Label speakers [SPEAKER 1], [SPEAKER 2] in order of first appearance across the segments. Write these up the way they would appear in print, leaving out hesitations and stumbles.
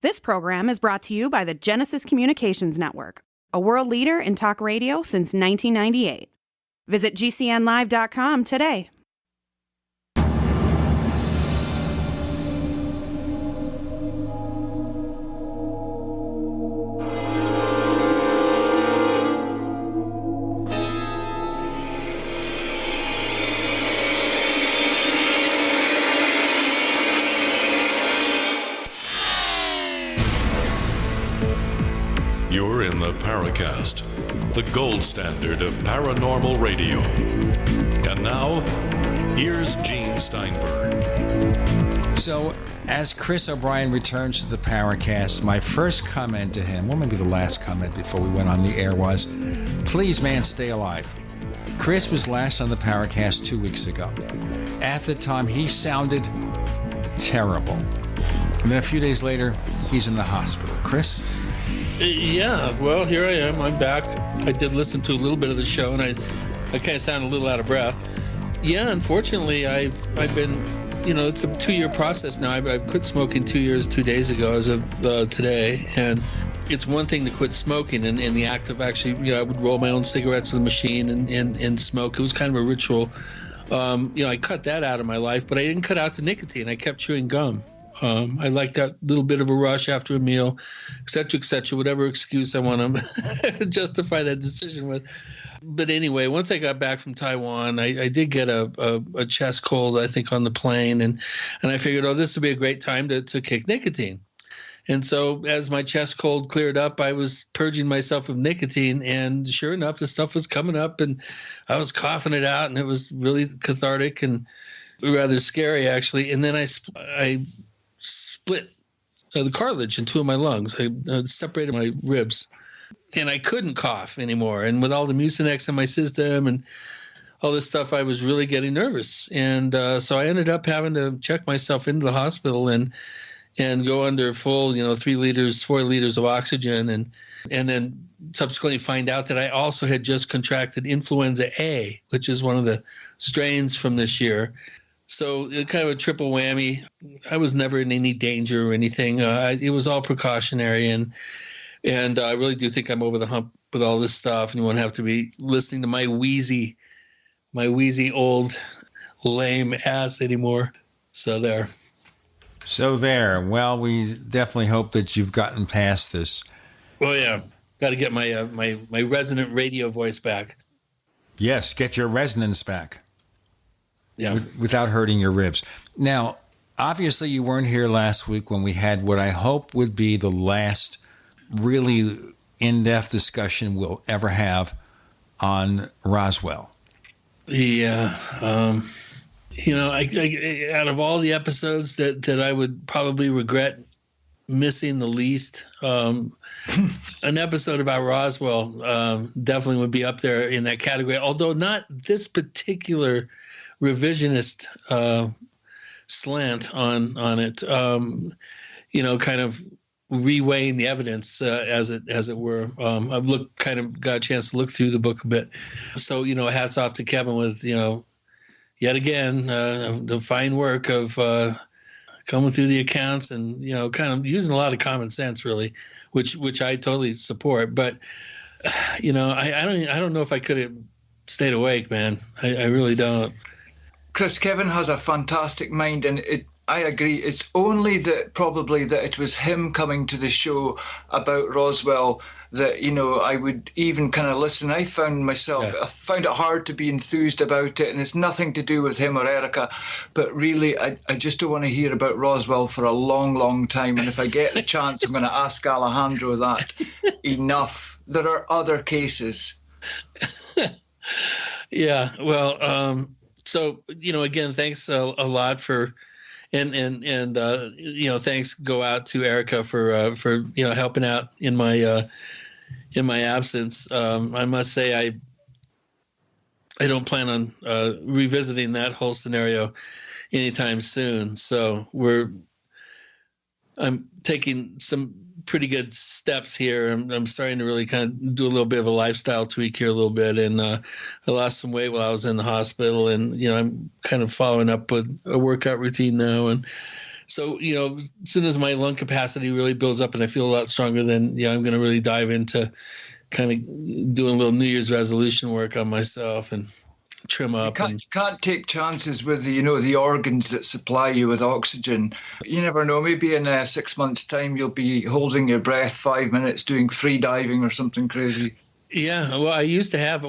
[SPEAKER 1] This program is brought to you by the Genesis Communications Network, a world leader in talk radio since 1998. Visit GCNlive.com today.
[SPEAKER 2] You're in the Paracast, the gold standard of paranormal radio. And now, here's Gene Steinberg.
[SPEAKER 3] So, as Chris O'Brien returns to the Paracast, my first comment to him, or maybe the last comment before we went on the air, was, please, man, stay alive. Chris was last on the Paracast 2 weeks ago. At the time, he sounded terrible. And then a few days later, he's in the hospital. Chris?
[SPEAKER 4] Yeah, well, here I am. I'm back. I did listen to a little bit of the show, and I kind of sound a little out of breath. Yeah, unfortunately, I've been, it's a 2-year process now. I quit smoking 2 years, 2 days ago as of today, and it's one thing to quit smoking, and in the act of actually, I would roll my own cigarettes with a machine and smoke. It was kind of a ritual. I cut that out of my life, but I didn't cut out the nicotine. I kept chewing gum. I like that little bit of a rush after a meal, et cetera, whatever excuse I want to justify that decision with. But anyway, once I got back from Taiwan, I did get a chest cold, I think, on the plane. And I figured, this would be a great time to kick nicotine. And so as my chest cold cleared up, I was purging myself of nicotine. And sure enough, the stuff was coming up and I was coughing it out. And it was really cathartic and rather scary, actually. And then I split the cartilage in 2 of my lungs. I separated my ribs, and I couldn't cough anymore. And with all the Mucinex in my system and all this stuff, I was really getting nervous. And so I ended up having to check myself into the hospital and go under full, 3 liters, 4 liters of oxygen, and then subsequently find out that I also had just contracted influenza A, which is one of the strains from this year. So kind of a triple whammy. I was never in any danger or anything. It was all precautionary, and I really do think I'm over the hump with all this stuff, and you won't have to be listening to my wheezy old lame ass anymore. So there.
[SPEAKER 3] Well, we definitely hope that you've gotten past this.
[SPEAKER 4] Well, yeah. Got to get my resonant radio voice back.
[SPEAKER 3] Yes, get your resonance back.
[SPEAKER 4] Yeah.
[SPEAKER 3] Without hurting your ribs. Now, obviously you weren't here last week when we had what I hope would be the last really in-depth discussion we'll ever have on Roswell.
[SPEAKER 4] Yeah. I out of all the episodes that I would probably regret missing the least, an episode about Roswell definitely would be up there in that category, although not this particular revisionist slant on it, kind of reweighing the evidence as it were. I've got a chance to look through the book a bit. So, hats off to Kevin with, yet again, the fine work of coming through the accounts and, kind of using a lot of common sense, really, which I totally support. But, I don't know if I could have stayed awake, man. I really don't.
[SPEAKER 5] Chris, Kevin has a fantastic mind, and I agree. It's only that it was him coming to the show about Roswell that, I would even kind of listen. I found it hard to be enthused about it, and it's nothing to do with him or Erica, but really, I just don't want to hear about Roswell for a long, long time. And if I get the chance, I'm going to ask Alejandro that. Enough. There are other cases.
[SPEAKER 4] Yeah, well, so, again, thanks a lot for, and thanks go out to Erica for helping out in my absence. I must say I don't plan on revisiting that whole scenario anytime soon. So I'm taking some pretty good steps here. I'm starting to really kind of do a little bit of a lifestyle tweak here a little bit. And I lost some weight while I was in the hospital, and, I'm kind of following up with a workout routine now. And So, as soon as my lung capacity really builds up and I feel a lot stronger, then I'm going to really dive into kind of doing a little New Year's resolution work on myself and trim up.
[SPEAKER 5] You can't take chances with the organs that supply you with oxygen. You never know. Maybe in 6 months' time, you'll be holding your breath 5 minutes doing free diving or something crazy.
[SPEAKER 4] Yeah, well, I used to have,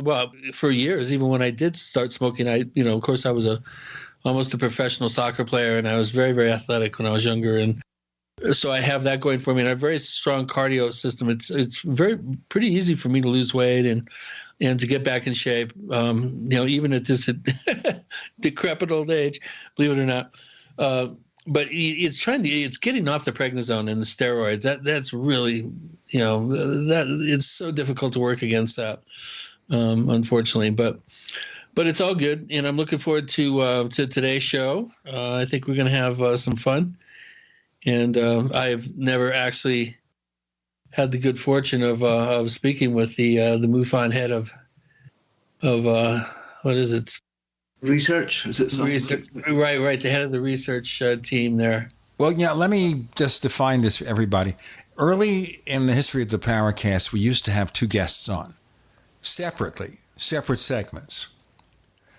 [SPEAKER 4] for years, even when I did start smoking, of course, I was almost a professional soccer player, and I was very, very athletic when I was younger, and so I have that going for me, and I have a very strong cardio system. It's pretty easy for me to lose weight and to get back in shape, even at this decrepit old age, believe it or not. But it's getting off the prednisone and the steroids. That's really, that it's so difficult to work against that, unfortunately. But it's all good, and I'm looking forward to today's show. I think we're going to have some fun, and I've never actually had the good fortune of speaking with the MUFON head of what is it?
[SPEAKER 5] Research? Is it something?
[SPEAKER 4] Research, right. The head of the research team there.
[SPEAKER 3] Well, let me just define this for everybody. Early in the history of the Paracast, we used to have two guests on separate segments.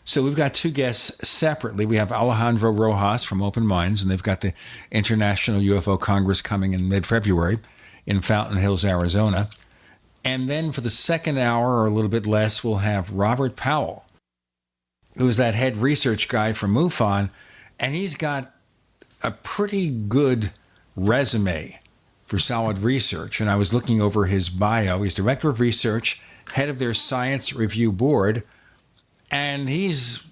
[SPEAKER 3] So we've got two guests separately. We have Alejandro Rojas from Open Minds, and they've got the International UFO Congress coming in mid-February in Fountain Hills, Arizona. And then for the second hour, or a little bit less, we'll have Robert Powell, who's that head research guy from MUFON, and he's got a pretty good resume for solid research. And I was looking over his bio. He's director of research, head of their science review board, and he's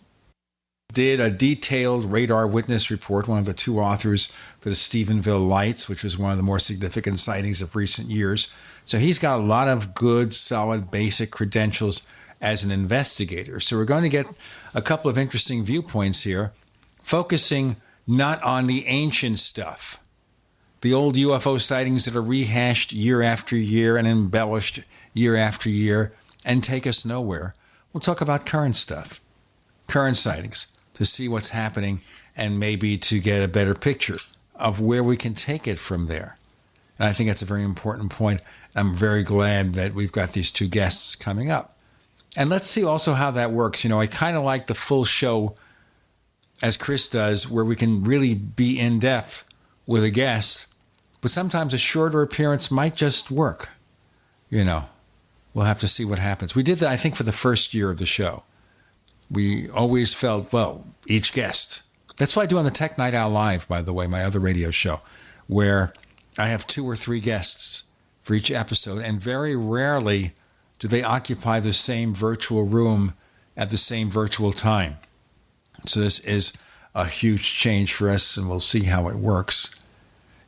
[SPEAKER 3] did a detailed radar witness report, one of the two authors for the Stephenville Lights, which was one of the more significant sightings of recent years. So he's got a lot of good, solid, basic credentials as an investigator. So we're going to get a couple of interesting viewpoints here, focusing not on the ancient stuff, the old UFO sightings that are rehashed year after year and embellished year after year and take us nowhere. We'll talk about current stuff, current sightings, to see what's happening and maybe to get a better picture of where we can take it from there. And I think that's a very important point. I'm very glad that we've got these two guests coming up. And let's see also how that works. I kind of like the full show, as Chris does, where we can really be in depth with a guest, but sometimes a shorter appearance might just work. We'll have to see what happens. We did that, I think, for the first year of the show. We always felt, each guest. That's what I do on the Tech Night Owl Live, by the way, my other radio show, where I have 2 or 3 guests for each episode, and very rarely do they occupy the same virtual room at the same virtual time. So this is a huge change for us, and we'll see how it works.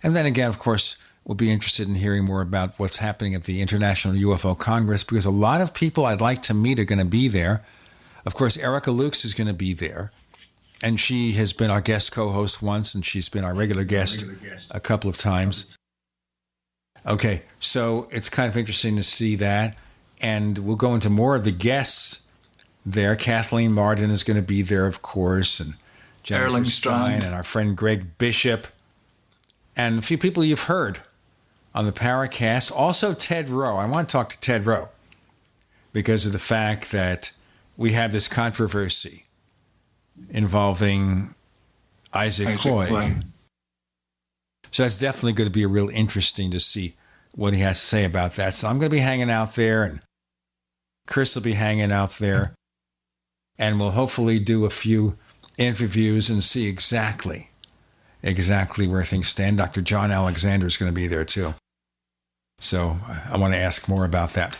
[SPEAKER 3] And then again, of course, we'll be interested in hearing more about what's happening at the International UFO Congress, because a lot of people I'd like to meet are going to be there. Of course, Erica Lukes is going to be there, and she has been our guest co-host once, and she's been our regular guest a couple of times. Okay, so it's kind of interesting to see that, and we'll go into more of the guests there. Kathleen Martin is going to be there, of course, and Jennifer Stein, and our friend Greg Bishop, and a few people you've heard on the Paracast. Also, Ted Rowe. I want to talk to Ted Rowe because of the fact that we have this controversy involving Isaac Coy. So that's definitely going to be real interesting to see what he has to say about that. So I'm going to be hanging out there, and Chris will be hanging out there, and we'll hopefully do a few interviews and see exactly where things stand. Dr. John Alexander is going to be there too. So I want to ask more about that.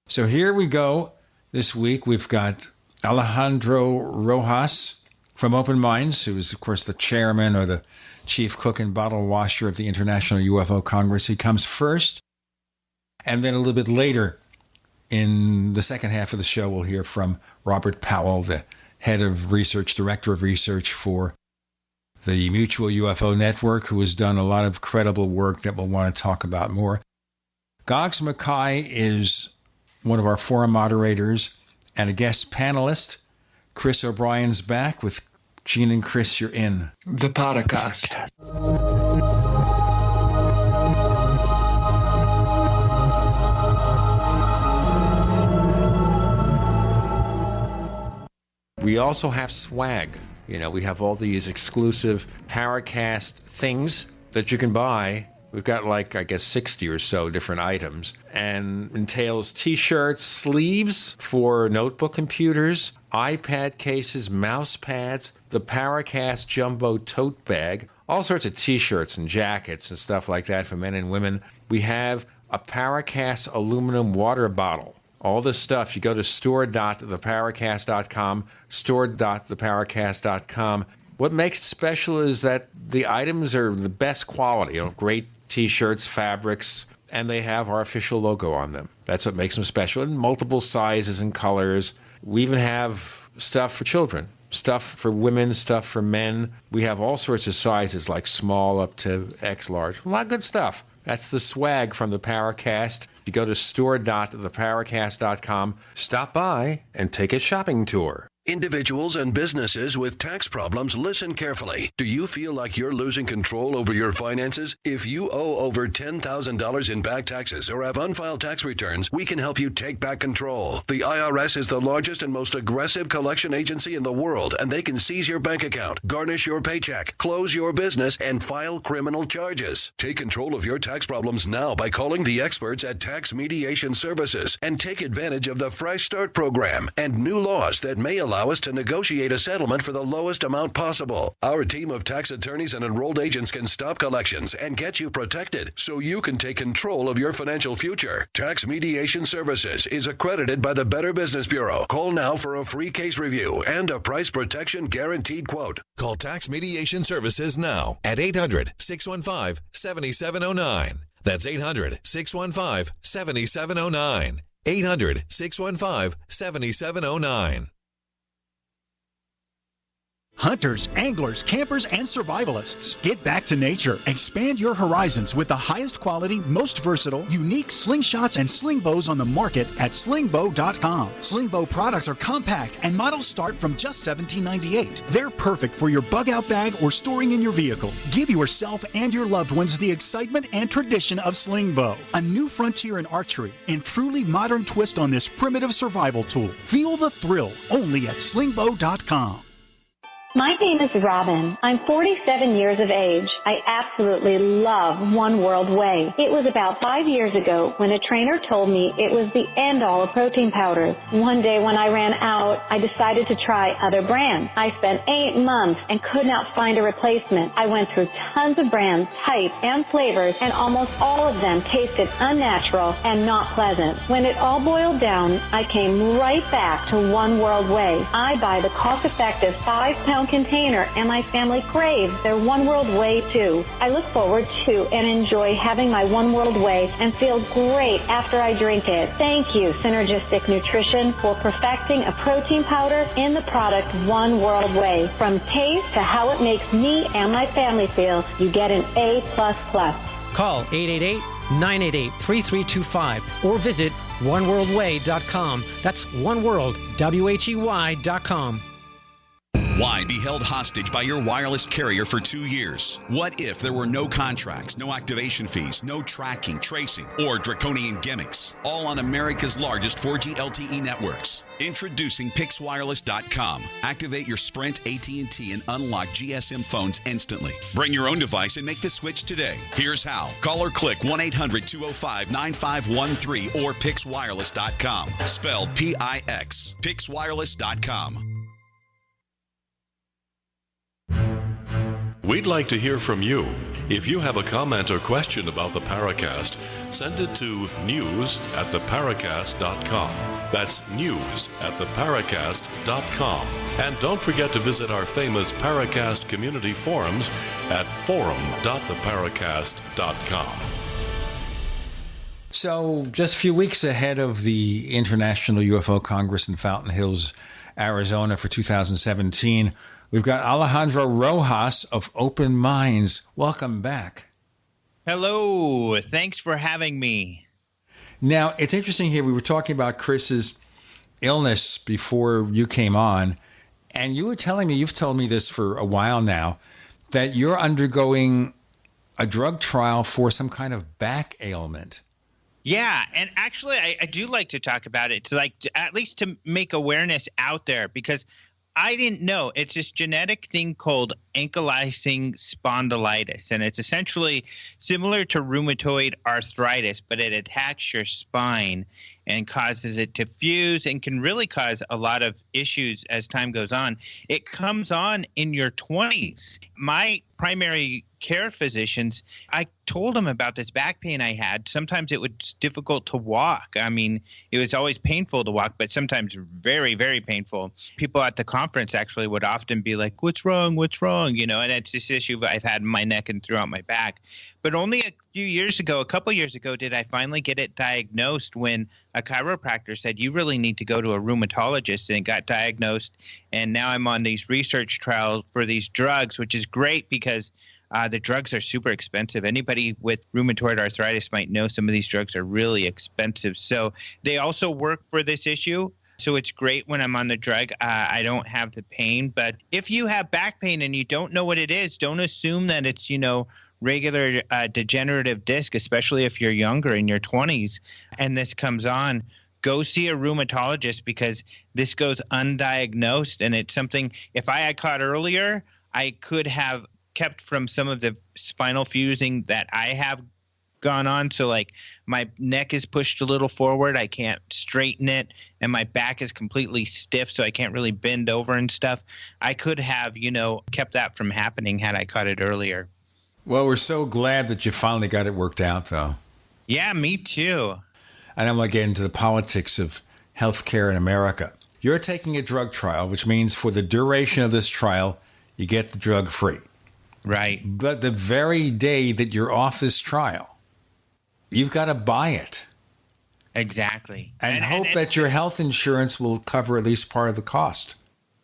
[SPEAKER 3] So here we go. This week we've got Alejandro Rojas from Open Minds, who is, of course, the chairman or the chief cook and bottle washer of the International UFO Congress. He comes first, and then a little bit later in the second half of the show, we'll hear from Robert Powell, the head of research, director of research for the Mutual UFO Network, who has done a lot of credible work that we'll want to talk about more. Goggs Mackay is one of our forum moderators and a guest panelist. Chris O'Brien's back with Gene and Chris, you're in
[SPEAKER 5] the Paracast.
[SPEAKER 3] We also have swag. You know, we have all these exclusive Paracast things that you can buy. We've got like, I guess, 60 or so different items, and entails t-shirts, sleeves for notebook computers, iPad cases, mouse pads, the Paracast Jumbo tote bag, all sorts of t-shirts and jackets and stuff like that for men and women. We have a Paracast aluminum water bottle. All this stuff, you go to store.theparacast.com, store.theparacast.com. What makes it special is that the items are the best quality, you know, great t-shirts, fabrics, and they have our official logo on them. That's what makes them special, in multiple sizes and colors. We even have stuff for children, stuff for women, stuff for men. We have all sorts of sizes, like small up to X large. A lot of good stuff. That's the swag from the Paracast. You go to store.theparacast.com, stop by, and take a shopping tour.
[SPEAKER 6] Individuals and businesses with tax problems, listen carefully. Do you feel like you're losing control over your finances? If you owe over $10,000 in back taxes or have unfiled tax returns, we can help you take back control. The IRS is the largest and most aggressive collection agency in the world, and they can seize your bank account, garnish your paycheck, close your business, and file criminal charges. Take control of your tax problems now by calling the experts at Tax Mediation Services and take advantage of the Fresh Start program and new laws that may allow us to negotiate a settlement for the lowest amount possible. Our team of tax attorneys and enrolled agents can stop collections and get you protected so you can take control of your financial future. Tax Mediation Services is accredited by the Better Business Bureau. Call now for a free case review and a price protection guaranteed quote.
[SPEAKER 7] Call Tax Mediation Services now at 800-615-7709. That's 800-615-7709. 800-615-7709.
[SPEAKER 8] Hunters, anglers, campers, and survivalists. Get back to nature. Expand your horizons with the highest quality, most versatile, unique slingshots and sling bows on the market at slingbow.com. Sling bow products are compact and models start from just $17.98. They're perfect for your bug out bag or storing in your vehicle. Give yourself and your loved ones the excitement and tradition of sling bow. A new frontier in archery and truly modern twist on this primitive survival tool. Feel the thrill only at slingbow.com.
[SPEAKER 9] My name is Robin. I'm 47 years of age. I absolutely love One World Whey. It was about 5 years ago when a trainer told me it was the end-all of protein powders. One day when I ran out, I decided to try other brands. I spent 8 months and could not find a replacement. I went through tons of brands, types, and flavors, and almost all of them tasted unnatural and not pleasant. When it all boiled down, I came right back to One World Whey. I buy the cost-effective 5-pound container, and my family craves their One World Whey too. I look forward to and enjoy having my One World Whey and feel great after I drink it. Thank you, Synergistic Nutrition, for perfecting a protein powder in the product One World Whey. From taste to how it makes me and my family feel, you get an A++.
[SPEAKER 10] Call 888-988-3325 or visit oneworldwhey.com. That's oneworld.com.
[SPEAKER 11] Why be held hostage by your wireless carrier for 2 years? What if there were no contracts, no activation fees, no tracking, tracing, or draconian gimmicks? All on America's largest 4G LTE networks. Introducing PixWireless.com. Activate your Sprint, AT&T, and unlock GSM phones instantly. Bring your own device and make the switch today. Here's how. Call or click 1-800-205-9513 or PixWireless.com. Spelled P-I-X. PixWireless.com.
[SPEAKER 2] We'd like to hear from you. If you have a comment or question about the Paracast, send it to news@theparacast.com. That's news@theparacast.com. And don't forget to visit our famous Paracast community forums at forum.theparacast.com.
[SPEAKER 3] So, just a few weeks ahead of the International UFO Congress in Fountain Hills, Arizona for 2017, we've got Alejandro Rojas of Open Minds. Welcome back.
[SPEAKER 12] Hello. Thanks for having me.
[SPEAKER 3] Now, it's interesting here. We were talking about Chris's illness before you came on, And you were telling me, you've told me this for a while now, that you're undergoing a drug trial for some kind of back ailment.
[SPEAKER 12] Yeah, and actually, I do like to talk about it, at least to make awareness out there, because I didn't know. It's this genetic thing called ankylosing spondylitis, and it's essentially similar to rheumatoid arthritis, but it attacks your spine and causes it to fuse and can really cause a lot of issues as time goes on. It comes on in your 20s. My primary care physicians, I told them about this back pain I had. Sometimes it was difficult to walk. I mean, it was always painful to walk, but sometimes very, very painful. People at the conference actually would often be like, what's wrong? What's wrong? You know, and it's this issue I've had in my neck and throughout my back. But only a couple years ago, did I finally get it diagnosed when a chiropractor said, you really need to go to a rheumatologist, and it got diagnosed. And now I'm on these research trials for these drugs, which is great because the drugs are super expensive. Anybody with rheumatoid arthritis might know some of these drugs are really expensive. So they also work for this issue. So it's great when I'm on the drug. I don't have the pain. But if you have back pain and you don't know what it is, don't assume that it's, regular degenerative disc, especially if you're younger in your 20s and this comes on. Go see a rheumatologist because this goes undiagnosed, and it's something, if I had caught earlier, I could have kept from some of the spinal fusing that I have gone on. So like my neck is pushed a little forward, I can't straighten it, and my back is completely stiff, so I can't really bend over and stuff. I could have, kept that from happening had I caught it earlier.
[SPEAKER 3] Well, we're so glad that you finally got it worked out, though.
[SPEAKER 12] Yeah, me too.
[SPEAKER 3] And I'm going to get into the politics of healthcare in America. You're taking a drug trial, which means for the duration of this trial, you get the drug free.
[SPEAKER 12] Right.
[SPEAKER 3] But the very day that you're off this trial, you've got to buy it.
[SPEAKER 12] Exactly.
[SPEAKER 3] And hope that your health insurance will cover at least part of the cost.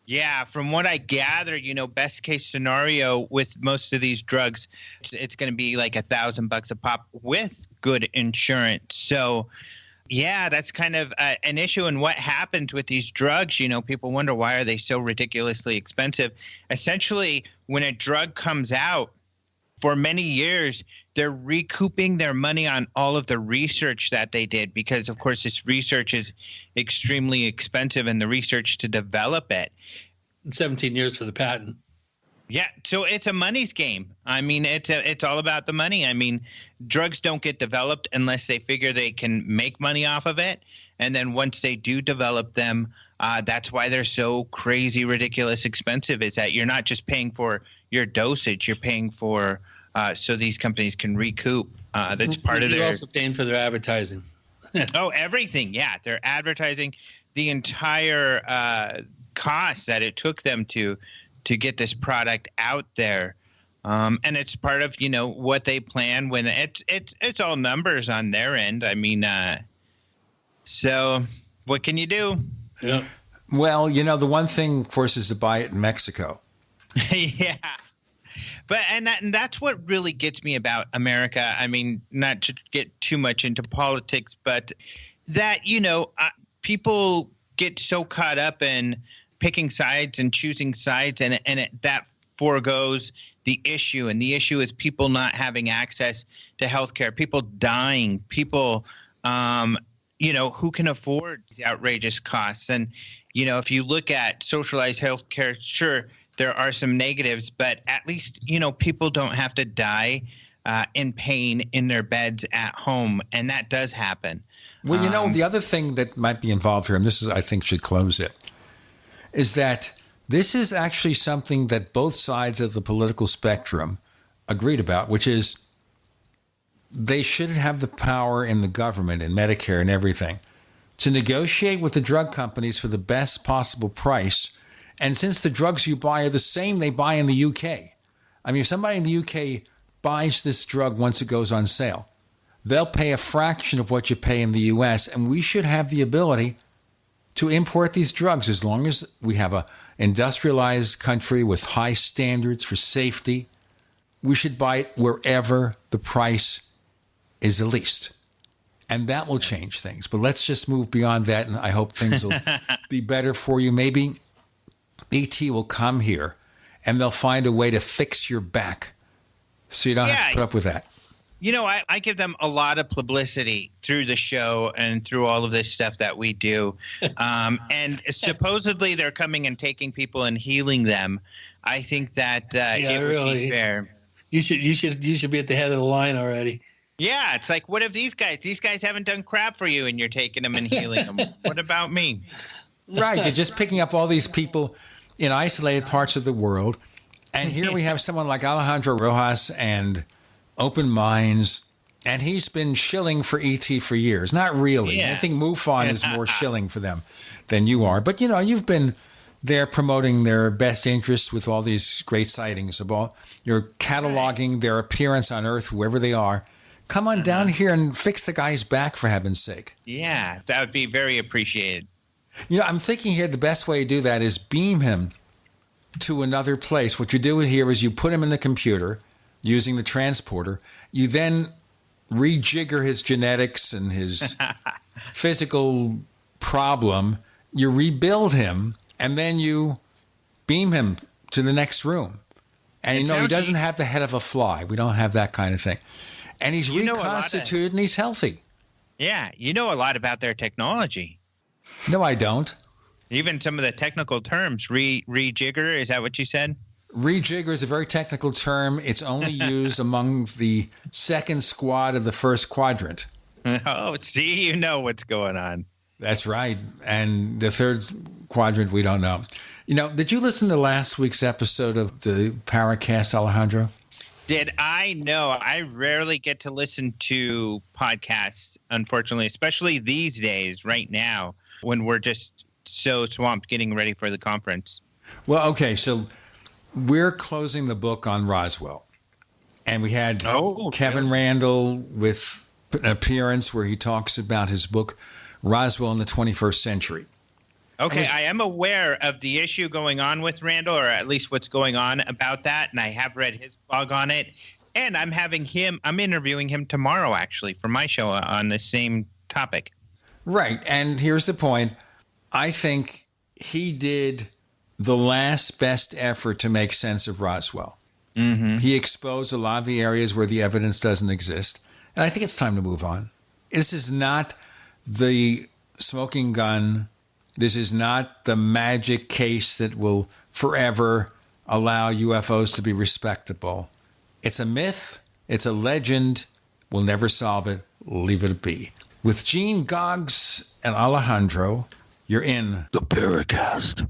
[SPEAKER 12] Yeah, from what I gather, best case scenario with most of these drugs, it's going to be like $1,000 a pop with good insurance. So, yeah, that's kind of an issue. And what happens with these drugs, people wonder, why are they so ridiculously expensive? Essentially, when a drug comes out, for many years, they're recouping their money on all of the research that they did because, of course, this research is extremely expensive and the research to develop it.
[SPEAKER 4] 17 years for the patent.
[SPEAKER 12] Yeah, so it's a money's game. I mean, it's all about the money. I mean, drugs don't get developed unless they figure they can make money off of it. And then once they do develop them, that's why they're so crazy, ridiculous expensive, is that you're not just paying for your dosage, you're paying for so these companies can recoup. That's part of their...
[SPEAKER 4] You're also paying for their advertising.
[SPEAKER 12] Oh, everything. Yeah, they're advertising the entire cost that it took them to get this product out there. And it's part of, what they plan when it's all numbers on their end. I mean, so what can you do?
[SPEAKER 4] Yeah.
[SPEAKER 3] Well, the one thing, of course, is to buy it in Mexico.
[SPEAKER 12] Yeah. But and that's what really gets me about America. I mean, not to get too much into politics, but that, people get so caught up in picking sides and choosing sides, and that foregoes the issue. And the issue is people not having access to healthcare, people dying, people, who can afford the outrageous costs. And, if you look at socialized healthcare, sure, there are some negatives, but at least, people don't have to die in pain in their beds at home. And that does happen.
[SPEAKER 3] Well, the other thing that might be involved here, and this is, I think, should close it, is that this is actually something that both sides of the political spectrum agreed about, which is they shouldn't have the power in the government and Medicare and everything to negotiate with the drug companies for the best possible price. And since the drugs you buy are the same they buy in the UK, I mean, if somebody in the UK buys this drug once it goes on sale, they'll pay a fraction of what you pay in the US, and we should have the ability to import these drugs as long as we have an industrialized country with high standards for safety. We should buy it wherever the price is the least. And that will change things. But let's just move beyond that, and I hope things will be better for you. Maybe E.T. will come here and they'll find a way to fix your back so you don't have to put up with that.
[SPEAKER 12] You know, I give them a lot of publicity through the show and through all of this stuff that we do. And supposedly they're coming and taking people and healing them. I think that it would be fair.
[SPEAKER 4] You should be at the head of the line already.
[SPEAKER 12] Yeah, it's like, what if these guys haven't done crap for you and you're taking them and healing them? What about me?
[SPEAKER 3] Right. You're just picking up all these people in isolated parts of the world. And here we have someone like Alejandro Rojas and Open Minds, and he's been shilling for ET for years. Not really. Yeah. I think MUFON is more shilling for them than you are. But, you know, you've been there promoting their best interests with all these great sightings. You're cataloging their appearance on Earth, whoever they are. Come on down here and fix the guy's back, for heaven's sake.
[SPEAKER 12] Yeah, that would be very appreciated.
[SPEAKER 3] You know, I'm thinking here the best way to do that is beam him to another place. What you do here is you put him in the computer using the transporter. You then rejigger his genetics and his physical problem. You rebuild him, and then you beam him to the next room. And you know, he doesn't have the head of a fly. We don't have that kind of thing. And he's reconstituted and he's healthy.
[SPEAKER 12] Yeah, you know a lot about their technology.
[SPEAKER 3] No, I don't.
[SPEAKER 12] Even some of the technical terms, rejigger, is that what you said?
[SPEAKER 3] Rejigger is a very technical term. It's only used among the second squad of the first quadrant.
[SPEAKER 12] Oh, see, you know what's going on.
[SPEAKER 3] That's right. And the third quadrant, we don't know. You know, did you listen to last week's episode of the Paracast, Alejandro?
[SPEAKER 12] Did I? No, I rarely get to listen to podcasts, unfortunately, especially these days right now when we're just so swamped getting ready for the conference. Well,
[SPEAKER 3] okay, so we're closing the book on Roswell. And we had Kevin Randall with an appearance where he talks about his book, Roswell in the 21st Century.
[SPEAKER 12] Okay, I am aware of the issue going on with Randall, or at least what's going on about that, and I have read his blog on it. And I'm interviewing him tomorrow, actually, for my show on the same topic.
[SPEAKER 3] Right, and here's the point. I think he did the last best effort to make sense of Roswell. Mm-hmm. He exposed a lot of the areas where the evidence doesn't exist, and I think it's time to move on. This is not the smoking gun. This is not the magic case that will forever allow UFOs to be respectable. It's a myth. It's a legend. We'll never solve it. Leave it be. With Gene, Goggs, and Alejandro, you're in
[SPEAKER 6] the Paracast.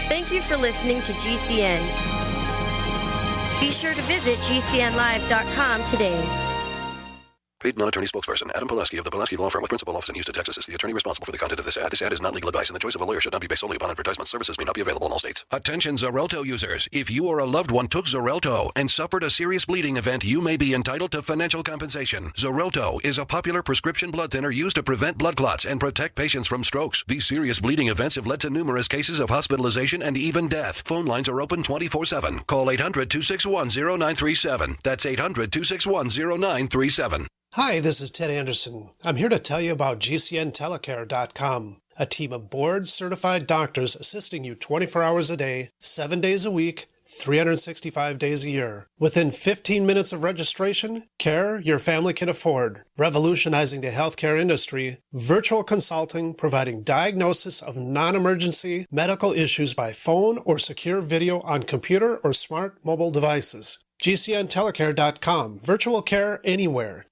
[SPEAKER 13] Thank you for listening to GCN. Be sure to visit GCNlive.com today.
[SPEAKER 6] Paid non-attorney spokesperson Adam Pulaski of the Pulaski Law Firm with principal office in Houston, Texas is the attorney responsible for the content of this ad. This ad is not legal advice, and the choice of a lawyer should not be based solely upon advertisement. Services may not be available in all states. Attention Xarelto users. If you or a loved one took Xarelto and suffered a serious bleeding event, you may be entitled to financial compensation. Xarelto is a popular prescription blood thinner used to prevent blood clots and protect patients from strokes. These serious bleeding events have led to numerous cases of hospitalization and even death. Phone lines are open 24/7. Call 800-261-0937. That's 800-261-0937.
[SPEAKER 14] Hi, this is Ted Anderson. I'm here to tell you about GCNtelecare.com, a team of board-certified doctors assisting you 24 hours a day, 7 days a week, 365 days a year. Within 15 minutes of registration, care your family can afford. Revolutionizing the healthcare industry, virtual consulting providing diagnosis of non-emergency medical issues by phone or secure video on computer or smart mobile devices. GCNtelecare.com, virtual care anywhere.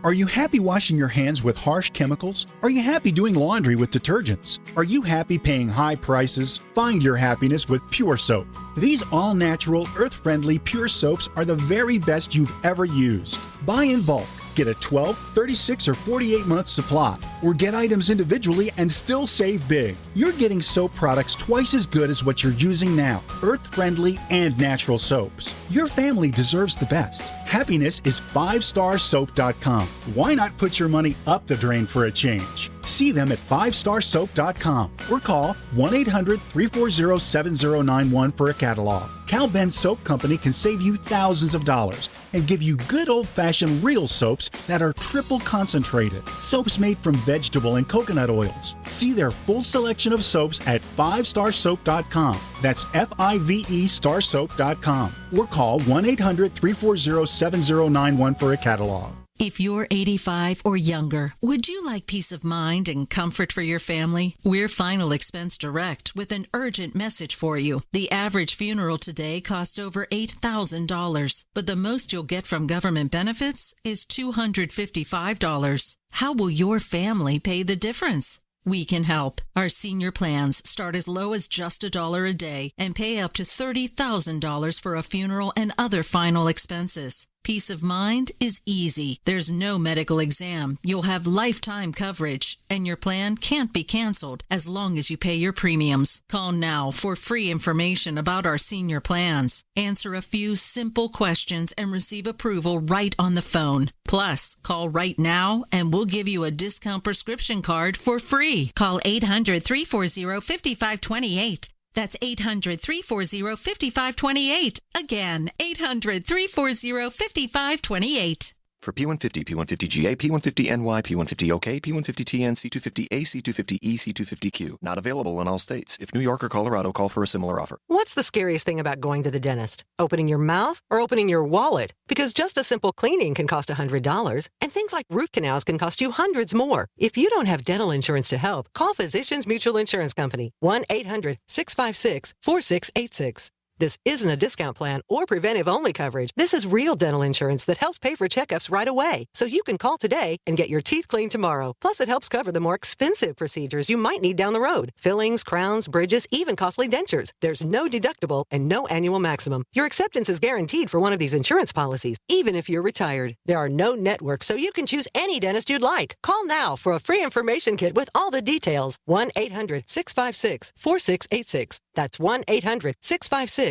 [SPEAKER 8] Are you happy washing your hands with harsh chemicals? Are you happy doing laundry with detergents? Are you happy paying high prices? Find your happiness with Pure Soap. These all-natural, earth-friendly Pure Soaps are the very best you've ever used. Buy in bulk. Get a 12, 36, or 48-month supply, or get items individually and still save big. You're getting soap products twice as good as what you're using now, earth-friendly and natural soaps. Your family deserves the best. Happiness is 5starsoap.com. Why not put your money up the drain for a change? See them at 5starsoap.com or call 1-800-340-7091 for a catalog. Cal Ben Soap Company can save you thousands of dollars. and give you good old-fashioned real soaps that are triple concentrated. Soaps made from vegetable and coconut oils. See their full selection of soaps at 5starsoap.com. That's F-I-V-E starsoap.com. Or call 1-800-340-7091 for a catalog.
[SPEAKER 15] If you're 85 or younger, would you like peace of mind and comfort for your family? We're Final Expense Direct with an urgent message for you. The average funeral today costs over $8,000, but the most you'll get from government benefits is $255. How will your family pay the difference? We can help. Our senior plans start as low as just $1 a day and pay up to $30,000 for a funeral and other final expenses. Peace of mind is easy. There's no medical exam. You'll have lifetime coverage, and your plan can't be canceled as long as you pay your premiums. Call now for free information about our senior plans. Answer a few simple questions and receive approval right on the phone. Plus, call right now and we'll give you a discount prescription card for free. Call 800-340-5528. That's 800-340-5528. Again, 800-340-5528.
[SPEAKER 16] For P150, P150GA, P150NY, P150OK, P150TN, C250A, C250E, C250Q. Not available in all states. If New York or Colorado, call for a similar offer.
[SPEAKER 17] What's the scariest thing about going to the dentist? Opening your mouth or opening your wallet? Because just a simple cleaning can cost $100, and things like root canals can cost you hundreds more. If you don't have dental insurance to help, call Physicians Mutual Insurance Company. 1-800-656-4686. This isn't a discount plan or preventive-only coverage. This is real dental insurance that helps pay for checkups right away. So you can call today and get your teeth cleaned tomorrow. Plus, it helps cover the more expensive procedures you might need down the road. Fillings, crowns, bridges, even costly dentures. There's no deductible and no annual maximum. Your acceptance is guaranteed for one of these insurance policies, even if you're retired. There are no networks, so you can choose any dentist you'd like. Call now for a free information kit with all the details. 1-800-656-4686. That's 1-800-656-4686.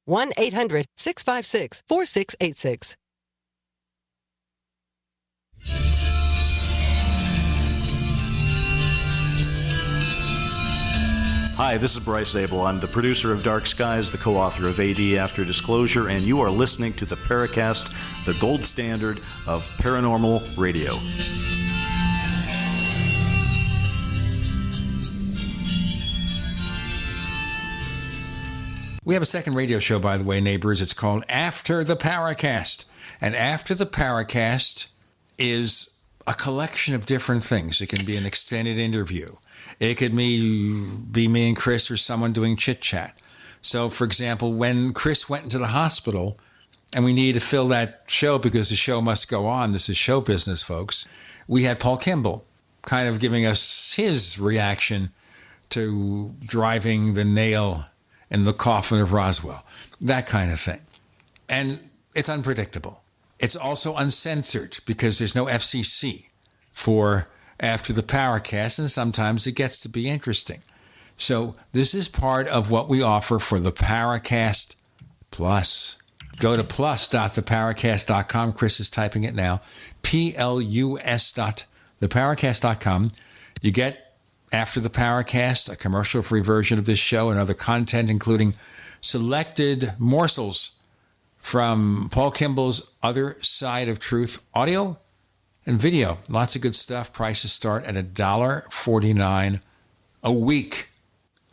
[SPEAKER 17] 1-800-656-4686.
[SPEAKER 18] Hi, this is Bryce Abel. I'm the producer of Dark Skies, the co-author of AD After Disclosure, and you are listening to the Paracast, the gold standard of paranormal radio.
[SPEAKER 3] We have a second radio show, by the way, neighbors. It's called After the Paracast. And After the Paracast is a collection of different things. It can be an extended interview. It could be me and Chris or someone doing chit-chat. So, for example, when Chris went into the hospital and we needed to fill that show because the show must go on, this is show business, folks, we had Paul Kimball kind of giving us his reaction to driving the nail in the coffin of Roswell, that kind of thing. And it's unpredictable. It's also uncensored because there's no FCC for After the Paracast, and sometimes it gets to be interesting. So this is part of what we offer for the Paracast Plus. Go to plus.theparacast.com. Chris is typing it now. plus.theparacast.com. You get After the Paracast, a commercial-free version of this show and other content, including selected morsels from Paul Kimball's Other Side of Truth audio and video. Lots of good stuff. Prices start at $1.49 a week.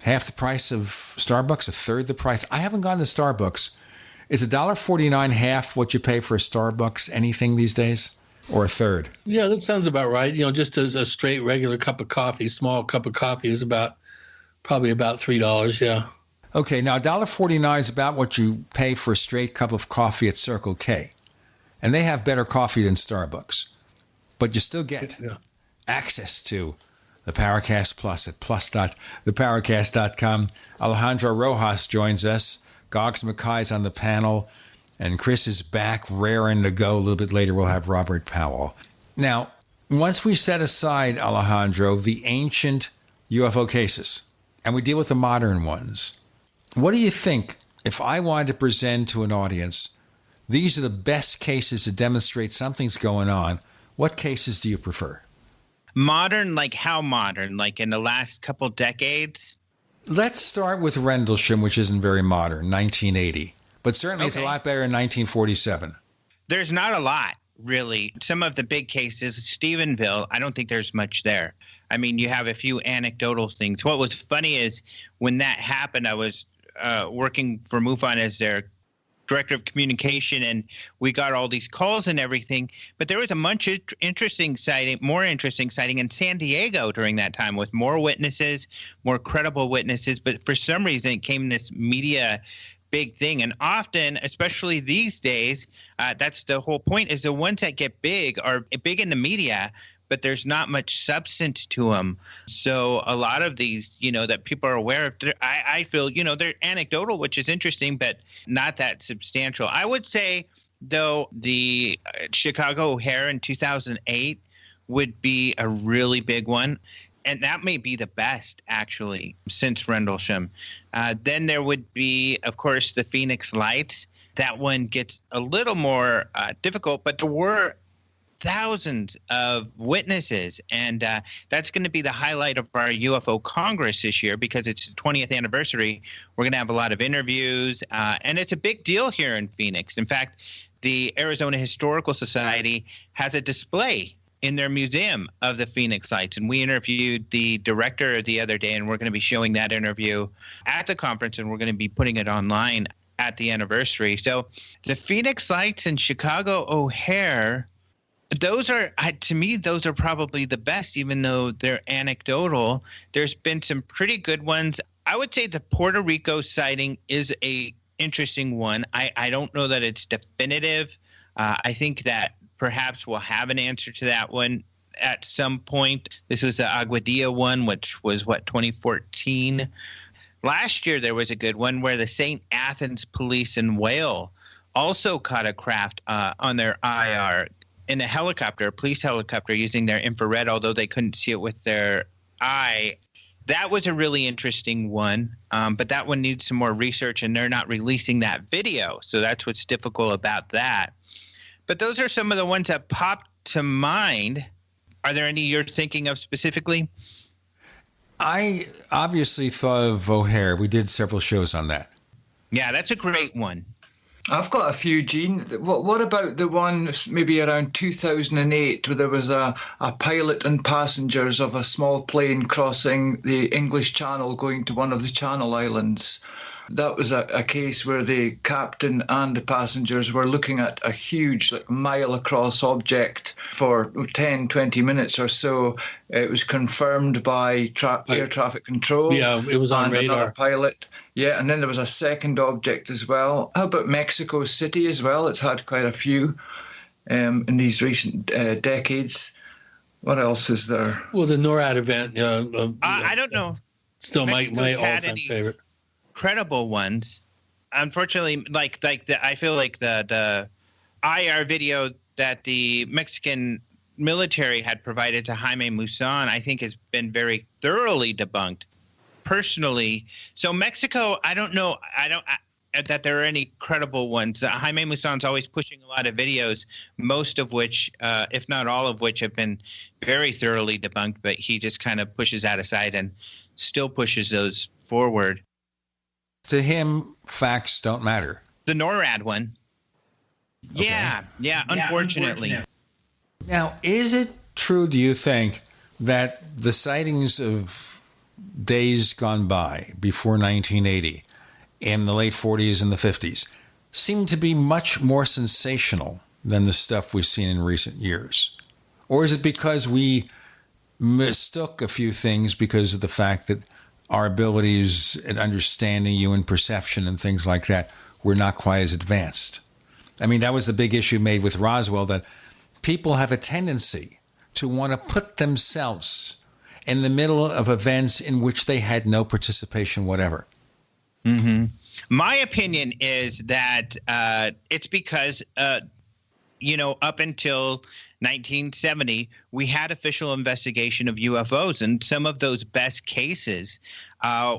[SPEAKER 3] Half the price of Starbucks, a third the price. I haven't gone to Starbucks. Is $1.49 half what you pay for a Starbucks anything these days? Or a third?
[SPEAKER 4] Yeah, that sounds about right. You know, just as a straight regular cup of coffee, small cup of coffee is probably about $3, yeah.
[SPEAKER 3] Okay, now $1.49 is about what you pay for a straight cup of coffee at Circle K. And they have better coffee than Starbucks. But you still get access to the Paracast Plus at plus.theparacast.com. Alejandro Rojas joins us. Goggs Mackay's on the panel. And Chris is back, raring to go. A little bit later, we'll have Robert Powell. Now, once we set aside, Alejandro, the ancient UFO cases, and we deal with the modern ones, what do you think, if I wanted to present to an audience, these are the best cases to demonstrate something's going on, what cases do you prefer?
[SPEAKER 12] Modern, like how modern? Like in the last couple decades?
[SPEAKER 3] Let's start with Rendlesham, which isn't very modern, 1980. But certainly it's a lot better in 1947.
[SPEAKER 12] There's not a lot, really. Some of the big cases, Stephenville, I don't think there's much there. I mean, you have a few anecdotal things. What was funny is when that happened, I was working for MUFON as their director of communication, and we got all these calls and everything. But there was a more interesting sighting in San Diego during that time with more witnesses, more credible witnesses. But for some reason, it came this media big thing. And often, especially these days, that's the whole point, is the ones that get big are big in the media, but there's not much substance to them. So a lot of these, that people are aware of, I feel, they're anecdotal, which is interesting, but not that substantial. I would say, though, the Chicago O'Hare in 2008 would be a really big one. And that may be the best, actually, since Rendlesham. Then there would be, of course, the Phoenix Lights. That one gets a little more difficult, but there were thousands of witnesses. And that's going to be the highlight of our UFO Congress this year because it's the 20th anniversary. We're going to have a lot of interviews. And it's a big deal here in Phoenix. In fact, the Arizona Historical Society has a display in their museum of the Phoenix Lights. And we interviewed the director the other day, and we're going to be showing that interview at the conference, and we're going to be putting it online at the anniversary. So the Phoenix Lights and Chicago O'Hare, those are, to me, those are probably the best, even though they're anecdotal. There's been some pretty good ones. I would say the Puerto Rico sighting is a interesting one. I don't know that it's definitive. I think that perhaps we'll have an answer to that one at some point. This was the Aguadilla one, which was, 2014. Last year, there was a good one where the St. Athens police in Wales also caught a craft on their IR in a police helicopter using their infrared, although they couldn't see it with their eye. That was a really interesting one, but that one needs some more research, and they're not releasing that video. So that's what's difficult about that. But those are some of the ones that popped to mind. Are there any you're thinking of specifically?
[SPEAKER 3] I obviously thought of O'Hare. We did several shows on that.
[SPEAKER 12] Yeah, that's a great one.
[SPEAKER 5] I've got a few, Gene. What about the one maybe around 2008 where there was a pilot and passengers of a small plane crossing the English Channel going to one of the Channel Islands? That was a case where the captain and the passengers were looking at a huge, mile-across object for 10, 20 minutes or so. It was confirmed by air traffic control.
[SPEAKER 4] Yeah, it was on radar.
[SPEAKER 5] Another pilot. Yeah, and then there was a second object as well. How about Mexico City as well? It's had quite a few in these recent decades. What else is there?
[SPEAKER 4] Well, the NORAD event.
[SPEAKER 12] I don't know.
[SPEAKER 4] Still my all-time favorite.
[SPEAKER 12] Credible ones, unfortunately, I feel like the IR video that the Mexican military had provided to Jaime Maussan, I think, has been very thoroughly debunked. Personally, so Mexico, I don't know. That there are any credible ones. Jaime Maussan's always pushing a lot of videos, most of which, if not all of which, have been very thoroughly debunked. But he just kind of pushes that aside and still pushes those forward.
[SPEAKER 3] To him, facts don't matter.
[SPEAKER 12] The NORAD one. Okay. Yeah, unfortunately.
[SPEAKER 3] Now, is it true, do you think, that the sightings of days gone by before 1980 in the late 40s and the 50s seem to be much more sensational than the stuff we've seen in recent years? Or is it because we mistook a few things because of the fact that our abilities at understanding human perception and things like that were not quite as advanced? I mean, that was the big issue made with Roswell, that people have a tendency to want to put themselves in the middle of events in which they had no participation whatever.
[SPEAKER 12] Mm-hmm. My opinion is that it's because, up until 1970, we had official investigation of UFOs, and some of those best cases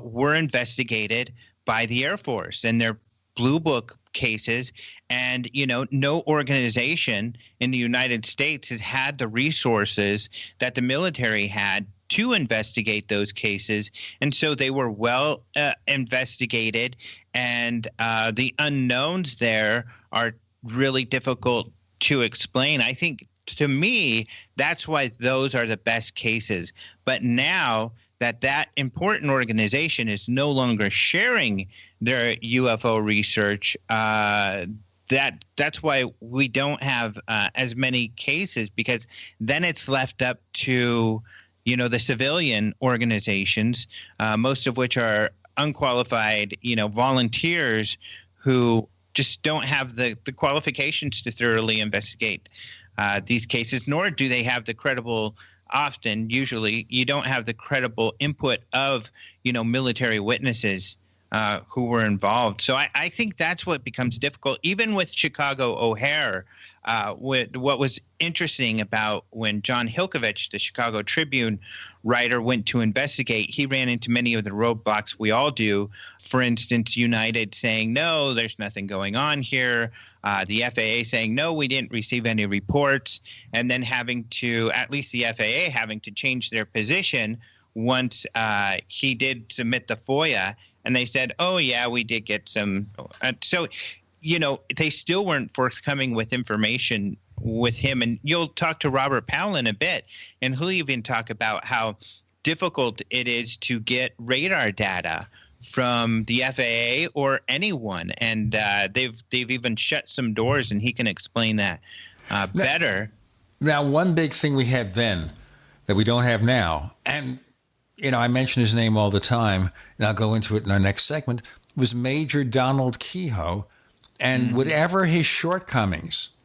[SPEAKER 12] were investigated by the Air Force and their Blue Book cases. And, no organization in the United States has had the resources that the military had to investigate those cases. And so they were well investigated, and the unknowns there are really difficult to explain. I think, to me, that's why those are the best cases. But now that important organization is no longer sharing their UFO research, that's why we don't have as many cases, because then it's left up to, the civilian organizations, most of which are unqualified, volunteers who just don't have the qualifications to thoroughly investigate these cases, nor do they have the credible. Usually, you don't have the credible input of, military witnesses who were involved. So I think that's what becomes difficult. Even with Chicago O'Hare, what was interesting about when John Hilkovich, the Chicago Tribune writer, went to investigate, he ran into many of the roadblocks we all do. For instance, United saying, no, there's nothing going on here. The FAA saying, no, we didn't receive any reports. And then having to, at least the FAA, having to change their position once he did submit the FOIA. And they said, oh, yeah, we did get some. So, they still weren't forthcoming with information with him. And you'll talk to Robert Powell in a bit, and he'll even talk about how difficult it is to get radar data from the FAA or anyone. And they've even shut some doors, and he can explain that better.
[SPEAKER 3] Now, one big thing we had then that we don't have now, and I mention his name all the time, and I'll go into it in our next segment, was Major Donald Kehoe. And whatever his shortcomings,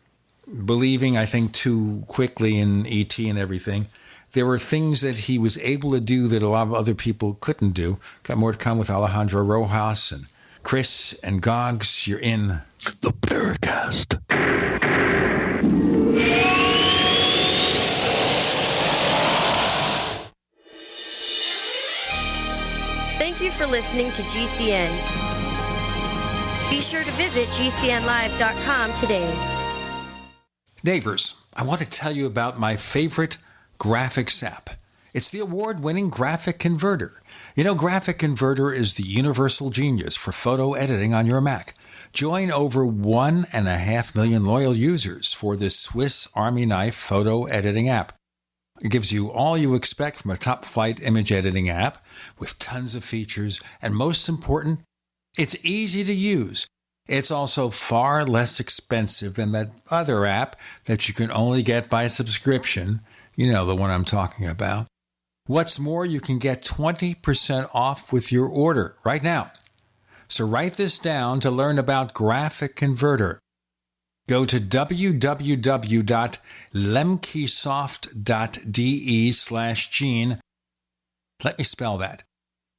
[SPEAKER 3] believing, I think, too quickly in ET and everything, there were things that he was able to do that a lot of other people couldn't do. Got more to come with Alejandro Rojas and Chris and Goggs. You're in the Paracast.
[SPEAKER 13] Thank you for listening to GCN. Be sure to visit GCNlive.com today.
[SPEAKER 3] Neighbors, I want to tell you about my favorite graphics app. It's the award-winning Graphic Converter. Graphic Converter is the universal genius for photo editing on your Mac. Join over 1.5 million loyal users for this Swiss Army knife photo editing app. It gives you all you expect from a top-flight image editing app with tons of features, and most important, it's easy to use. It's also far less expensive than that other app that you can only get by subscription. You know the one I'm talking about. What's more, you can get 20% off with your order right now. So write this down to learn about Graphic Converter. Go to www.lemkesoft.de/Gene. Let me spell that.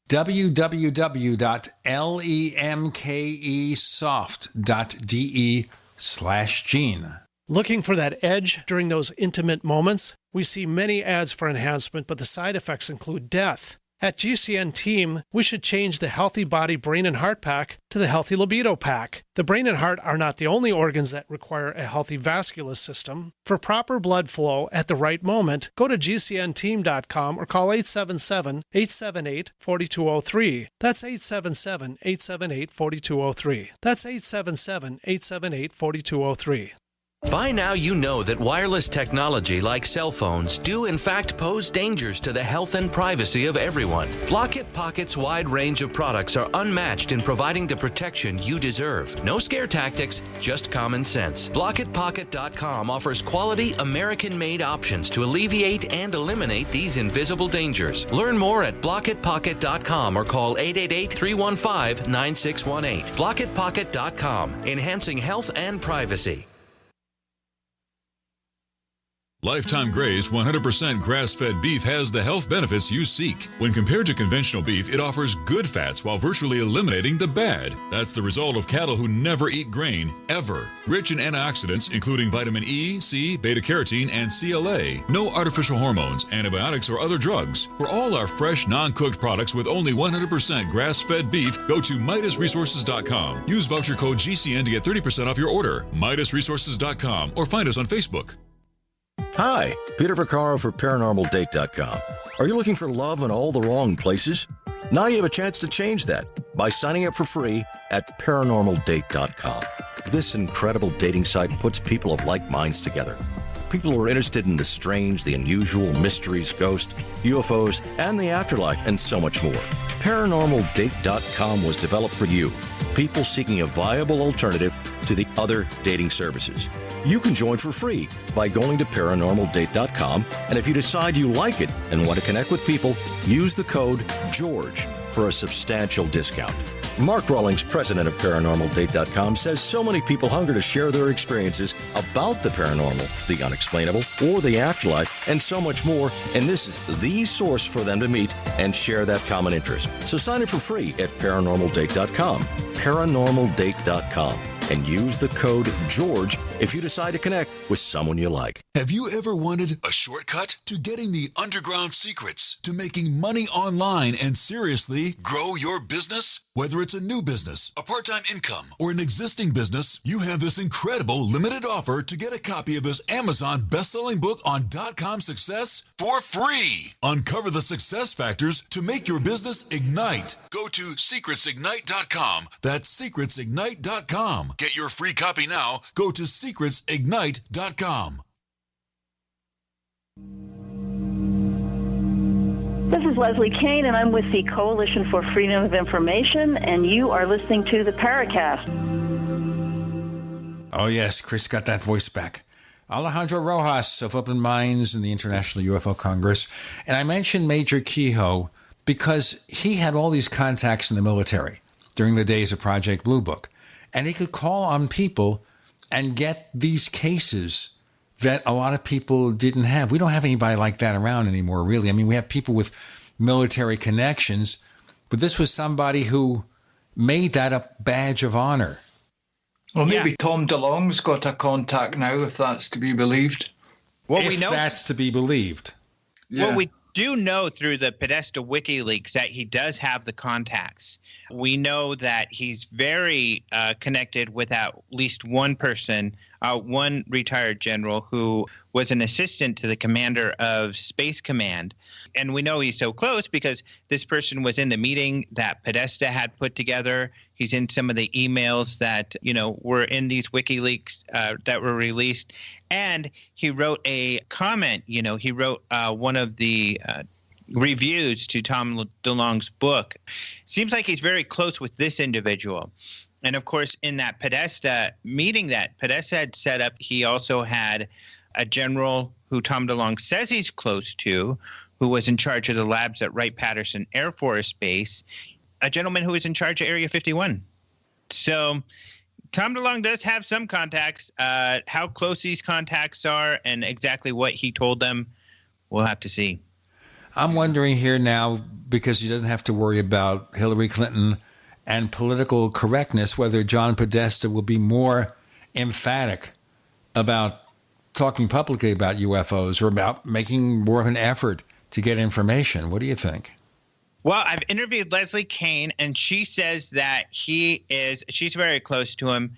[SPEAKER 3] www.lemkesoft.de/Gene.
[SPEAKER 14] Looking for that edge during those intimate moments? We see many ads for enhancement, but the side effects include death. At GCN Team, we should change the Healthy Body, Brain, and Heart Pack to the Healthy Libido Pack. The brain and heart are not the only organs that require a healthy vascular system. For proper blood flow at the right moment, go to GCNteam.com or call 877-878-4203. That's 877-878-4203. That's 877-878-4203.
[SPEAKER 19] By now you know that wireless technology like cell phones do in fact pose dangers to the health and privacy of everyone. Blockit Pocket's wide range of products are unmatched in providing the protection you deserve. No scare tactics, just common sense. BlockitPocket.com offers quality American-made options to alleviate and eliminate these invisible dangers. Learn more at BlockitPocket.com or call 888-315-9618. BlockitPocket.com, enhancing health and privacy.
[SPEAKER 20] Lifetime Gray's 100% grass-fed beef has the health benefits you seek. When compared to conventional beef, it offers good fats while virtually eliminating the bad. That's the result of cattle who never eat grain, ever. Rich in antioxidants, including vitamin E, C, beta-carotene, and CLA. No artificial hormones, antibiotics, or other drugs. For all our fresh, non-cooked products with only 100% grass-fed beef, go to MidasResources.com. Use voucher code GCN to get 30% off your order. MidasResources.com or find us on Facebook.
[SPEAKER 21] Hi, Peter Vaccaro for ParanormalDate.com. Are you looking for love in all the wrong places? Now you have a chance to change that by signing up for free at ParanormalDate.com. This incredible dating site puts people of like minds together. People who are interested in the strange, the unusual, mysteries, ghosts, UFOs, and the afterlife, and so much more. ParanormalDate.com was developed for you, people seeking a viable alternative to the other dating services. You can join for free by going to ParanormalDate.com, and if you decide you like it and want to connect with people, use the code GEORGE for a substantial discount. Mark Rawlings, president of ParanormalDate.com, says so many people hunger to share their experiences about the paranormal, the unexplainable, or the afterlife, and so much more, and this is the source for them to meet and share that common interest. So sign up for free at ParanormalDate.com, ParanormalDate.com, and use the code GEORGE if you decide to connect with someone you like.
[SPEAKER 20] Have you ever wanted a shortcut to getting the underground secrets to making money online and seriously grow your business? Whether it's a new business, a part-time income, or an existing business, you have this incredible limited offer to get a copy of this Amazon best-selling book on .com success for free. Uncover the success factors to make your business ignite. Go to secretsignite.com. That's secretsignite.com. Get your free copy now. Go to secretsignite.com.
[SPEAKER 22] This is Leslie Kane, and I'm with the Coalition for Freedom of Information, and you are listening to the Paracast.
[SPEAKER 3] Oh, yes, Chris got that voice back. Alejandro Rojas of Open Minds and the International UFO Congress. And I mentioned Major Kehoe because he had all these contacts in the military during the days of Project Blue Book. And he could call on people and get these cases that a lot of people didn't have. We don't have anybody like that around anymore, really. I mean, we have people with military connections, but this was somebody who made that a badge of honor.
[SPEAKER 5] Well, maybe Tom DeLonge's got a contact now, if that's to be believed.
[SPEAKER 12] Well,
[SPEAKER 3] if
[SPEAKER 12] we know
[SPEAKER 3] that's to be believed.
[SPEAKER 12] Well, we do know through the Podesta WikiLeaks that he does have the contacts. We know that he's very connected with at least one person, one retired general who was an assistant to the commander of Space Command. And we know he's so close because this person was in the meeting that Podesta had put together. He's in some of the emails that, were in these WikiLeaks that were released. And he wrote a comment, he wrote one of the reviews to Tom DeLonge's book. Seems like he's very close with this individual. And of course, in that Podesta meeting that Podesta had set up, he also had a general who Tom DeLonge says he's close to, who was in charge of the labs at Wright-Patterson Air Force Base, a gentleman who was in charge of Area 51. So Tom DeLonge does have some contacts. How close these contacts are and exactly what he told them, we'll have to see.
[SPEAKER 3] I'm wondering here now, because he doesn't have to worry about Hillary Clinton and political correctness, whether John Podesta will be more emphatic about talking publicly about UFOs or about making more of an effort to get information. What do you think?
[SPEAKER 12] Well, I've interviewed Leslie Kane, and she says that she's very close to him,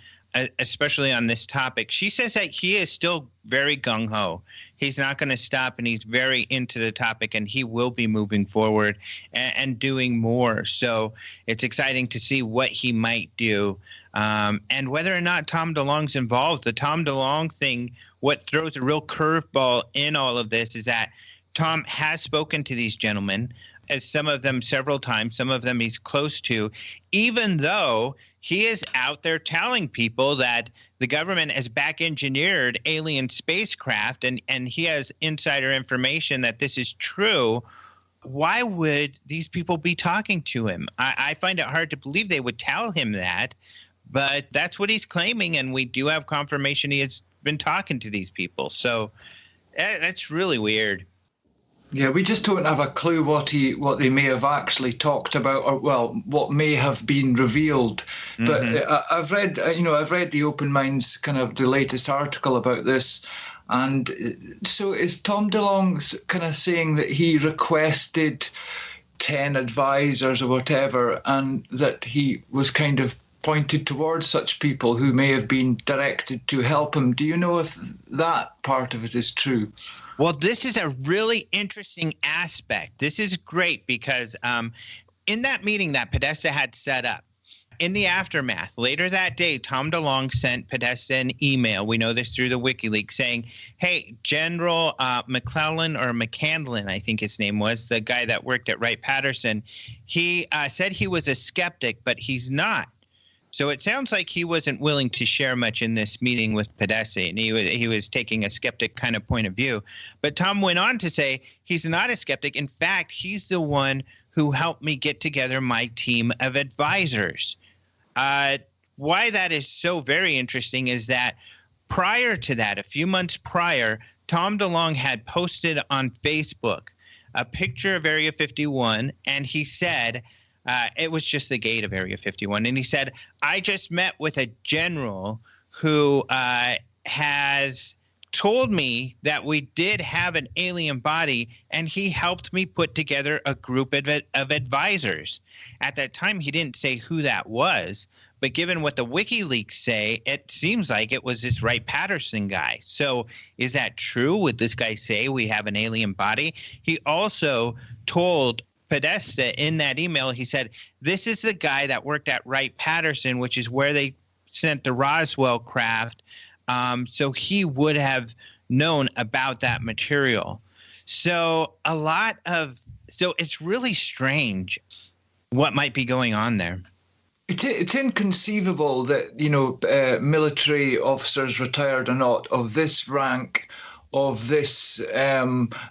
[SPEAKER 12] especially on this topic. She says that he is still very gung-ho. He's not going to stop, and he's very into the topic, and he will be moving forward and doing more. So it's exciting to see what he might do. And whether or not Tom DeLonge's involved, the Tom DeLonge thing, what throws a real curveball in all of this is that Tom has spoken to these gentlemen, some of them several times, some of them he's close to, even though he is out there telling people that the government has back-engineered alien spacecraft and he has insider information that this is true. Why would these people be talking to him? I find it hard to believe they would tell him that, but that's what he's claiming, and we do have confirmation he has been talking to these people. So that's really weird.
[SPEAKER 5] Yeah, we just don't have a clue what they may have actually talked about, or what may have been revealed. But I've read the Open Minds kind of the latest article about this, and so is Tom DeLonge kind of saying that he requested 10 advisors or whatever, and that he was kind of pointed towards such people who may have been directed to help him. Do you know if that part of it is true?
[SPEAKER 12] Well, this is a really interesting aspect. This is great because in that meeting that Podesta had set up, in the aftermath, later that day, Tom DeLonge sent Podesta an email. We know this through the WikiLeaks saying, hey, General McClellan or McCandlin, I think his name was, the guy that worked at Wright-Patterson, he said he was a skeptic, but he's not. So it sounds like he wasn't willing to share much in this meeting with Podesta, and he was taking a skeptic kind of point of view. But Tom went on to say he's not a skeptic. In fact, he's the one who helped me get together my team of advisors. Why that is so very interesting is that prior to that, a few months prior, Tom DeLonge had posted on Facebook a picture of Area 51, and he said, it was just the gate of Area 51, and he said, I just met with a general who has told me that we did have an alien body, and he helped me put together a group of advisors. At that time, he didn't say who that was, but given what the WikiLeaks say, it seems like it was this Wright-Patterson guy. So is that true? Would this guy say we have an alien body? He also told Podesta in that email, he said, this is the guy that worked at Wright-Patterson, which is where they sent the Roswell craft. So he would have known about that material. So it's really strange what might be going on there.
[SPEAKER 5] It's inconceivable that, military officers, retired or not, of this rank, of this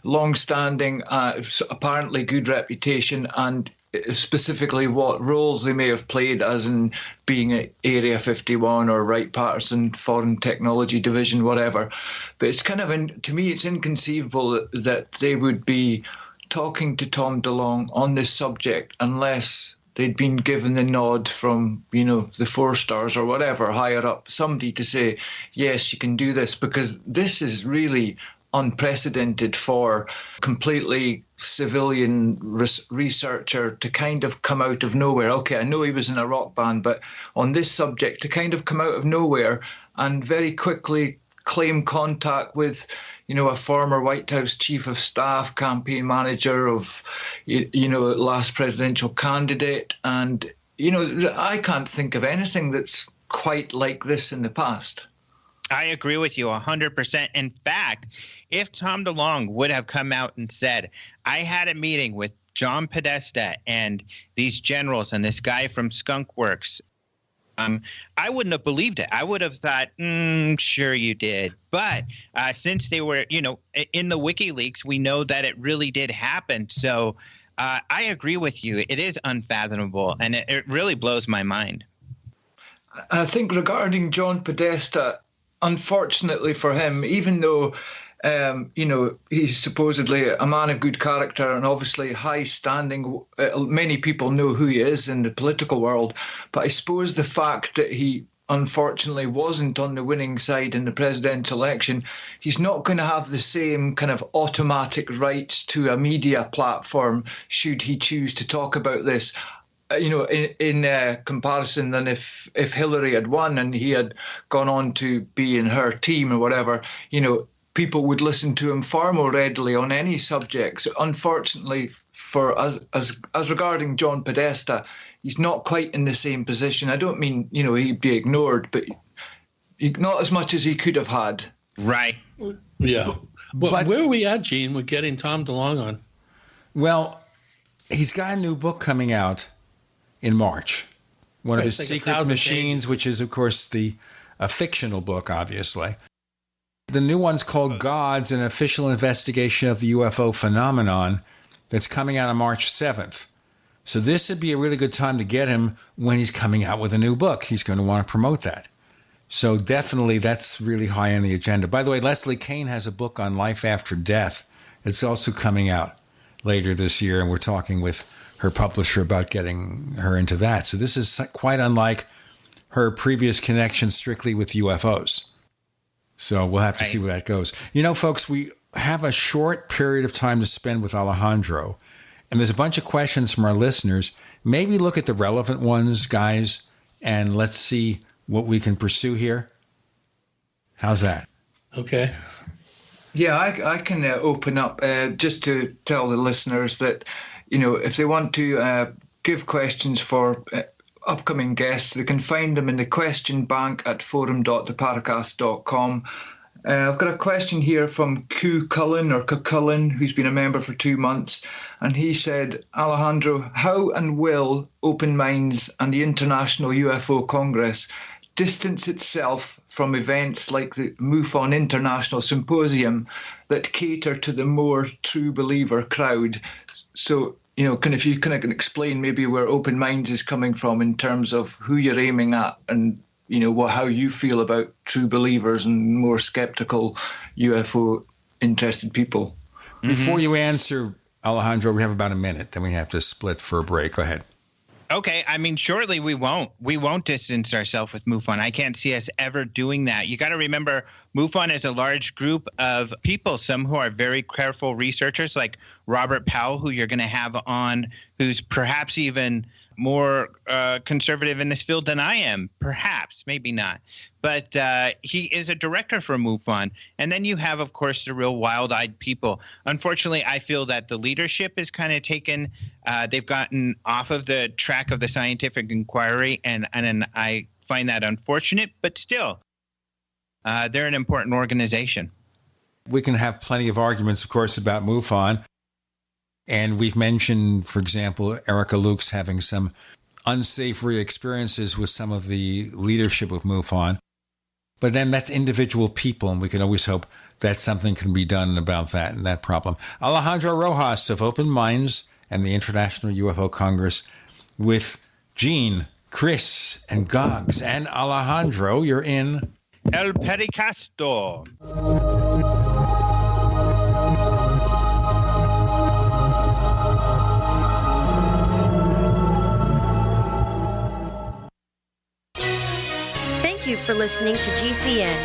[SPEAKER 5] long-standing, apparently good reputation, and specifically what roles they may have played, as in being at Area 51 or Wright-Patterson Foreign Technology Division, whatever. But it's kind of, to me, it's inconceivable that they would be talking to Tom DeLonge on this subject unless they'd been given the nod from, the 4 stars or whatever, higher up, somebody to say, yes, you can do this, because this is really unprecedented for completely civilian researcher to kind of come out of nowhere. Okay, I know he was in a rock band, but on this subject, to kind of come out of nowhere and very quickly claim contact with, a former White House chief of staff, campaign manager of, last presidential candidate. And, I can't think of anything that's quite like this in the past.
[SPEAKER 12] I agree with you 100%. In fact, if Tom DeLonge would have come out and said, I had a meeting with John Podesta and these generals and this guy from Skunk Works, I wouldn't have believed it. I would have thought, sure you did. But since they were, in the WikiLeaks, we know that it really did happen. So I agree with you. It is unfathomable, and it really blows my mind.
[SPEAKER 5] I think regarding John Podesta, unfortunately for him, even though he's supposedly a man of good character and obviously high standing, many people know who he is in the political world, but I suppose the fact that he unfortunately wasn't on the winning side in the presidential election, he's not going to have the same kind of automatic rights to a media platform should he choose to talk about this. In comparison than if Hillary had won and he had gone on to be in her team or whatever, people would listen to him far more readily on any subject. So unfortunately for us, as regarding John Podesta, he's not quite in the same position. I don't mean, he'd be ignored, but not as much as he could have had.
[SPEAKER 12] Right.
[SPEAKER 4] Yeah. But where are we at, Gene, with getting Tom DeLonge on?
[SPEAKER 3] Well, he's got a new book coming out in March. One of his secret machines, which is, of course, a fictional book, obviously. The new one's called Gods, an official investigation of the UFO phenomenon, that's coming out on March 7th. So this would be a really good time to get him when he's coming out with a new book. He's going to want to promote that. So definitely that's really high on the agenda. By the way, Leslie Kean has a book on life after death. It's also coming out later this year, and we're talking with her publisher about getting her into that. So this is quite unlike her previous connection strictly with UFOs. So we'll have to see where that goes. Folks, we have a short period of time to spend with Alejandro, and there's a bunch of questions from our listeners. Maybe look at the relevant ones, guys, and let's see what we can pursue here. How's that?
[SPEAKER 4] Okay.
[SPEAKER 5] Yeah, I can open up just to tell the listeners that, if they want to give questions for upcoming guests, they can find them in the question bank at forum.theparacast.com. I've got a question here from Cullen, who's been a member for 2 months, and he said, Alejandro, how and will Open Minds and the International UFO Congress distance itself from events like the MUFON International Symposium that cater to the more true believer crowd? So, if you can explain maybe where Open Minds is coming from in terms of who you're aiming at and, how you feel about true believers and more skeptical UFO interested people.
[SPEAKER 3] Before you answer, Alejandro, we have about a minute, then we have to split for a break. Go ahead.
[SPEAKER 12] Okay, shortly we won't distance ourselves with MUFON. I can't see us ever doing that. You got to remember, MUFON is a large group of people, some who are very careful researchers, like Robert Powell, who you're going to have on, who's perhaps even more conservative in this field than I am, perhaps, maybe not. But he is a director for MUFON. And then you have, of course, the real wild-eyed people. Unfortunately, I feel that the leadership is kind of taken, they've gotten off of the track of the scientific inquiry, and I find that unfortunate, but still, they're an important organization.
[SPEAKER 3] We can have plenty of arguments, of course, about MUFON. And we've mentioned, for example, Erica Lukes having some unsavory experiences with some of the leadership of MUFON. But then that's individual people, and we can always hope that something can be done about that and that problem. Alejandro Rojas of Open Minds and the International UFO Congress with Gene, Chris, and Goggs. And Alejandro, you're in
[SPEAKER 12] El Pericasto.
[SPEAKER 13] Thank you for listening to GCN.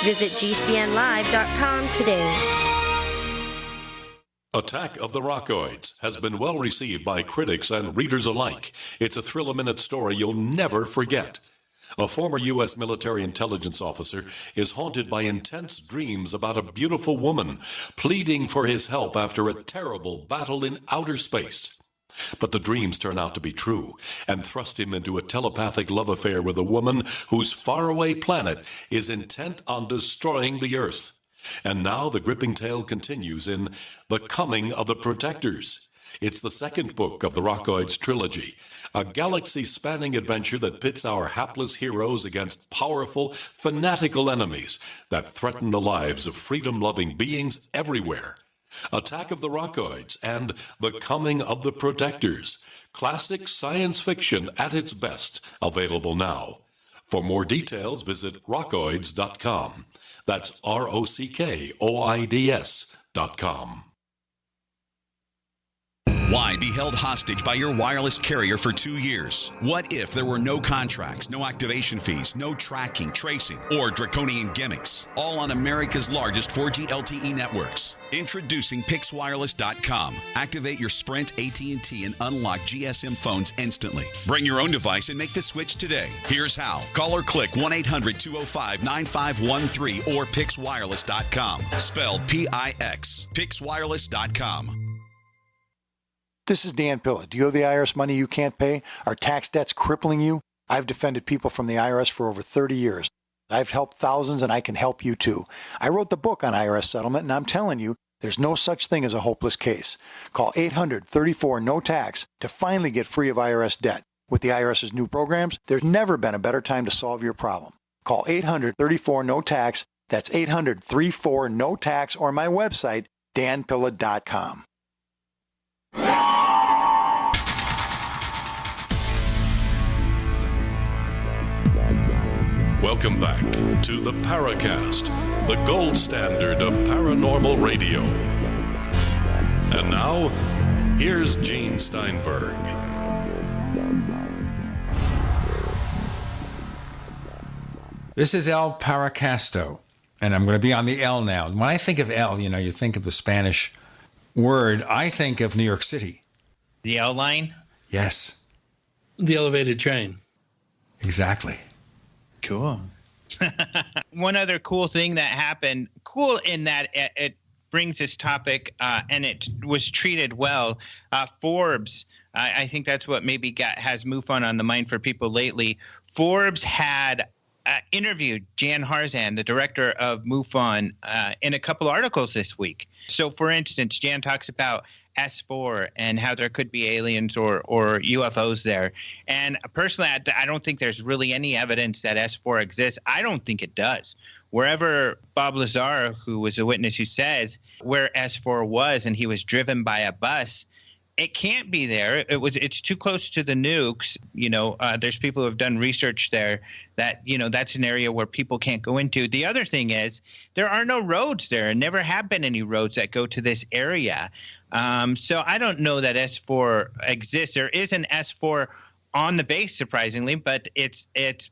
[SPEAKER 13] Visit GCNlive.com today.
[SPEAKER 2] Attack of the Rockoids has been well received by critics and readers alike. It's a thrill-a-minute story you'll never forget. A former U.S. military intelligence officer is haunted by intense dreams about a beautiful woman pleading for his help after a terrible battle in outer space. But the dreams turn out to be true and thrust him into a telepathic love affair with a woman whose faraway planet is intent on destroying the Earth. And now the gripping tale continues in The Coming of the Protectors. It's the second book of the Rockoids trilogy, a galaxy-spanning adventure that pits our hapless heroes against powerful, fanatical enemies that threaten the lives of freedom-loving beings everywhere. Attack of the Rockoids and The Coming of the Protectors. Classic science fiction at its best, available now. For more details, visit rockoids.com. That's ROCKOIDS.com.
[SPEAKER 11] Why be held hostage by your wireless carrier for 2 years? What if there were no contracts, no activation fees, no tracking, tracing, or draconian gimmicks? All on America's largest 4G LTE networks. Introducing PixWireless.com. Activate your Sprint, AT&T, and unlock GSM phones instantly. Bring your own device and make the switch today. Here's how. Call or click 1-800-205-9513 or PixWireless.com. Spelled P-I-X. PixWireless.com.
[SPEAKER 8] This is Dan Pilla. Do you owe the IRS money you can't pay? Are tax debts crippling you? I've defended people from the IRS for over 30 years. I've helped thousands, and I can help you too. I wrote the book on IRS settlement, and I'm telling you, there's no such thing as a hopeless case. Call 800-34-NO-TAX to finally get free of IRS debt. With the IRS's new programs, there's never been a better time to solve your problem. Call 800-34-NO-TAX. That's 800-34-NO-TAX, or my website, danpilla.com.
[SPEAKER 2] Welcome back to the Paracast, the gold standard of paranormal radio. And now, here's Gene Steinberg.
[SPEAKER 3] This is El Paracasto, and I'm going to be on the L now. When I think of El, you think of the Spanish word. I think of New York City.
[SPEAKER 12] The L line?
[SPEAKER 3] Yes.
[SPEAKER 4] The elevated train.
[SPEAKER 3] Exactly.
[SPEAKER 12] Cool. One other cool thing that happened, cool in that it brings this topic and it was treated well. Forbes, I think that's what maybe has MUFON on the mind for people lately. Forbes had interviewed Jan Harzan, the director of MUFON, in a couple articles this week. So, for instance, Jan talks about S4 and how there could be aliens or UFOs there. And personally, I don't think there's really any evidence that S4 exists. I don't think it does. Wherever Bob Lazar, who was a witness who says where S4 was and he was driven by a bus, it can't be there. It's too close to the nukes. There's people who have done research there that, that's an area where people can't go into. The other thing is there are no roads there and never have been any roads that go to this area. So I don't know that S4 exists. There is an S4 on the base, surprisingly, but it's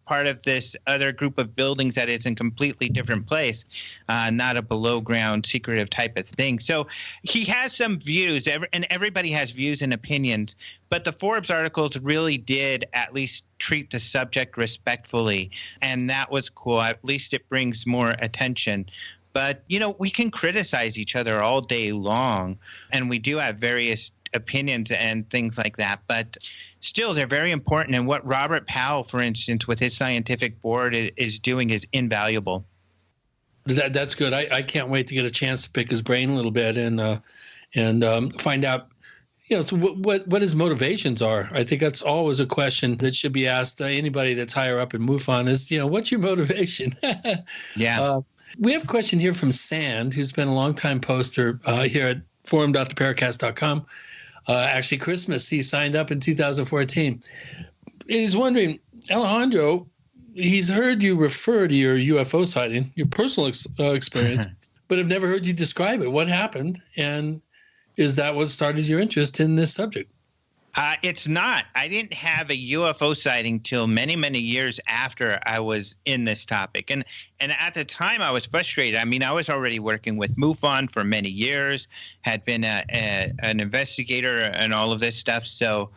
[SPEAKER 12] part of this other group of buildings that is in a completely different place, not a below ground secretive type of thing. So he has some views, and everybody has views and opinions, but the Forbes articles really did at least treat the subject respectfully, and that was cool. At least it brings more attention. But, we can criticize each other all day long, and we do have various opinions and things like that, but still they're very important. And what Robert Powell, for instance, with his scientific board is doing is invaluable.
[SPEAKER 4] That's good. I can't wait to get a chance to pick his brain a little bit and find out, so what his motivations are. I think that's always a question that should be asked anybody that's higher up in MUFON is, what's your motivation?
[SPEAKER 12] Yeah.
[SPEAKER 4] We have a question here from Sand, who's been a longtime poster here at forum.theparacast.com. Actually, Christmas, he signed up in 2014. He's wondering, Alejandro, he's heard you refer to your UFO sighting, your personal experience, but have never heard you describe it. What happened? And is that what started your interest in this subject?
[SPEAKER 12] It's not. I didn't have a UFO sighting till many, many years after I was in this topic. And at the time, I was frustrated. I mean, I was already working with MUFON for many years, had been an investigator and all of this stuff. So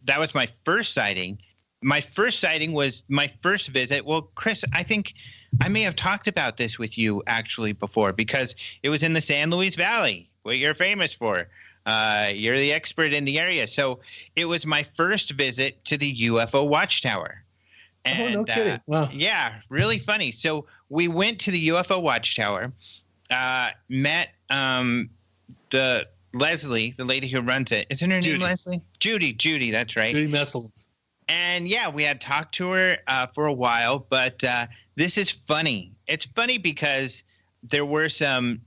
[SPEAKER 12] that was my first sighting. My first sighting was my first visit. Well, Chris, I think I may have talked about this with you actually before because it was in the San Luis Valley, what you're famous for. You're the expert in the area. So it was my first visit to the UFO Watchtower. And,
[SPEAKER 4] no kidding. Wow.
[SPEAKER 12] Yeah, really funny. So we went to the UFO Watchtower, met the Leslie, the lady who runs it. Isn't her name Leslie? Judy, that's right.
[SPEAKER 4] Judy Messel.
[SPEAKER 12] And yeah, we had talked to her for a while, but this is funny. It's funny because there were some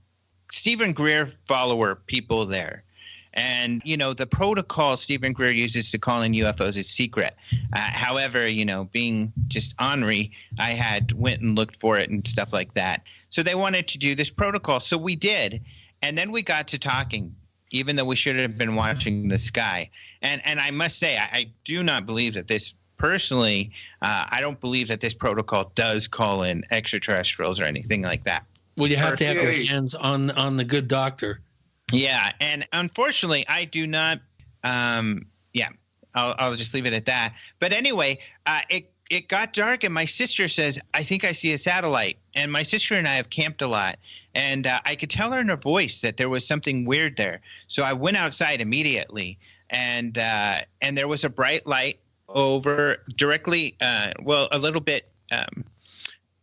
[SPEAKER 12] Stephen Greer follower people there. And, the protocol Stephen Greer uses to call in UFOs is secret. However, being just ornery, I went and looked for it and stuff like that. So they wanted to do this protocol. So we did. And then we got to talking, even though we should have been watching the sky. And I must say, I do not believe that this personally, I don't believe that this protocol does call in extraterrestrials or anything like that.
[SPEAKER 4] Well, you have to have your hands on the good doctor.
[SPEAKER 12] Yeah, and unfortunately, I do not. I'll just leave it at that. But anyway, it got dark, and my sister says, "I think I see a satellite." And my sister and I have camped a lot, and I could tell her in her voice that there was something weird there. So I went outside immediately, and there was a bright light over directly, a little bit.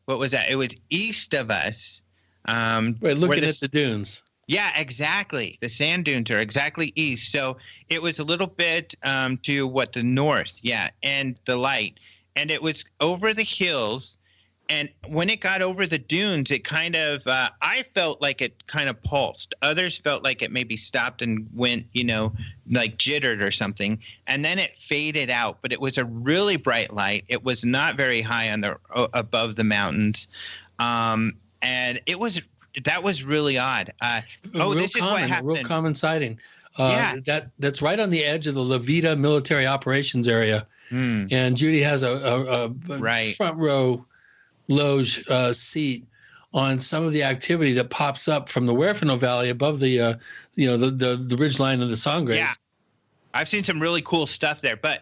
[SPEAKER 12] What was that? It was east of us.
[SPEAKER 4] Looking at the dunes.
[SPEAKER 12] Yeah, exactly. The sand dunes are exactly east. So it was a little bit to the north. Yeah, and the light. And it was over the hills. And when it got over the dunes, it kind of I felt like it kind of pulsed. Others felt like it maybe stopped and went, like jittered or something. And then it faded out. But it was a really bright light. It was not very high above the mountains. And that was really odd. This is what happened.
[SPEAKER 4] A real common sighting. That's right on the edge of the La Vita military operations area. And Judy has a front row loge seat on some of the activity that pops up from the Huerfano Valley above the ridge line of the Sangres.
[SPEAKER 12] I've seen some really cool stuff there. But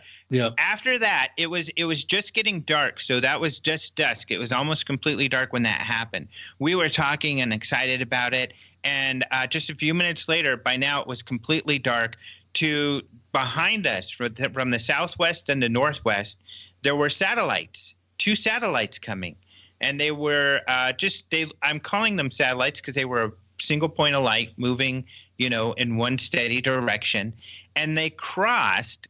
[SPEAKER 12] after that, it was just getting dark. So that was just dusk. It was almost completely dark when that happened. We were talking and excited about it. And just a few minutes later, by now it was completely dark. To behind us, from the southwest and the northwest, there were satellites, 2 satellites coming. And they were I'm calling them satellites because they were a single point of light moving, in one steady direction. And they crossed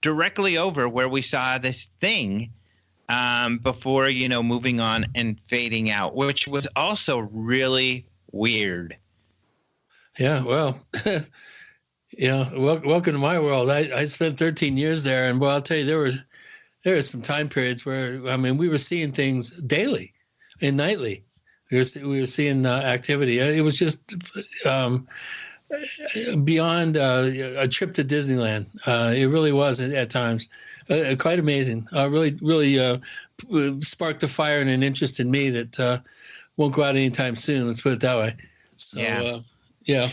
[SPEAKER 12] directly over where we saw this thing before, moving on and fading out, which was also really weird.
[SPEAKER 4] Yeah, well, welcome to my world. I spent 13 years there, and I'll tell you, there were some time periods where, we were seeing things daily and nightly. We were seeing activity. It was just beyond a trip to Disneyland. It really was at times. Quite amazing. Really sparked a fire and an interest in me that won't go out anytime soon. Let's put it that way. So, yeah.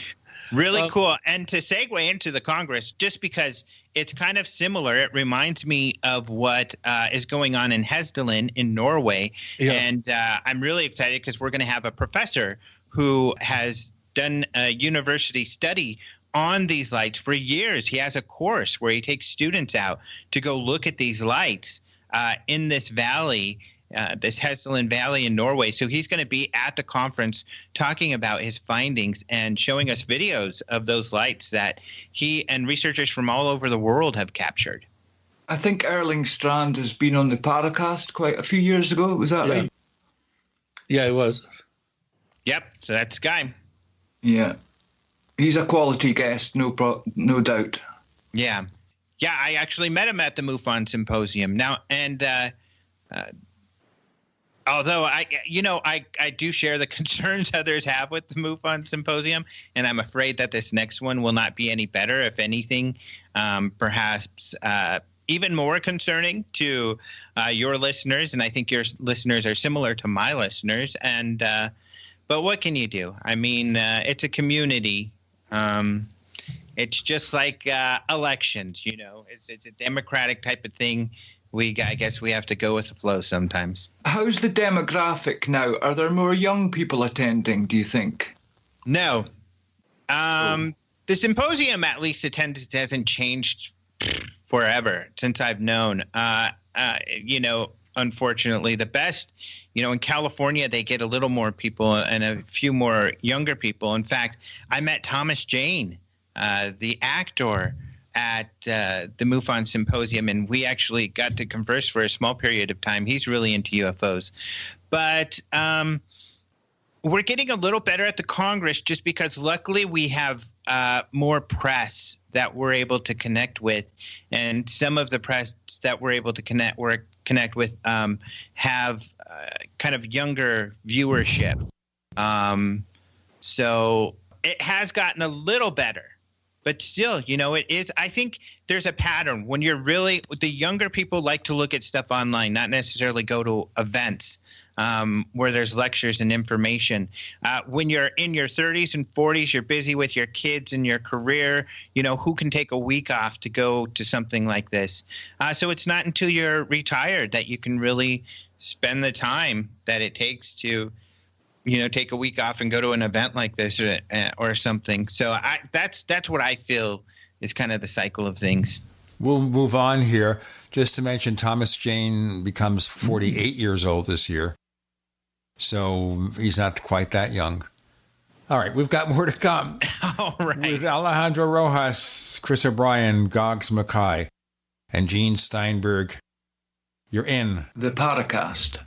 [SPEAKER 12] Really cool. And to segue into the Congress, just because it's kind of similar, it reminds me of what is going on in Hesdalen in Norway. Yeah. And I'm really excited because we're going to have a professor who has done a university study on these lights for years. He has a course where he takes students out to go look at these lights in this valley, this Hesdalen Valley in Norway. So he's going to be at the conference talking about his findings and showing us videos of those lights that he and researchers from all over the world have captured.
[SPEAKER 5] I think Erling Strand has been on the Paracast quite a few years ago. Was that right?
[SPEAKER 4] Yeah, it was.
[SPEAKER 12] Yep. So that's the guy.
[SPEAKER 5] Yeah. He's a quality guest, no doubt.
[SPEAKER 12] Yeah. Yeah, I actually met him at the MUFON Symposium. Now, and although I do share the concerns others have with the MUFON Symposium, and I'm afraid that this next one will not be any better. If anything, perhaps even more concerning to your listeners, and I think your listeners are similar to my listeners. And but what can you do? I mean, it's a community. It's just like elections, It's a democratic type of thing. I guess we have to go with the flow sometimes. How's the demographic now? Are there more young people attending, do you think? No. The symposium, at least attendance hasn't changed forever since I've known. Unfortunately, the best, in California, they get a little more people and a few more younger people. In fact, I met Thomas Jane, the actor, at the MUFON Symposium, and we actually got to converse for a small period of time. He's really into UFOs. But we're getting a little better at the Congress just because luckily we have more press that we're able to connect with, and some of the press that we're able to connect with have kind of younger viewership. So it has gotten a little better. But still, it is. I think there's a pattern when the younger people like to look at stuff online, not necessarily go to events where there's lectures and information. When you're in your 30s and 40s, you're busy with your kids and your career. Who can take a week off to go to something like this? So it's not until you're retired that you can really spend the time that it takes to take a week off and go to an event like this or something. So that's what I feel is kind of the cycle of things.
[SPEAKER 3] We'll move on here. Just to mention, Thomas Jane becomes 48 years old this year. So he's not quite that young. All right, we've got more to come.
[SPEAKER 12] All right.
[SPEAKER 3] With Alejandro Rojas, Chris O'Brien, Goggs Mackay, and Gene Steinberg. You're in
[SPEAKER 5] the Paracast.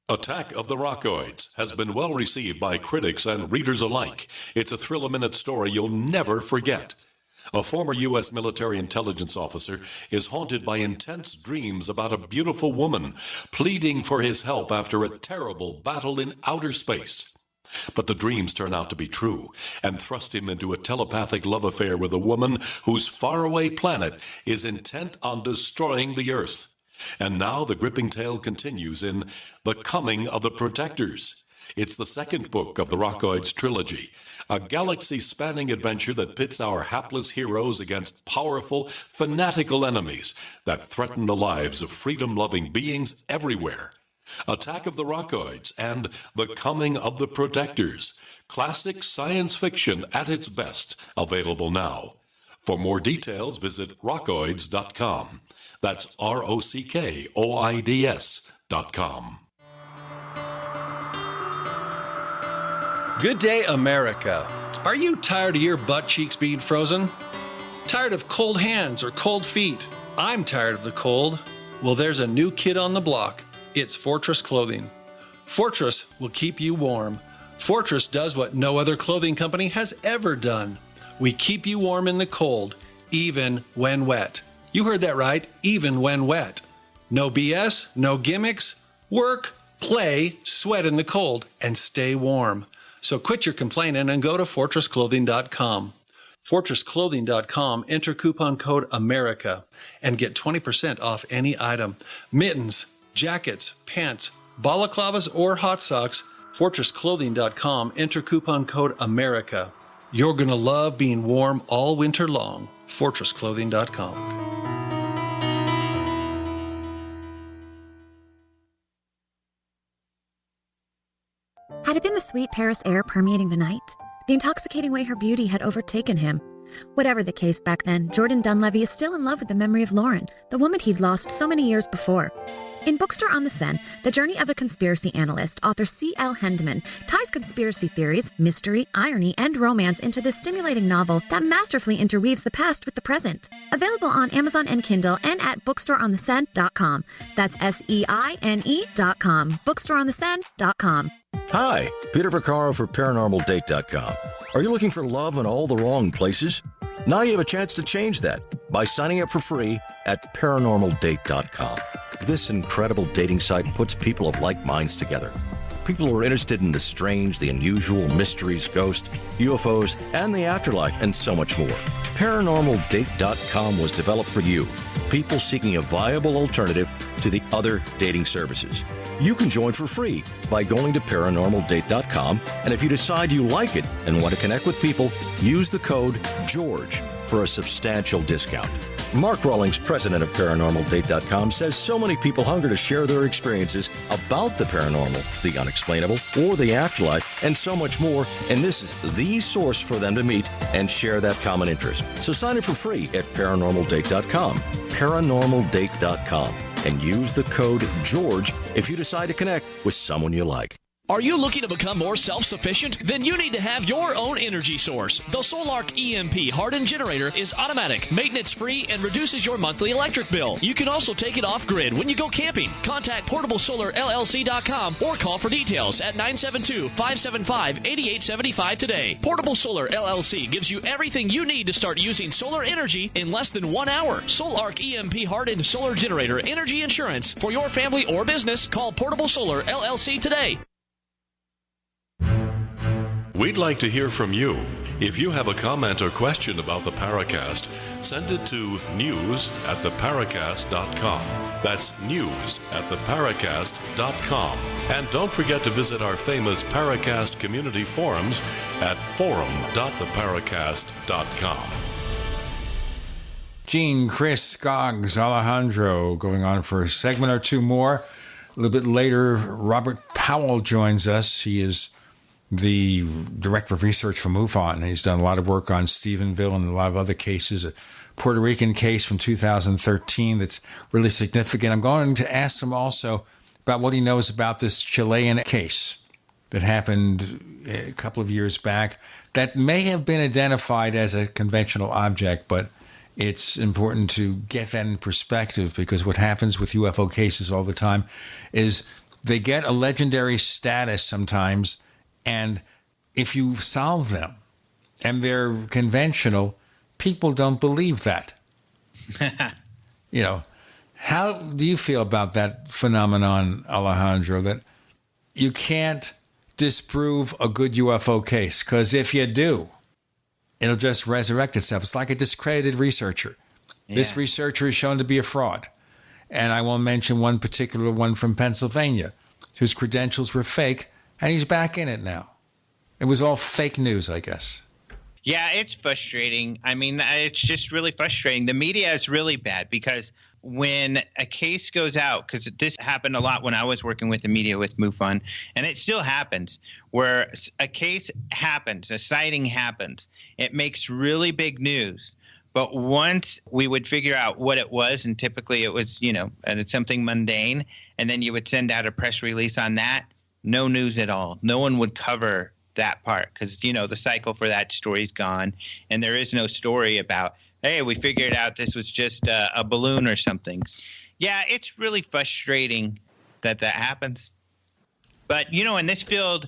[SPEAKER 2] Attack of the Rockoids has been well received by critics and readers alike. It's a thrill-a-minute story you'll never forget. A former U.S. military intelligence officer is haunted by intense dreams about a beautiful woman pleading for his help after a terrible battle in outer space. But the dreams turn out to be true and thrust him into a telepathic love affair with a woman whose faraway planet is intent on destroying the Earth. And now the gripping tale continues in The Coming of the Protectors. It's the second book of the Rockoids trilogy, a galaxy-spanning adventure that pits our hapless heroes against powerful, fanatical enemies that threaten the lives of freedom-loving beings everywhere. Attack of the Rockoids and The Coming of the Protectors. Classic science fiction at its best, available now. For more details, visit rockoids.com. That's ROCKOIDS.com.
[SPEAKER 1] Good day, America. Are you tired of your butt cheeks being frozen? Tired of cold hands or cold feet? I'm tired of the cold. Well, there's a new kid on the block. It's Fortress Clothing. Fortress will keep you warm. Fortress does what no other clothing company has ever done. We keep you warm in the cold, even when wet. You heard that right, even when wet. No BS, no gimmicks. Work, play, sweat in the cold, and stay warm. So quit your complaining and go to fortressclothing.com. fortressclothing.com, enter coupon code AMERICA and get 20% off any item. Mittens, jackets, pants, balaclavas, or hot socks, fortressclothing.com, enter coupon code AMERICA. You're going to love being warm all winter long. fortressclothing.com.
[SPEAKER 7] Had it been the sweet Paris air permeating the night? The intoxicating way her beauty had overtaken him? Whatever the case back then, Jordan Dunleavy is still in love with the memory of Lauren, the woman he'd lost so many years before. In Bookstore on the Seine, The Journey of a Conspiracy Analyst, author C.L. Hendman ties conspiracy theories, mystery, irony, and romance into this stimulating novel that masterfully interweaves the past with the present. Available on Amazon and Kindle and at bookstoreontheseine.com. That's SEINE.com. bookstoreontheseine.com.
[SPEAKER 21] Hi, Peter Vaccaro for ParanormalDate.com. Are you looking for love in all the wrong places? Now you have a chance to change that by signing up for free at ParanormalDate.com. This incredible dating site puts people of like minds together. People who are interested in the strange, the unusual, mysteries, ghosts, UFOs, and the afterlife, and so much more. ParanormalDate.com was developed for you, people seeking a viable alternative to the other dating services. You can join for free by going to ParanormalDate.com, and if you decide you like it and want to connect with people, use the code GEORGE for a substantial discount. Mark Rawlings, president of ParanormalDate.com, says so many people hunger to share their experiences about the paranormal, the unexplainable, or the afterlife, and so much more, and this is the source for them to meet and share that common interest. So sign up for free at ParanormalDate.com, ParanormalDate.com, and use the code GEORGE if you decide to connect with someone you like.
[SPEAKER 23] Are you looking to become more self-sufficient? Then you need to have your own energy source. The Solark EMP hardened generator is automatic, maintenance-free, and reduces your monthly electric bill. You can also take it off-grid when you go camping. Contact PortableSolarLLC.com or call for details at 972-575-8875 today. Portable Solar LLC gives you everything you need to start using solar energy in less than 1 hour. Solark EMP hardened solar generator energy insurance for your family or business. Call Portable Solar LLC today.
[SPEAKER 2] We'd like to hear from you. If you have a comment or question about the Paracast, send it to news@theparacast.com. That's news@theparacast.com. And don't forget to visit our famous Paracast community forums at forum.theparacast.com.
[SPEAKER 3] Gene, Chris, Goggs, Alejandro going on for a segment or two more. A little bit later, Robert Powell joins us. He is the director of research for MUFON. He's done a lot of work on Stephenville and a lot of other cases. A Puerto Rican case from 2013 that's really significant. I'm going to ask him also about what he knows about this Chilean case that happened a couple of years back that may have been identified as a conventional object, but it's important to get that in perspective, because what happens with UFO cases all the time is they get a legendary status sometimes, and if you solve them and they're conventional, people don't believe that. You know, how do you feel about that phenomenon, Alejandro, that you can't disprove a good UFO case? Because if you do, it'll just resurrect itself. It's like a discredited researcher. Yeah. This researcher is shown to be a fraud. And I won't mention one particular one from Pennsylvania whose credentials were fake, And he's back in it now. It was all fake news, I guess.
[SPEAKER 12] Yeah, it's frustrating. I mean, it's just really frustrating. The media is really bad because when a case goes out, because this happened a lot when I was working with the media with MUFON, and it still happens, where a case happens, a sighting happens, it makes really big news. But once we would figure out what it was, and typically it was, and it's something mundane, and then you would send out a press release on that, no news at all. No one would cover that part because, the cycle for that story is gone. And there is no story about, hey, we figured out this was just a balloon or something. Yeah, it's really frustrating that happens. But, in this field,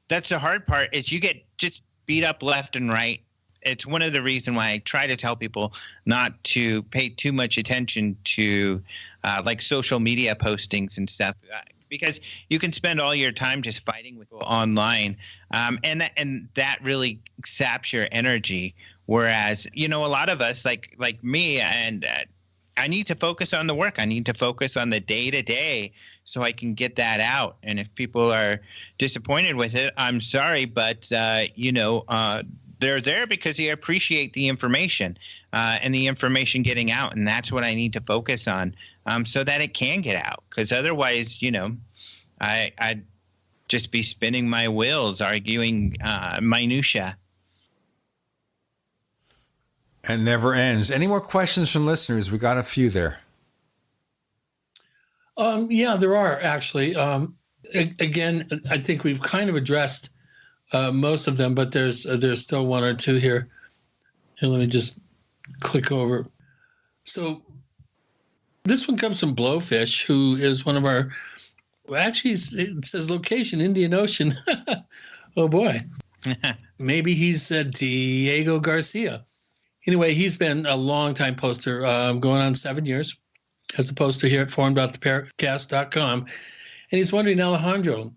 [SPEAKER 12] that's the hard part is you get just beat up left and right. It's one of the reasons why I try to tell people not to pay too much attention to like social media postings and stuff. Because you can spend all your time just fighting with people online, and that really saps your energy. Whereas, a lot of us, like me, and I need to focus on the work. I need to focus on the day-to-day so I can get that out. And if people are disappointed with it, I'm sorry, but, they're there because they appreciate the information and the information getting out. And that's what I need to focus on so that it can get out. Because otherwise, I'd just be spinning my wheels arguing minutia.
[SPEAKER 3] And never ends. Any more questions from listeners? We got a few there.
[SPEAKER 4] Yeah, there are actually. Again, I think we've kind of addressed most of them, but there's still one or two here. And let me just click over. So this one comes from Blowfish, who is one of our. Well, actually, it says location, Indian Ocean. Oh boy, maybe he's Diego Garcia. Anyway, he's been a long-time poster, going on 7 years, as a poster here at forum.theparacast.com. And he's wondering, Alejandro,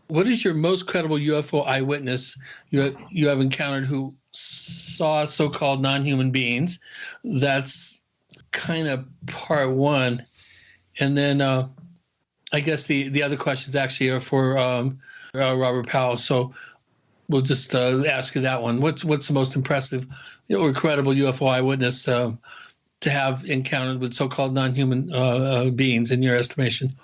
[SPEAKER 4] what is your most credible UFO eyewitness you have encountered who saw so-called non-human beings? That's kind of part one. And then I guess the other questions actually are for Robert Powell. So we'll just ask you that one. What's the most impressive or credible UFO eyewitness to have encountered with so-called non-human beings in your estimation?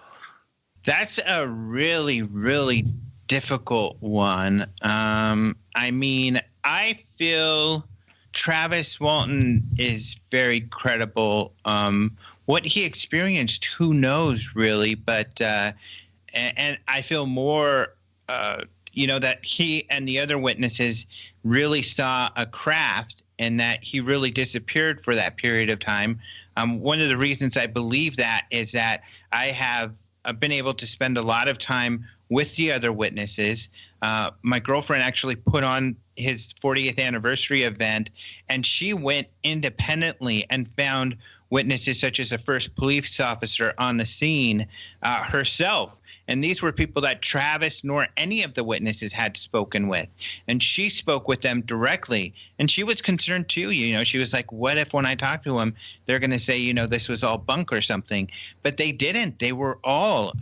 [SPEAKER 12] That's a really, really difficult one. I mean, I feel Travis Walton is very credible. What he experienced, who knows, really? But and I feel more, that he and the other witnesses really saw a craft and that he really disappeared for that period of time. One of the reasons I believe that is that I have been able to spend a lot of time with the other witnesses. My girlfriend actually put on his 40th anniversary event, and she went independently and found witnesses such as a first police officer on the scene herself. And these were people that Travis nor any of the witnesses had spoken with. And she spoke with them directly. And she was concerned too. She was like, what if when I talk to them, they're going to say, this was all bunk or something? But they didn't. They were all.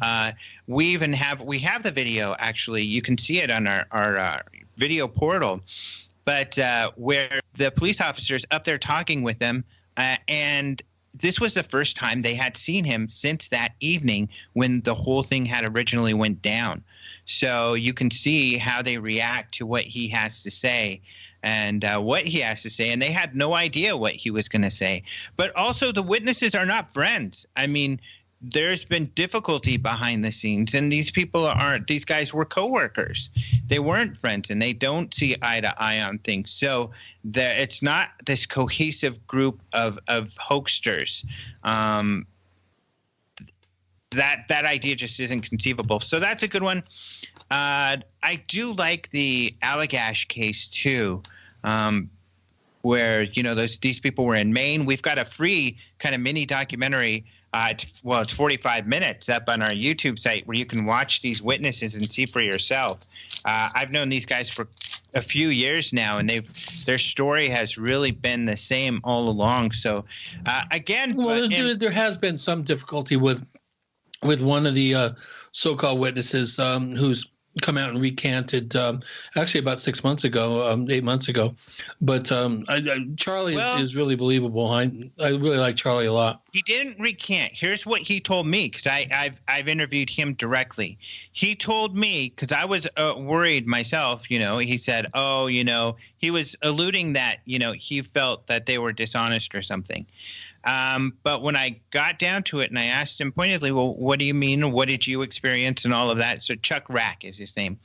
[SPEAKER 12] We have the video, actually. You can see it on our video portal. But where the police officers up there talking with them, and this was the first time they had seen him since that evening when the whole thing had originally went down. So you can see how they react to what he has to say and what he has to say. And they had no idea what he was going to say. But also the witnesses are not friends. I mean, there's been difficulty behind the scenes, and these guys were coworkers. They weren't friends, and they don't see eye to eye on things. So it's not this cohesive group of hoaxsters. That idea just isn't conceivable. So that's a good one. I do like the Allagash case too, where these people were in Maine. We've got a free kind of mini documentary. It's 45 minutes up on our YouTube site where you can watch these witnesses and see for yourself. I've known these guys for a few years now, and their story has really been the same all along. So again,
[SPEAKER 4] there has been some difficulty with one of the so-called witnesses who's come out and recanted actually about 6 months ago, 8 months ago. But Charlie is really believable. I really like Charlie a lot.
[SPEAKER 12] He didn't recant. Here's what he told me, because I've interviewed him directly. He told me, because I was worried myself, he said, he was alluding that, he felt that they were dishonest or something. But when I got down to it and I asked him pointedly, well, what do you mean? What did you experience and all of that? So Chuck Rack is his name.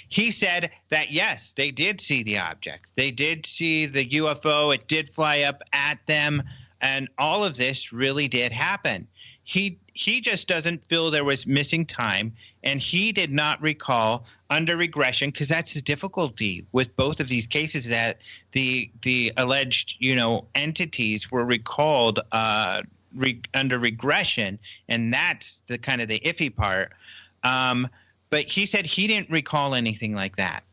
[SPEAKER 12] He said that, yes, they did see the object. They did see the UFO. It did fly up at them. And all of this really did happen. He just doesn't feel there was missing time, and he did not recall under regression, because that's the difficulty with both of these cases, that the alleged entities were recalled under regression, and that's the kind of the iffy part. But he said he didn't recall anything like that.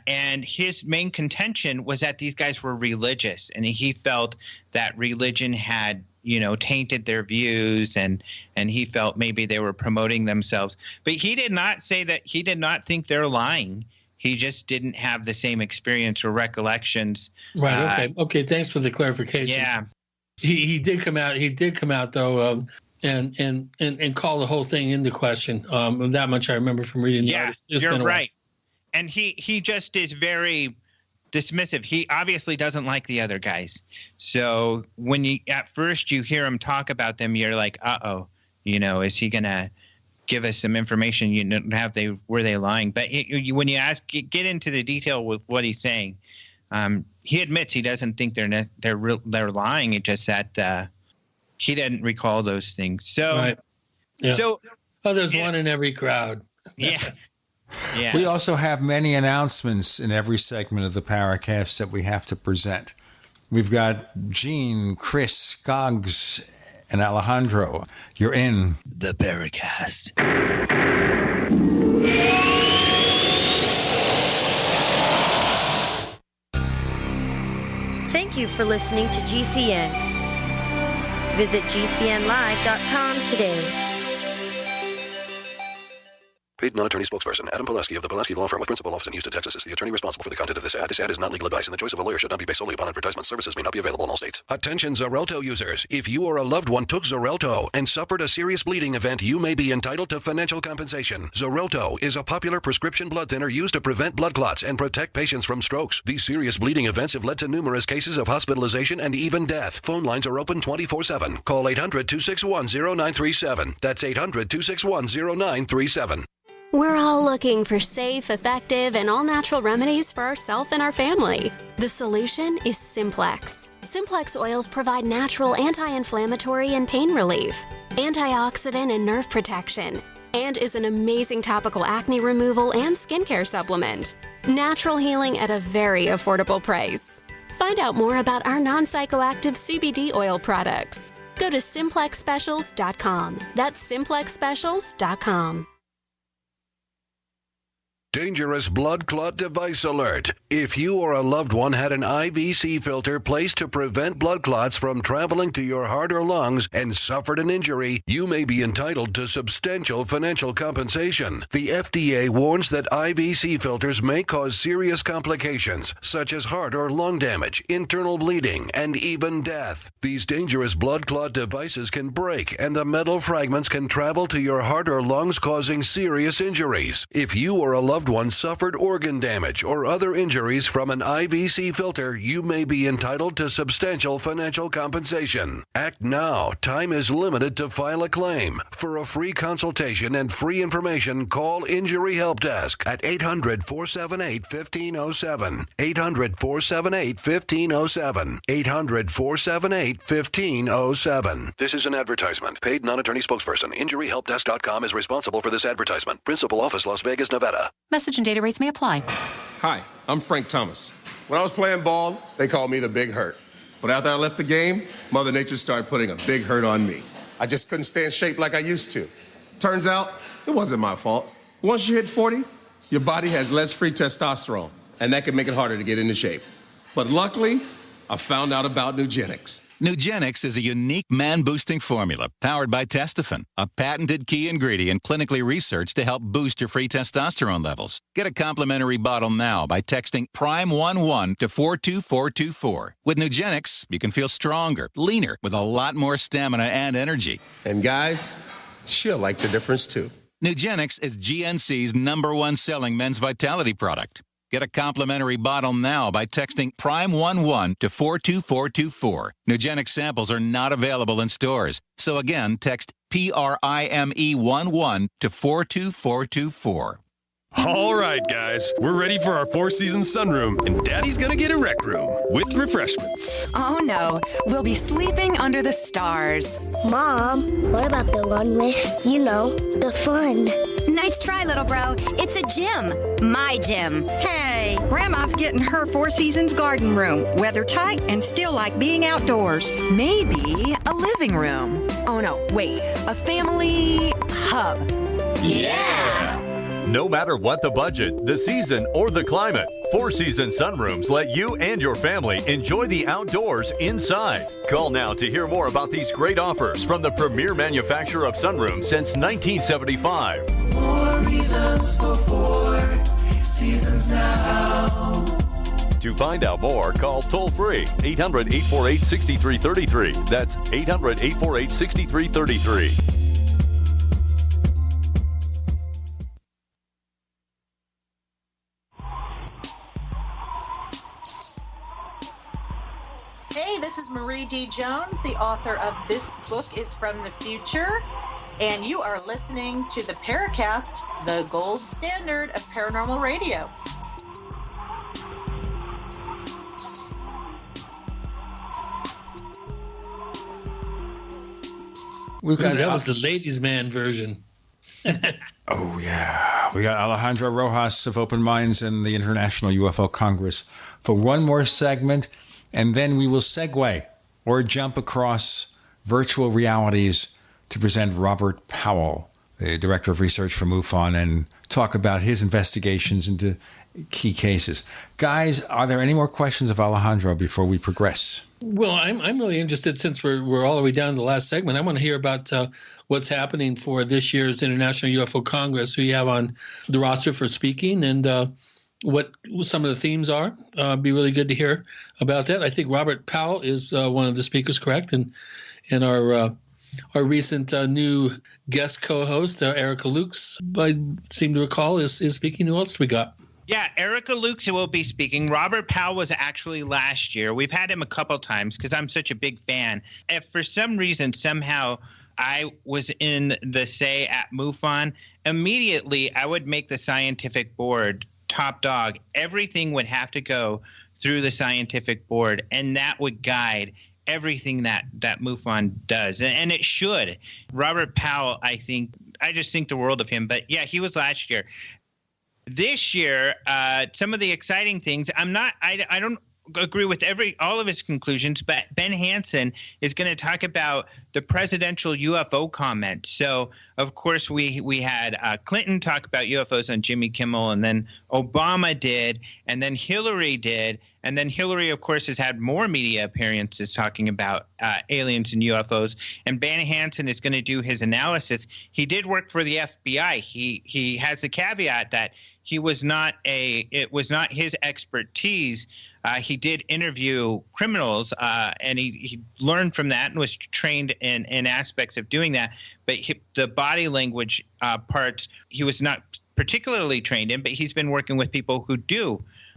[SPEAKER 12] And his main contention was that these guys were religious, and he felt that religion had, tainted their views, and he felt maybe they were promoting themselves. But he did not say that. He did not think they're lying. He just didn't have the same experience or recollections.
[SPEAKER 4] Right. Okay. Thanks for the clarification.
[SPEAKER 12] Yeah.
[SPEAKER 4] He did come out. He did come out though, and call the whole thing into question. That much I remember from reading.
[SPEAKER 12] Yeah, you're right. And he just is very dismissive. He obviously doesn't like the other guys. So when at first you hear him talk about them, you're like, uh-oh, is he going to give us some information? Were they lying? But when you get into the detail with what he's saying, he admits he doesn't think they're lying. It's just that he didn't recall those things. So,
[SPEAKER 4] right. Yeah.
[SPEAKER 12] There's
[SPEAKER 4] one in every crowd.
[SPEAKER 12] Yeah. Yeah.
[SPEAKER 3] We also have many announcements in every segment of the Paracast that we have to present. We've got Gene, Chris, Goggs, and Alejandro. You're in the Paracast.
[SPEAKER 13] Thank you for listening to GCN. Visit GCNlive.com today.
[SPEAKER 21] Paid non-attorney spokesperson Adam Pulaski of the Pulaski Law Firm with principal office in Houston, Texas is the attorney responsible for the content of this ad. This ad is not legal advice, and the choice of a lawyer should not be based solely upon advertisement. Services may not be available in all states.
[SPEAKER 6] Attention Xarelto users. If you or a loved one took Xarelto and suffered a serious bleeding event, you may be entitled to financial compensation. Xarelto is a popular prescription blood thinner used to prevent blood clots and protect patients from strokes. These serious bleeding events have led to numerous cases of hospitalization and even death. Phone lines are open 24/7. Call 800-261-0937. That's 800-261-0937.
[SPEAKER 9] We're all looking for safe, effective, and all-natural remedies for ourselves and our family. The solution is Simplex. Simplex oils provide natural anti-inflammatory and pain relief, antioxidant and nerve protection, and is an amazing topical acne removal and skincare supplement. Natural healing at a very affordable price. Find out more about our non-psychoactive CBD oil products. Go to SimplexSpecials.com. That's SimplexSpecials.com.
[SPEAKER 6] Dangerous blood clot device alert. If you or a loved one had an IVC filter placed to prevent blood clots from traveling to your heart or lungs and suffered an injury, you may be entitled to substantial financial compensation. The FDA warns that IVC filters may cause serious complications, such as heart or lung damage, internal bleeding, and even death. These dangerous blood clot devices can break, and the metal fragments can travel to your heart or lungs, causing serious injuries. If you or a loved one suffered organ damage or other injuries from an IVC filter, you may be entitled to substantial financial compensation. Act now. Time is limited to file a claim. For a free consultation and free information, call Injury Help Desk at 800-478-1507. 800-478-1507. 800-478-1507. This is an advertisement. Paid non-attorney spokesperson. InjuryHelpDesk.com is responsible for this advertisement. Principal office, Las Vegas, Nevada.
[SPEAKER 10] Message and data rates may apply.
[SPEAKER 24] Hi, I'm Frank Thomas. When I was playing ball, they called me the Big Hurt. But after I left the game, Mother Nature started putting a big hurt on me. I just couldn't stay in shape like I used to. Turns out, it wasn't my fault. Once you hit 40, your body has less free testosterone, and that can make it harder to get into shape. But luckily, I found out about Nugenics.
[SPEAKER 10] Nugenix is a unique man-boosting formula powered by Testofen, a patented key ingredient clinically researched to help boost your free testosterone levels. Get a complimentary bottle now by texting PRIME11 to 42424. With Nugenix, you can feel stronger, leaner, with a lot more stamina and energy.
[SPEAKER 24] And guys, she'll like the difference too.
[SPEAKER 10] Nugenix is GNC's #1 selling men's vitality product. Get a complimentary bottle now by texting PRIME11 to 42424. Nugenix samples are not available in stores. So again, text PRIME11 to 42424.
[SPEAKER 15] All right, guys, we're ready for our Four Seasons sunroom, and Daddy's gonna get a rec room with refreshments.
[SPEAKER 16] Oh no, we'll be sleeping under the stars.
[SPEAKER 17] Mom, what about the one with, the fun?
[SPEAKER 16] Nice try, little bro. It's a gym. My gym.
[SPEAKER 25] Hey, Grandma's getting her Four Seasons garden room, weather tight and still like being outdoors.
[SPEAKER 26] Maybe a living room. Oh no, wait, a family hub.
[SPEAKER 25] Yeah!
[SPEAKER 27] No matter what the budget, the season, or the climate, Four Seasons sunrooms let you and your family enjoy the outdoors inside. Call now to hear more about these great offers from the premier manufacturer of sunrooms since 1975.
[SPEAKER 28] More reasons for Four Seasons now.
[SPEAKER 27] To find out more, call toll-free 800-848-6333. That's 800-848-6333.
[SPEAKER 29] Hey, this is Marie D. Jones, the author of This Book is from the Future, and you are listening to the Paracast, the gold standard of paranormal radio.
[SPEAKER 4] That was the ladies' man version.
[SPEAKER 3] Oh, yeah. We got Alejandro Rojas of Open Minds and the International UFO Congress for one more segment, and then we will segue or jump across virtual realities to present Robert Powell, the Director of Research for MUFON, and talk about his investigations into key cases. Guys, are there any more questions of Alejandro before we progress?
[SPEAKER 4] Well, I'm really interested, since we're all the way down to the last segment. I want to hear about what's happening for this year's International UFO Congress, who you have on the roster for speaking, and what some of the themes are. Be really good to hear about that. I think Robert Powell is one of the speakers, correct? And our recent new guest co-host, Erica Lukes, I seem to recall, is speaking. Who else do we got?
[SPEAKER 12] Yeah, Erica Lukes will be speaking. Robert Powell was actually last year. We've had him a couple times because I'm such a big fan. If for some reason, somehow, I was in the say at MUFON, immediately I would make the scientific board top dog. Everything would have to go through the scientific board, and that would guide everything that MUFON does. And it should. Robert Powell, I just think the world of him. But yeah, he was last year. This year, some of the exciting things, I don't agree with all of his conclusions, but Ben Hansen is going to talk about the presidential UFO comment. So, of course, we had Clinton talk about UFOs on Jimmy Kimmel, and then Obama did, and then Hillary did. And then Hillary, of course, has had more media appearances talking about aliens and UFOs. And Ben Hansen is going to do his analysis. He did work for the FBI. He has the caveat that it was not his expertise. He did interview criminals, and he learned from that and was trained in aspects of doing that. But the body language parts, he was not particularly trained in, but he's been working with people who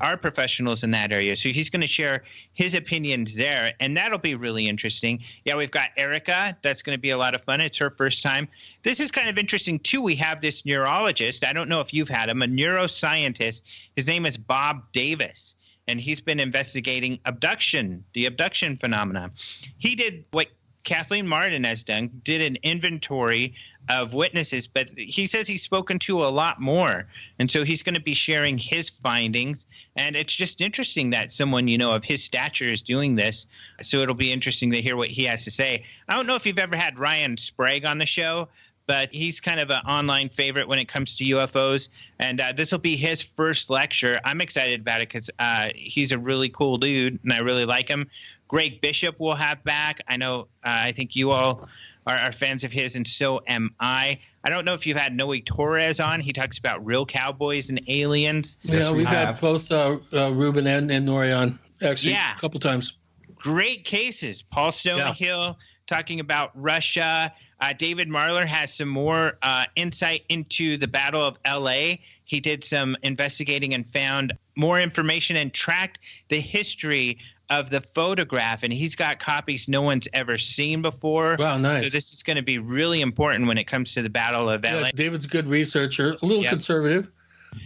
[SPEAKER 12] are professionals in that area. So he's going to share his opinions there, and that'll be really interesting. Yeah, we've got Erica. That's going to be a lot of fun. It's her first time. This is kind of interesting, too. We have this neurologist. I don't know if you've had him, a neuroscientist. His name is Bob Davis, and he's been investigating the abduction phenomenon. He did what Kathleen Martin has done, did an inventory of witnesses, but he says he's spoken to a lot more. And so he's going to be sharing his findings. And it's just interesting that someone, of his stature is doing this. So it'll be interesting to hear what he has to say. I don't know if you've ever had Ryan Sprague on the show, but he's kind of an online favorite when it comes to UFOs. And this will be his first lecture. I'm excited about it because he's a really cool dude, and I really like him. Greg Bishop will have back. I know, I think you all are fans of his, and so am I. I don't know if you've had Noe Torres on. He talks about real cowboys and aliens.
[SPEAKER 4] Yeah, we've had both Ruben and Nori on, actually, a couple times.
[SPEAKER 12] Great cases. Paul Stonehill talking about Russia. David Marler has some more insight into the Battle of L.A. He did some investigating and found more information and tracked the history of the photograph, and he's got copies no one's ever seen before.
[SPEAKER 4] Wow, nice.
[SPEAKER 12] So this is going to be really important when it comes to the Battle of LA.
[SPEAKER 4] David's a good researcher, a little conservative,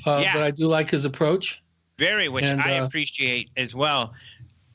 [SPEAKER 4] but I do like his approach.
[SPEAKER 12] Very, which I appreciate as well.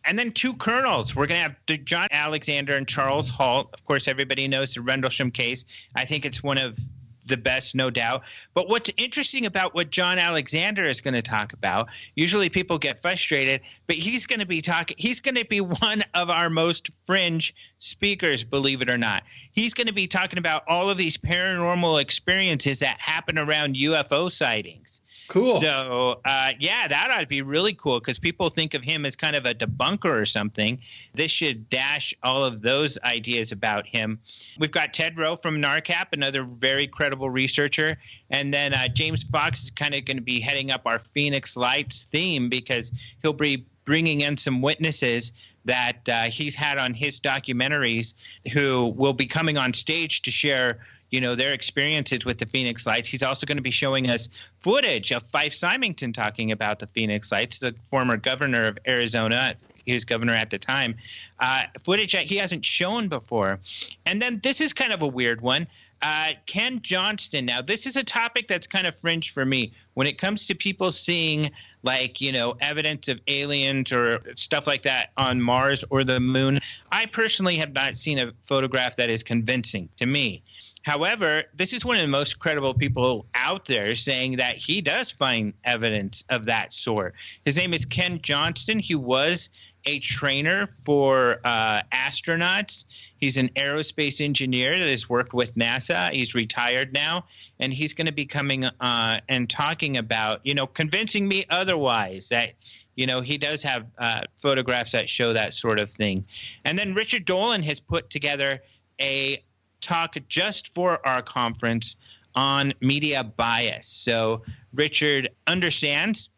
[SPEAKER 12] And then two colonels. We're going to have John Alexander and Charles Halt. Of course, everybody knows the Rendlesham case. I think it's one of the best, no doubt. But what's interesting about what John Alexander is going to talk about, usually people get frustrated, but he's going to be one of our most fringe speakers, believe it or not. He's going to be talking about all of these paranormal experiences that happen around UFO sightings.
[SPEAKER 4] Cool.
[SPEAKER 12] So, that ought to be really cool because people think of him as kind of a debunker or something. This should dash all of those ideas about him. We've got Ted Rowe from NARCAP, another very credible researcher. And then James Fox is kind of going to be heading up our Phoenix Lights theme because he'll be bringing in some witnesses that he's had on his documentaries who will be coming on stage to share their experiences with the Phoenix Lights. He's also going to be showing us footage of Fife Symington talking about the Phoenix Lights, the former governor of Arizona. He was governor at the time. Footage that he hasn't shown before. And then this is kind of a weird one. Ken Johnston. Now, this is a topic that's kind of fringe for me. When it comes to people seeing, evidence of aliens or stuff like that on Mars or the moon, I personally have not seen a photograph that is convincing to me. However, this is one of the most credible people out there saying that he does find evidence of that sort. His name is Ken Johnston. He was a trainer for astronauts. He's an aerospace engineer that has worked with NASA. He's retired now, and he's going to be coming and talking about, convincing me otherwise that, he does have photographs that show that sort of thing. And then Richard Dolan has put together a talk just for our conference on media bias. So Richard understands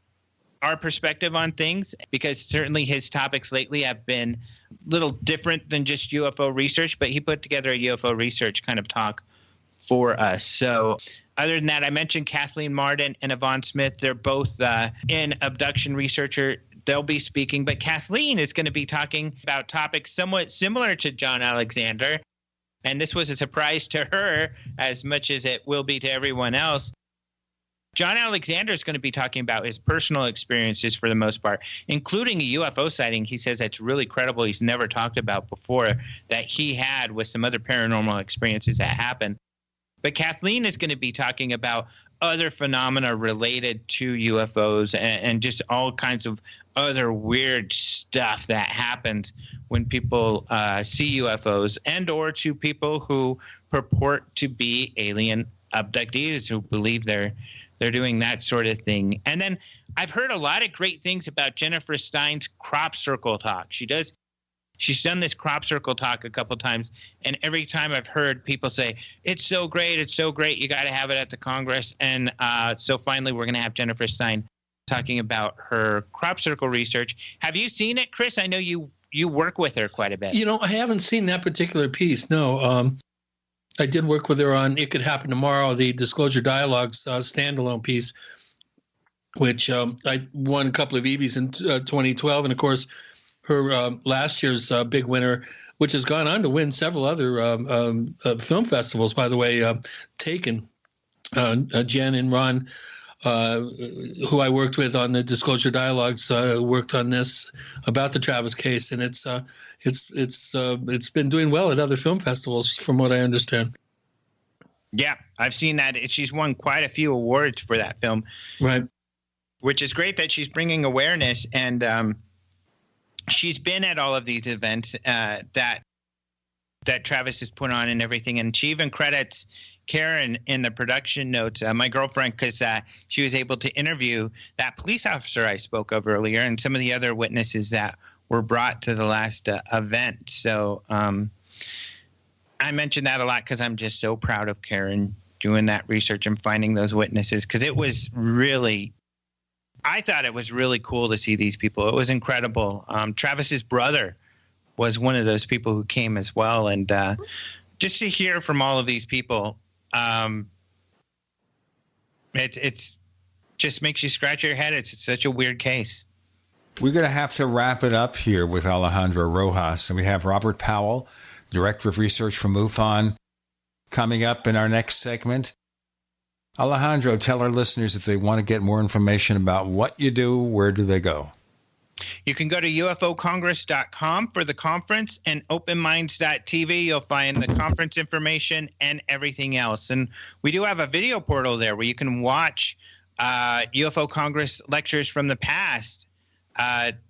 [SPEAKER 12] our perspective on things because certainly his topics lately have been a little different than just UFO research, but he put together a UFO research kind of talk for us. So other than that, I mentioned Kathleen Martin and Yvonne Smith. They're both in abduction researcher. They'll be speaking, but Kathleen is going to be talking about topics somewhat similar to John Alexander. And this was a surprise to her as much as it will be to everyone else. John Alexander is going to be talking about his personal experiences for the most part, including a UFO sighting he says that's really credible he's never talked about before that he had with some other paranormal experiences that happened. But Kathleen is going to be talking about other phenomena related to UFOs and just all kinds of other weird stuff that happens when people see UFOs and or to people who purport to be alien abductees who believe they're doing that sort of thing. And then I've heard a lot of great things about Jennifer Stein's crop circle talk. She's done this crop circle talk a couple times, and every time I've heard people say, it's so great, you got to have it at the Congress. And so finally we're going to have Jennifer Stein talking about her crop circle research. Have you seen it, Chris? I know you work with her quite a bit.
[SPEAKER 4] I haven't seen that particular piece, no. I did work with her on It Could Happen Tomorrow, the Disclosure Dialogues standalone piece, which I won a couple of EVs in 2012. And, of course, her last year's big winner, which has gone on to win several other film festivals, by the way, Taken, Jen and Ron, who I worked with on the Disclosure Dialogues, worked on this about the Travis case, and it's been doing well at other film festivals, from what I understand.
[SPEAKER 12] Yeah, I've seen that. She's won quite a few awards for that film,
[SPEAKER 4] right?
[SPEAKER 12] Which is great that she's bringing awareness, and she's been at all of these events that that Travis has put on and everything. And she even credits Karen in the production notes, my girlfriend, because she was able to interview that police officer I spoke of earlier and some of the other witnesses that were brought to the last event. So I mentioned that a lot because I'm just so proud of Karen doing that research and finding those witnesses, because it was really, I thought it was really cool to see these people. It was incredible. Travis's brother was one of those people who came as well. And just to hear from all of these people, it's just makes you scratch your head. It's such a weird case.
[SPEAKER 3] We're going to have to wrap it up here with Alejandro Rojas. And we have Robert Powell, Director of Research for MUFON, coming up in our next segment. Alejandro, tell our listeners if they want to get more information about what you do, where do they go?
[SPEAKER 12] You can go to UFOcongress.com for the conference, and openminds.tv. You'll find the conference information and everything else. And we do have a video portal there where you can watch UFO Congress lectures from the past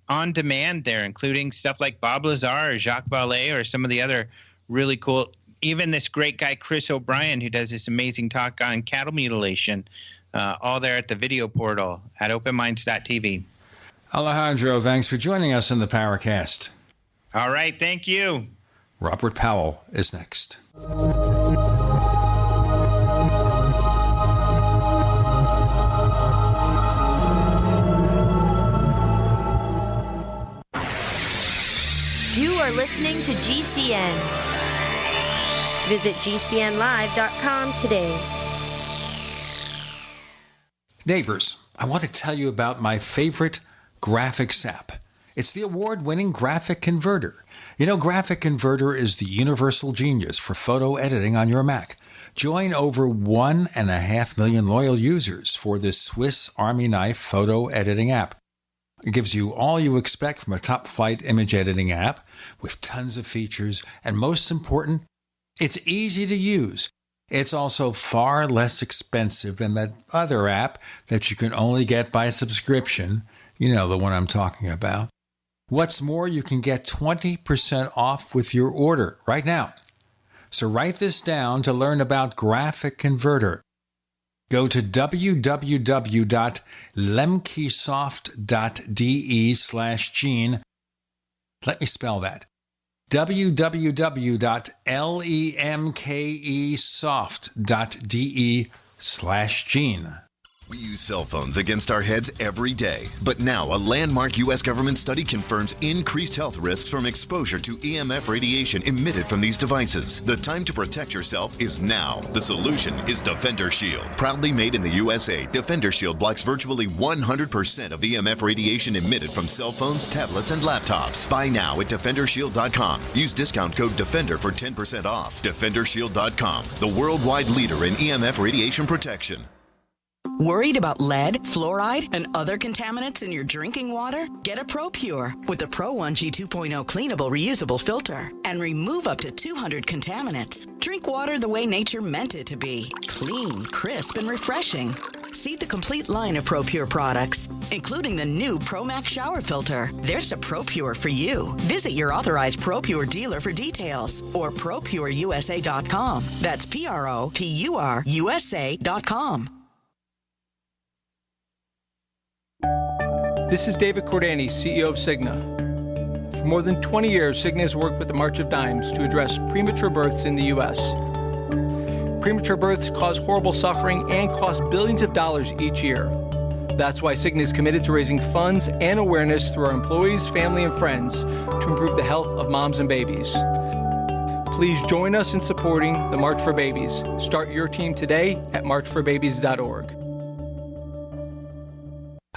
[SPEAKER 12] on demand there, including stuff like Bob Lazar or Jacques Vallée or some of the other really cool, even this great guy, Chris O'Brien, who does this amazing talk on cattle mutilation, all there at the video portal at openminds.tv.
[SPEAKER 3] Alejandro, thanks for joining us in the Paracast.
[SPEAKER 12] All right, thank you.
[SPEAKER 3] Robert Powell is next.
[SPEAKER 13] You are listening to GCN. Visit GCNlive.com today.
[SPEAKER 3] Neighbors, I want to tell you about my favorite graphics app. It's the award-winning Graphic Converter. You know, Graphic Converter is the universal genius for photo editing on your Mac. Join over 1.5 million loyal users for this Swiss Army knife photo editing app. It gives you all you expect from a top-flight image editing app with tons of features, and most important, it's easy to use. It's also far less expensive than that other app that you can only get by subscription. You know, the one I'm talking about. What's more, you can get 20% off with your order right now. So write this down to learn about Graphic Converter. Go to www.lemkesoft.de/Gene. Let me spell that. www.lemkesoft.de/Gene.
[SPEAKER 1] We use cell phones against our heads every day. But now a landmark U.S. government study confirms increased health risks from exposure to EMF radiation emitted from these devices. The time to protect yourself is now. The solution is Defender Shield. Proudly made in the USA, Defender Shield blocks virtually 100% of EMF radiation emitted from cell phones, tablets, and laptops. Buy now at DefenderShield.com. Use discount code DEFENDER for 10% off. DefenderShield.com, the worldwide leader in EMF radiation protection.
[SPEAKER 5] Worried about lead, fluoride, and other contaminants in your drinking water? Get a ProPure with the Pro 1G 2.0 cleanable reusable filter and remove up to 200 contaminants. Drink water the way nature meant it to be. Clean, crisp, and refreshing. See the complete line of ProPure products, including the new ProMax shower filter. There's a ProPure for you. Visit your authorized ProPure dealer for details or ProPureUSA.com. That's ProPureUSA.com.
[SPEAKER 8] This is David Cordani, CEO of Cigna. For more than 20 years, Cigna has worked with the March of Dimes to address premature births in the U.S. Premature births cause horrible suffering and cost billions of dollars each year. That's why Cigna is committed to raising funds and awareness through our employees, family, and friends to improve the health of moms and babies. Please join us in supporting the March for Babies. Start your team today at marchforbabies.org.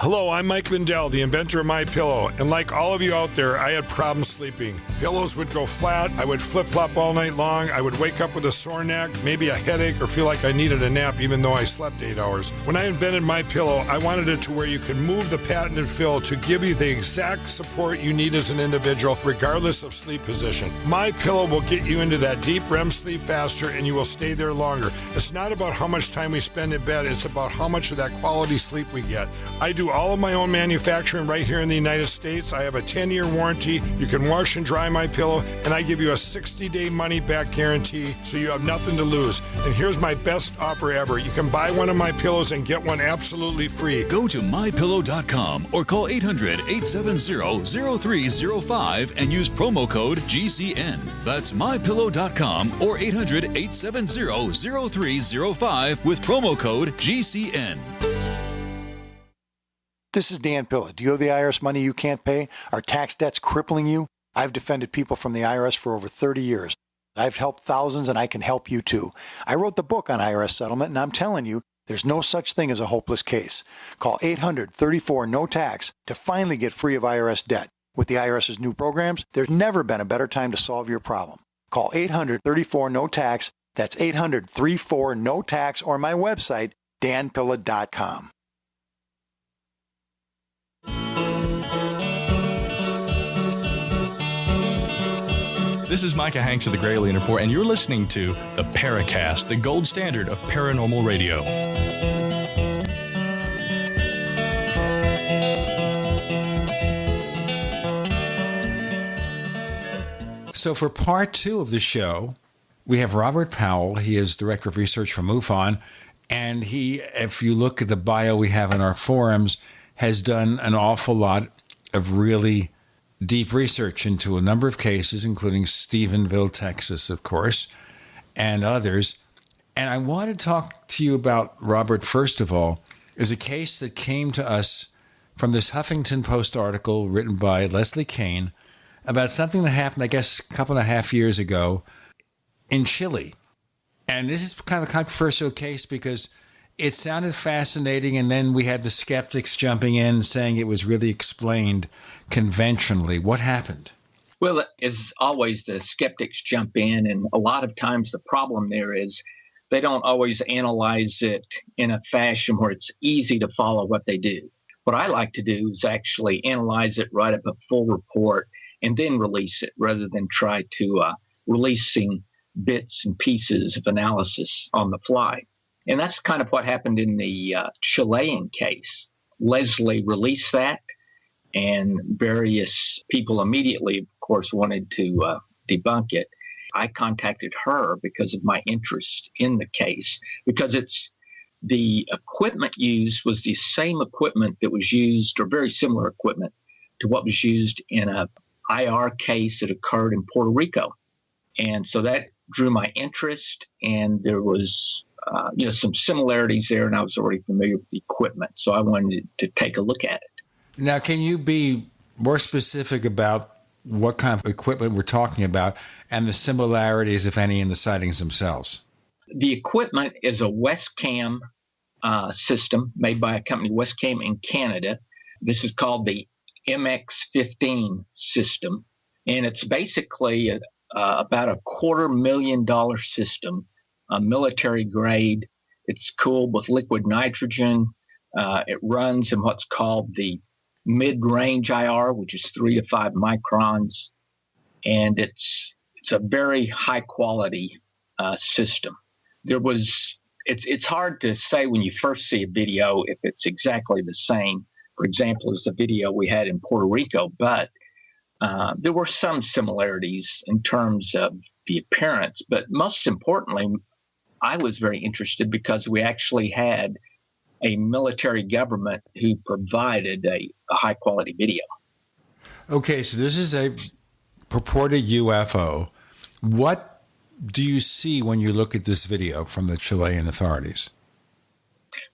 [SPEAKER 11] Hello, I'm Mike Lindell, the inventor of MyPillow, and like all of you out there, I had problems sleeping. Pillows would go flat, I would flip-flop all night long, I would wake up with a sore neck, maybe a headache, or feel like I needed a nap even though I slept 8 hours. When I invented MyPillow, I wanted it to where you can move the patented fill to give you the exact support you need as an individual, regardless of sleep position. MyPillow will get you into that deep REM sleep faster, and you will stay there longer. It's not about how much time we spend in bed, it's about how much of that quality sleep we get. I do do all of my own manufacturing right here in the United States. I have a 10-year warranty. You can wash and dry my pillow, and I give you a 60-day money-back guarantee, so you have nothing to lose. And here's my best offer ever. You can buy one of my pillows and get one absolutely free.
[SPEAKER 2] Go to mypillow.com or call 800-870-0305 and use promo code GCN. That's mypillow.com or 800-870-0305 with promo code GCN.
[SPEAKER 7] This is Dan Pilla. Do you owe the IRS money you can't pay? Are tax debts crippling you? I've defended people from the IRS for over 30 years. I've helped thousands, and I can help you too. I wrote the book on IRS settlement, and I'm telling you, there's no such thing as a hopeless case. Call 800-34-NO-TAX to finally get free of IRS debt. With the IRS's new programs, there's never been a better time to solve your problem. Call 800-34-NO-TAX. That's 800-34-NO-TAX, or my website, danpilla.com.
[SPEAKER 14] This is Micah Hanks of the Gray Alien Report, and you're listening to the Paracast, the gold standard of paranormal radio.
[SPEAKER 3] So for part 2 of the show, we have Robert Powell. He is Director of Research for MUFON, and he, if you look at the bio we have in our forums, has done an awful lot of really deep research into a number of cases, including Stephenville, Texas, of course, and others. And I want to talk to you about, Robert, first of all, is a case that came to us from this Huffington Post article written by Leslie Kane about something that happened, I guess, a couple and a half years ago in Chile. And this is kind of a controversial case because it sounded fascinating, and then we had the skeptics jumping in saying it was really explained conventionally. What happened?
[SPEAKER 18] Well, as always, the skeptics jump in, and a lot of times the problem there is they don't always analyze it in a fashion where it's easy to follow what they do. What I like to do is actually analyze it, write up a full report, and then release it rather than try to releasing bits and pieces of analysis on the fly. And that's kind of what happened in the Chilean case. Leslie released that, and various people immediately, of course, wanted to debunk it. I contacted her because of my interest in the case, because the equipment used was the same equipment that was used, or very similar equipment to what was used in a IR case that occurred in Puerto Rico. And so that drew my interest, and there was some similarities there, and I was already familiar with the equipment, so I wanted to take a look at it.
[SPEAKER 3] Now, can you be more specific about what kind of equipment we're talking about and the similarities, if any, in the sightings themselves?
[SPEAKER 18] The equipment is a Westcam system made by a company, Westcam in Canada. This is called the MX-15 system, and it's basically about $250,000 system, a military grade. It's cooled with liquid nitrogen. It runs in what's called the mid-range IR, which is 3 to 5 microns, and it's a very high quality system. It's hard to say when you first see a video if it's exactly the same, for example, as the video we had in Puerto Rico, but there were some similarities in terms of the appearance. But most importantly, I was very interested because we actually had a military government who provided a high-quality video.
[SPEAKER 3] Okay, so this is a purported UFO. What do you see when you look at this video from the Chilean authorities?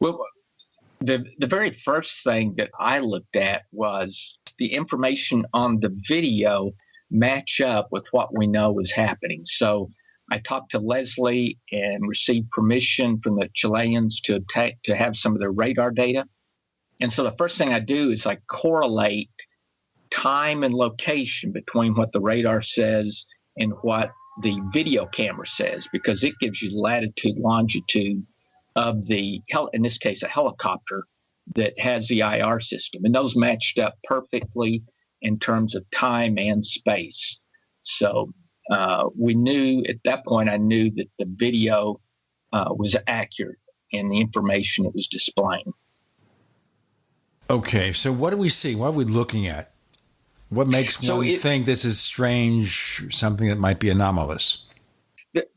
[SPEAKER 18] Well, the very first thing that I looked at was the information on the video match up with what we know is happening. So I talked to Leslie and received permission from the Chileans to have some of their radar data. And so the first thing I do is I correlate time and location between what the radar says and what the video camera says, because it gives you latitude, longitude of in this case, a helicopter that has the IR system. And those matched up perfectly in terms of time and space. So we knew at that point, I knew that the video was accurate in the information it was displaying.
[SPEAKER 3] Okay, so what do we see? What are we looking at? What makes one think this is strange, something that might be anomalous?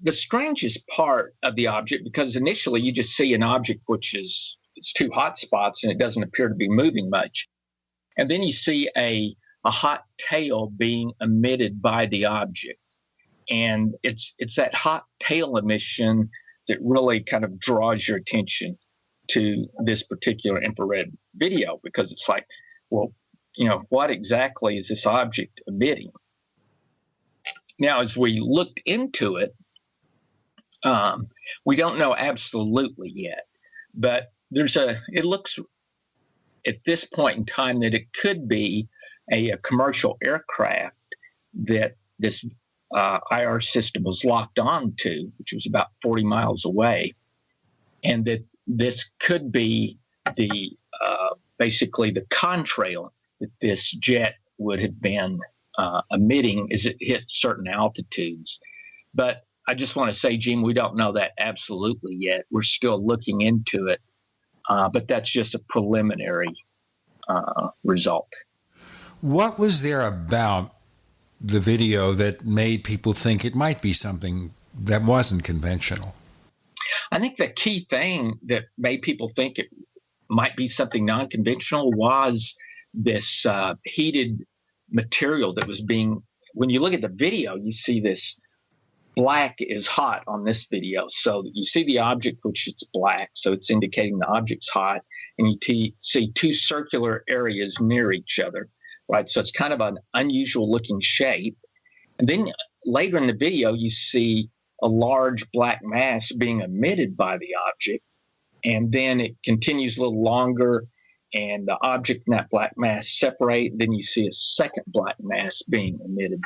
[SPEAKER 18] The strangest part of the object, because initially you just see an object which is it's two hot spots and it doesn't appear to be moving much. And then you see a hot tail being emitted by the object. And it's that hot tail emission that really kind of draws your attention to this particular infrared video, because it's like, well, what exactly is this object emitting? Now, as we looked into it, we don't know absolutely yet, but it looks at this point in time that it could be a commercial aircraft that this IR system was locked on to, which was about 40 miles away, and that this could be basically the contrail that this jet would have been emitting as it hit certain altitudes. But I just want to say, Gene, we don't know that absolutely yet. We're still looking into it, but that's just a preliminary result.
[SPEAKER 3] What was there about the video that made people think it might be something that wasn't conventional?
[SPEAKER 18] I think the key thing that made people think it might be something non-conventional was this heated material that was when you look at the video, you see this black is hot on this video. So you see the object, which is black, so it's indicating the object's hot, and you see two circular areas near each other, right? So it's kind of an unusual looking shape. And then later in the video, you see a large black mass being emitted by the object, and then it continues a little longer, and the object and that black mass separate. Then you see a second black mass being emitted.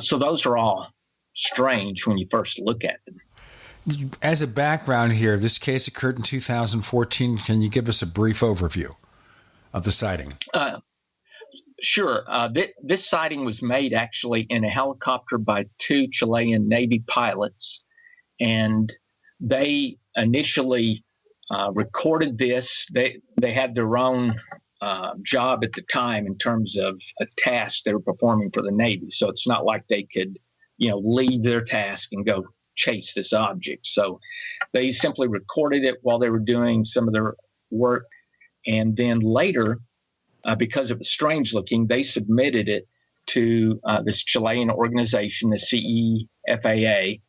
[SPEAKER 18] So those are all strange when you first look at them.
[SPEAKER 3] As a background here, this case occurred in 2014. Can you give us a brief overview of the sighting?
[SPEAKER 18] Sure. This sighting was made actually in a helicopter by two Chilean Navy pilots, and they initially recorded this. They had their own job at the time in terms of a task they were performing for the Navy, so it's not like they could, leave their task and go chase this object. So they simply recorded it while they were doing some of their work, and then later, because it was strange looking, they submitted it to this Chilean organization, the CEFAA,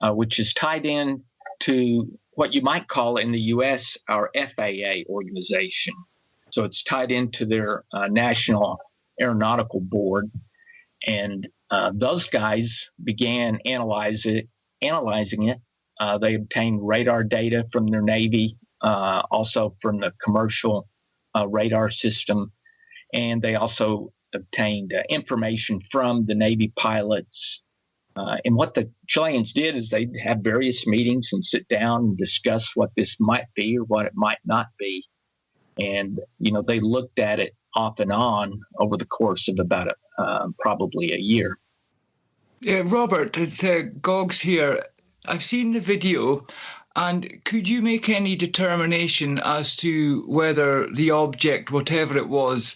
[SPEAKER 18] which is tied in to what you might call in the U.S. our FAA organization. So it's tied into their National Aeronautical Board. And those guys began analyzing it. They obtained radar data from their Navy, also from the commercial radar system. And they also obtained information from the Navy pilots. And what the Chileans did is they'd have various meetings and sit down and discuss what this might be or what it might not be. And, they looked at it off and on over the course of about probably a year.
[SPEAKER 6] Yeah, Robert, it's Goggs here. I've seen the video, and could you make any determination as to whether the object, whatever it was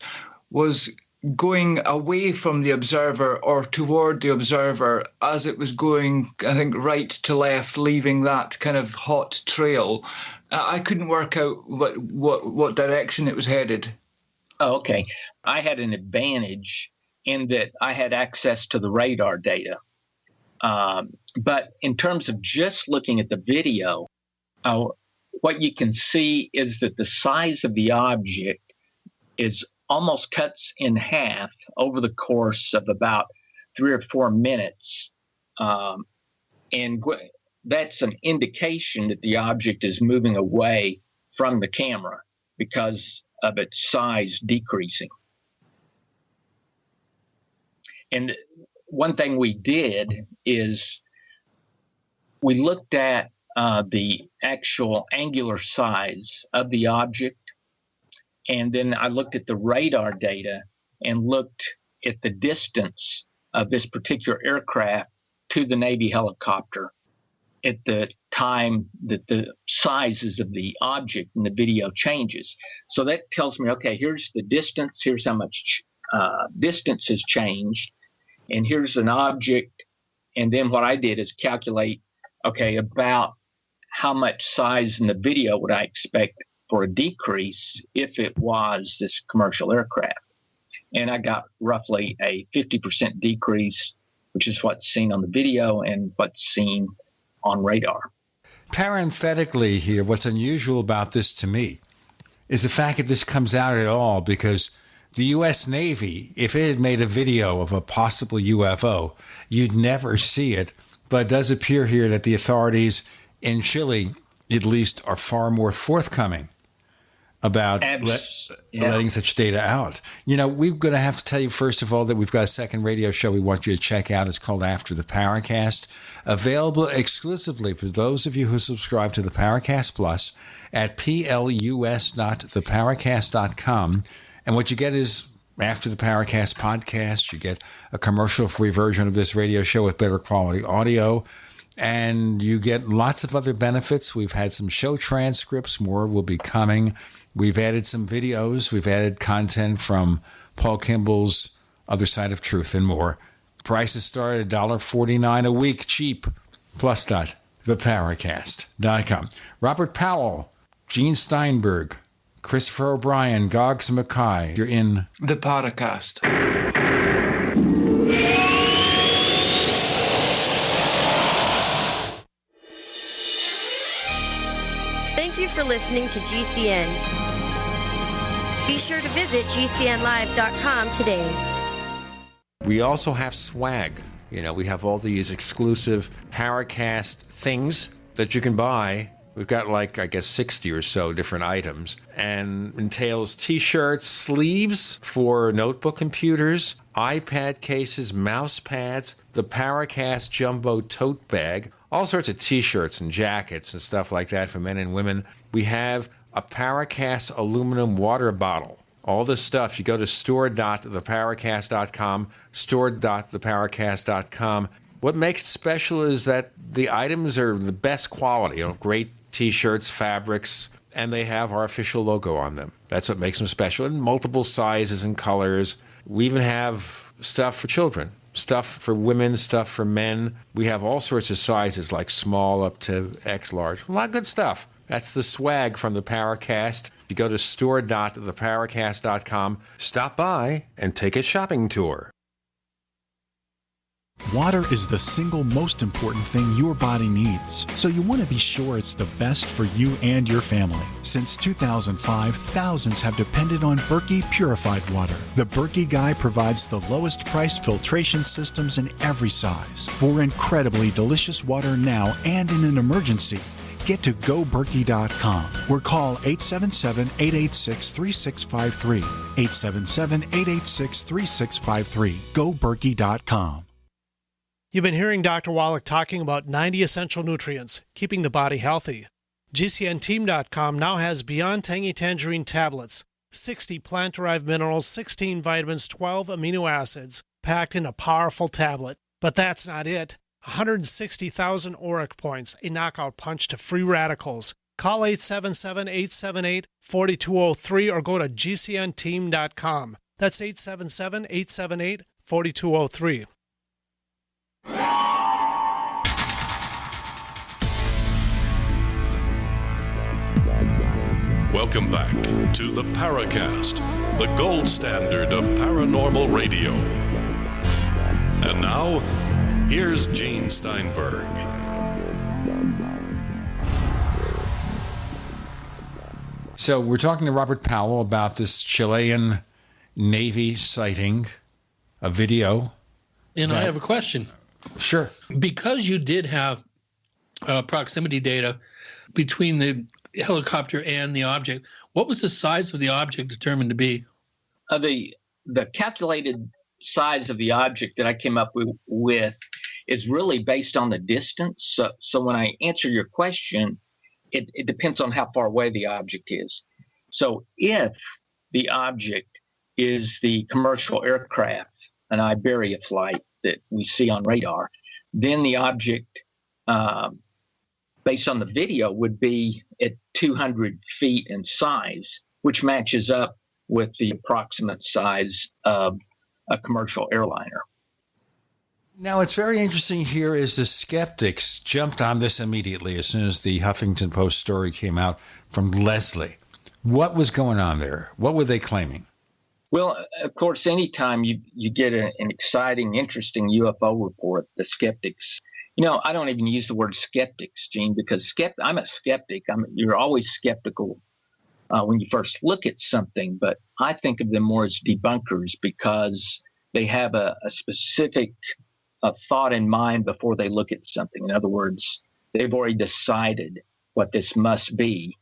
[SPEAKER 6] going away from the observer or toward the observer as it was going, I think, right to left, leaving that kind of hot trail? I couldn't work out what direction it was headed.
[SPEAKER 18] Oh, okay. I had an advantage in that I had access to the radar data. But in terms of just looking at the video, what you can see is that the size of the object is almost cuts in half over the course of about 3 or 4 minutes. And that's an indication that the object is moving away from the camera because of its size decreasing. And one thing we did is we looked at the actual angular size of the object, and then I looked at the radar data and looked at the distance of this particular aircraft to the Navy helicopter. at the time that the sizes of the object in the video changes. So that tells me, okay, here's the distance, here's how much distance has changed, and here's an object. And then what I did is calculate, okay, about how much size in the video would I expect for a decrease if it was this commercial aircraft. And I got roughly a 50% decrease, which is what's seen on the video and what's seen on radar.
[SPEAKER 3] Parenthetically here, what's unusual about this to me is the fact that this comes out at all, because the U.S. Navy, if it had made a video of a possible UFO, you'd never see it. But it does appear here that the authorities in Chile, at least, are far more forthcoming about letting such data out. You know, we're going to have to tell you, first of all, that we've got a second radio show we want you to check out. It's called After the Paracast, available exclusively for those of you who subscribe to the Paracast Plus at plus.theparacast.com. And what you get is, after the Paracast podcast, you get a commercial-free version of this radio show with better quality audio, and you get lots of other benefits. We've had some show transcripts. More will be coming. We've added some videos. We've added content from Paul Kimball's Other Side of Truth and more. Prices start at $1.49 a week, cheap. Plus.theparacast.com. Robert Powell, Gene Steinberg, Christopher O'Brien, Goggs Mackay. You're in
[SPEAKER 6] the Paracast.
[SPEAKER 13] Thank you for listening to GCN. Be sure to visit GCNlive.com today.
[SPEAKER 3] We also have swag. You know, we have all these exclusive Paracast things that you can buy. We've got like, I guess, 60 or so different items, and entails T-shirts, sleeves for notebook computers, iPad cases, mouse pads, the Paracast Jumbo tote bag, all sorts of T-shirts and jackets and stuff like that for men and women. We have a Paracast aluminum water bottle. All this stuff, you go to store.theparacast.com, store.theparacast.com. What makes it special is that the items are the best quality, you know, great T-shirts, fabrics, and they have our official logo on them. That's what makes them special, in multiple sizes and colors. We even have stuff for children, stuff for women, stuff for men. We have all sorts of sizes, like small up to X large. A lot of good stuff. That's the swag from the Paracast. You go to store.theparacast.com, stop by, and take a shopping tour.
[SPEAKER 9] Water is the single most important thing your body needs, so you want to be sure it's the best for you and your family. Since 2005, thousands have depended on Berkey purified water. The Berkey Guy provides the lowest priced filtration systems in every size. For incredibly delicious water now and in an emergency, get to GoBerkey.com or call 877-886-3653. 877-886-3653. GoBerkey.com.
[SPEAKER 10] You've been hearing Dr. Wallach talking about 90 essential nutrients, keeping the body healthy. GCNteam.com now has Beyond Tangy Tangerine tablets, 60 plant-derived minerals, 16 vitamins, 12 amino acids, packed in a powerful tablet. But that's not it. 160,000 auric points, a knockout punch to free radicals. Call 877-878-4203 or go to GCNteam.com. That's 877-878-4203.
[SPEAKER 15] Welcome back to the Paracast, the gold standard of paranormal radio. And now, here's Gene Steinberg.
[SPEAKER 3] So we're talking to Robert Powell about this Chilean Navy sighting, a video.
[SPEAKER 4] And I have a question.
[SPEAKER 3] Sure.
[SPEAKER 4] Because you did have proximity data between the helicopter and the object, what was the size of the object determined to be?
[SPEAKER 18] The calculated size of the object that I came up with is really based on the distance. So when I answer your question, it depends on how far away the object is. So if the object is the commercial aircraft, an Iberia flight that we see on radar, then the object based on the video, would be at 200 feet in size, which matches up with the approximate size of a commercial airliner.
[SPEAKER 3] Now, what's very interesting here is the skeptics jumped on this immediately as soon as the Huffington Post story came out from Leslie. What was going on there? What were they claiming?
[SPEAKER 18] Well, of course, anytime you get an exciting, interesting UFO report, the skeptics, I don't even use the word skeptics, Gene, because I'm a skeptic. You're always skeptical when you first look at something, but I think of them more as debunkers because they have a specific thought in mind before they look at something. In other words, they've already decided what this must be,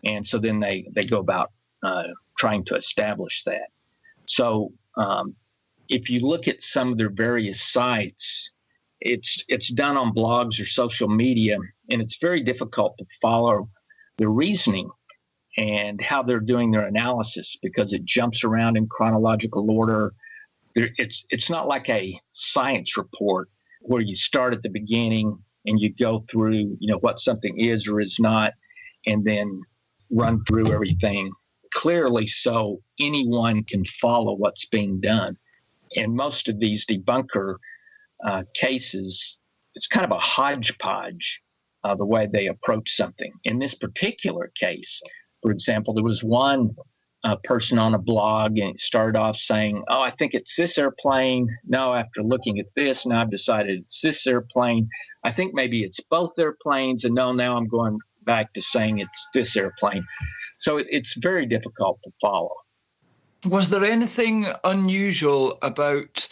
[SPEAKER 18] and so then they go about trying to establish that. So if you look at some of their various sites, it's done on blogs or social media, and it's very difficult to follow the reasoning and how they're doing their analysis because it jumps around in chronological order. It's not like a science report where you start at the beginning and you go through, what something is or is not, and then run through everything clearly so anyone can follow what's being done. In most of these debunker cases, it's kind of a hodgepodge the way they approach something. In this particular case, for example, there was one person on a blog and it started off saying, "Oh, I think it's this airplane. No, after looking at this, now I've decided it's this airplane. I think maybe it's both airplanes. And no, now I'm going back to saying it's this airplane." So it's very difficult to follow.
[SPEAKER 6] Was there anything unusual about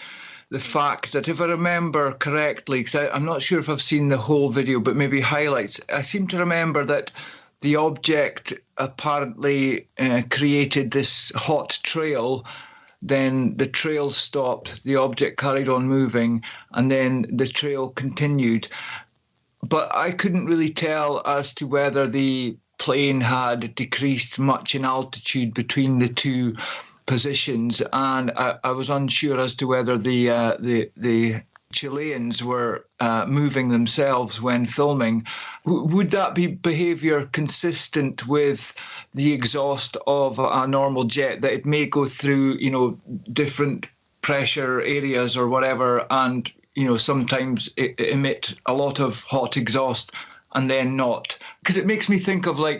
[SPEAKER 6] the fact that, if I remember correctly, because I'm not sure if I've seen the whole video, but maybe highlights, I seem to remember that the object apparently created this hot trail, then the trail stopped, the object carried on moving, and then the trail continued. But I couldn't really tell as to whether the plane had decreased much in altitude between the two positions, and I was unsure as to whether the Chileans were moving themselves when filming. Would that be behavior consistent with the exhaust of a normal jet, that it may go through, different pressure areas or whatever, and, sometimes emit a lot of hot exhaust and then not? Because it makes me think of an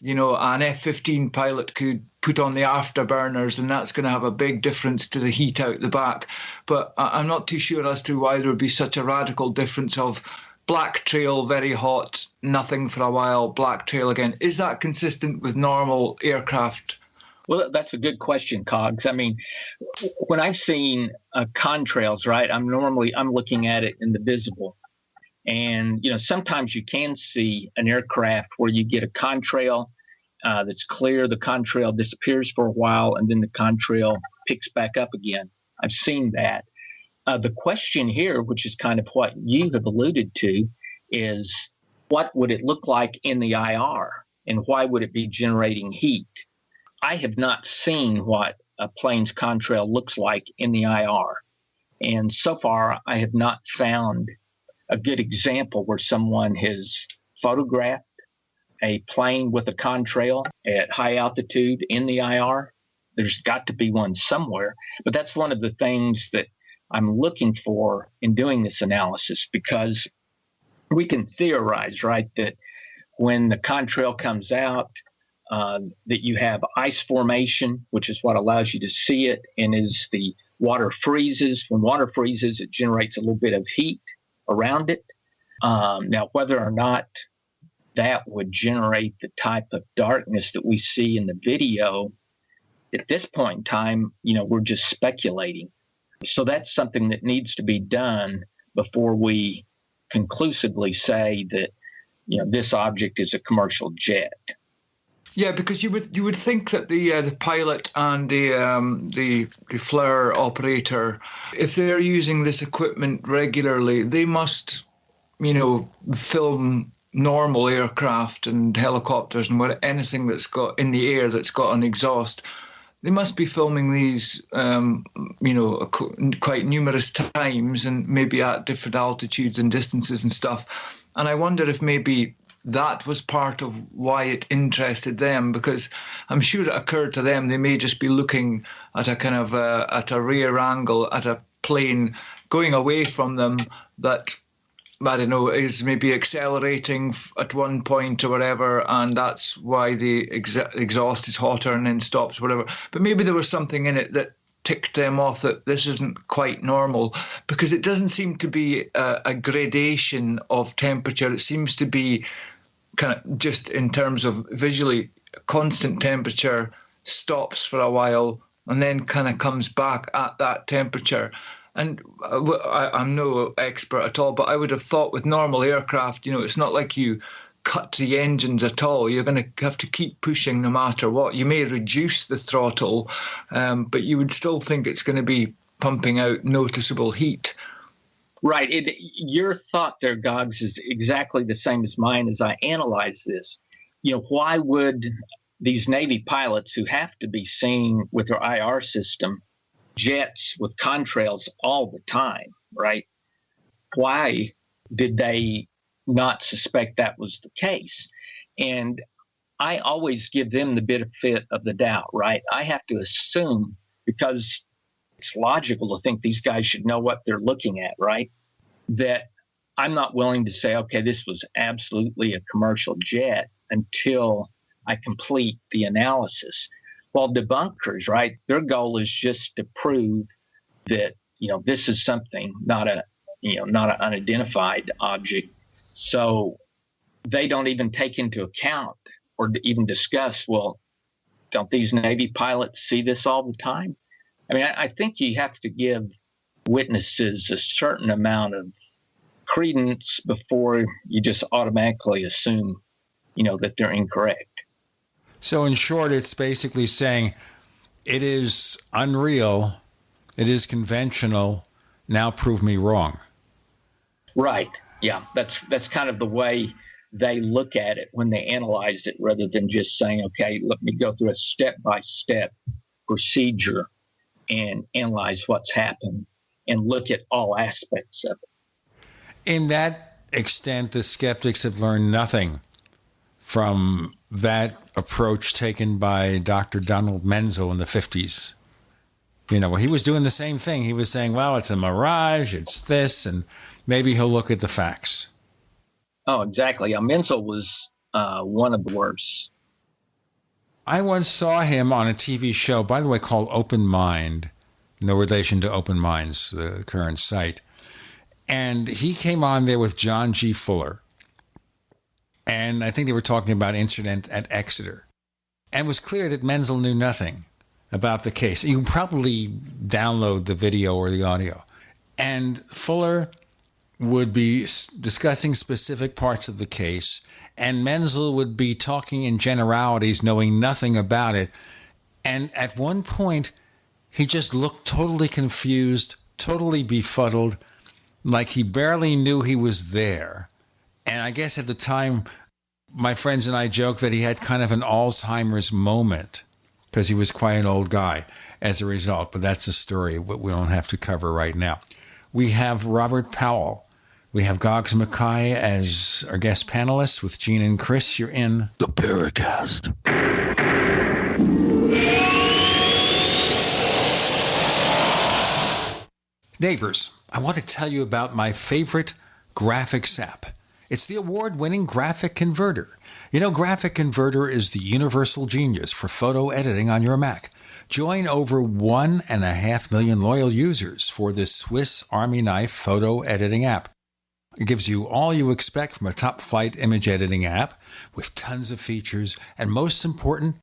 [SPEAKER 6] F-15 pilot could put on the afterburners, and that's going to have a big difference to the heat out the back. But I'm not too sure as to why there would be such a radical difference of black trail, very hot, nothing for a while, black trail again. Is that consistent with normal aircraft?
[SPEAKER 18] Well, that's a good question, Goggs. I mean, when I've seen contrails, right, I'm looking at it in the visible. And, sometimes you can see an aircraft where you get a contrail that's clear, the contrail disappears for a while, and then the contrail picks back up again. I've seen that. The question here, which is kind of what you have alluded to, is what would it look like in the IR, and why would it be generating heat? I have not seen what a plane's contrail looks like in the IR. And so far, I have not found a good example where someone has photographed a plane with a contrail at high altitude in the IR. There's got to be one somewhere. But that's one of the things that I'm looking for in doing this analysis, because we can theorize, right, that when the contrail comes out, that you have ice formation, which is what allows you to see it, and as the water freezes, when water freezes, it generates a little bit of heat around it. Now, whether or not that would generate the type of darkness that we see in the video, at this point in time, we're just speculating. So that's something that needs to be done before we conclusively say that, this object is a commercial jet.
[SPEAKER 6] Yeah, because you would think that the pilot and the flare operator, if they're using this equipment regularly, they must, film normal aircraft and helicopters and anything that's got in the air that's got an exhaust. they must be filming these, quite numerous times and maybe at different altitudes and distances and stuff. And I wonder if maybe that was part of why it interested them, because I'm sure it occurred to them they may just be looking at a kind of at a rear angle at a plane going away from them that, I don't know, is maybe accelerating at one point or whatever, and that's why the exhaust is hotter and then stops, whatever. But maybe there was something in it that ticked them off that this isn't quite normal, because it doesn't seem to be a gradation of temperature. It seems to be kind of just in terms of visually constant temperature, stops for a while, and then kind of comes back at that temperature. And I'm no expert at all, but I would have thought with normal aircraft, it's not like you cut the engines at all. You're going to have to keep pushing no matter what. You may reduce the throttle, but you would still think it's going to be pumping out noticeable heat.
[SPEAKER 18] Right. Your thought there, Goggs, is exactly the same as mine as I analyze this. Why would these Navy pilots who have to be seeing with their IR system jets with contrails all the time, right? Why did they not suspect that was the case? And I always give them the benefit of the doubt, right? I have to assume, because it's logical to think these guys should know what they're looking at, right? That I'm not willing to say, okay, this was absolutely a commercial jet until I complete the analysis. Well, debunkers, right? Their goal is just to prove that, this is something, not an unidentified object. So they don't even take into account or even discuss, well, don't these Navy pilots see this all the time? I mean, I think you have to give witnesses a certain amount of credence before you just automatically assume, that they're incorrect.
[SPEAKER 3] So in short, it's basically saying it is unreal, it is conventional, now prove me wrong.
[SPEAKER 18] Right. Yeah, that's kind of the way they look at it when they analyze it, rather than just saying, okay, let me go through a step-by-step procedure and analyze what's happened and look at all aspects of it.
[SPEAKER 3] In that extent, the skeptics have learned nothing from that approach taken by Dr. Donald Menzel in the 50s. Where he was doing the same thing. He was saying, well, it's a mirage, it's this, and maybe he'll look at the facts.
[SPEAKER 18] Oh, exactly. Menzel was one of the worst.
[SPEAKER 3] I once saw him on a TV show, by the way, called Open Mind. No relation to Open Minds, the current site. And he came on there with John G. Fuller. And I think they were talking about incident at Exeter. And it was clear that Menzel knew nothing about the case. You can probably download the video or the audio. And Fuller would be discussing specific parts of the case, and Menzel would be talking in generalities, knowing nothing about it. And at one point, he just looked totally confused, totally befuddled, like he barely knew he was there. And I guess at the time, my friends and I joked that he had kind of an Alzheimer's moment because he was quite an old guy as a result. But that's a story we don't have to cover right now. We have Robert Powell. We have Goggs Mackay as our guest panelists with Gene and Chris. You're in
[SPEAKER 28] the Paracast.
[SPEAKER 3] Neighbors, I want to tell you about my favorite graphics app. It's the award-winning Graphic Converter. Graphic Converter is the universal genius for photo editing on your Mac. Join over 1.5 million loyal users for this Swiss Army knife photo editing app. It gives you all you expect from a top-flight image editing app with tons of features, and most important,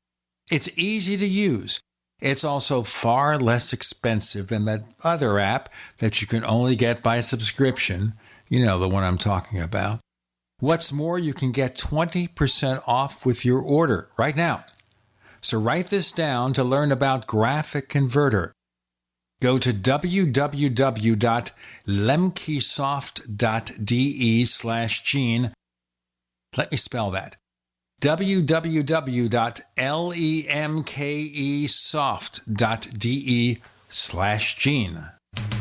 [SPEAKER 3] it's easy to use. It's also far less expensive than that other app that you can only get by subscription. The one I'm talking about. What's more, you can get 20% off with your order right now. So write this down to learn about Graphic Converter. Go to www.lemkesoft.de/Gene. Let me spell that. www.lemkesoft.de/Gene.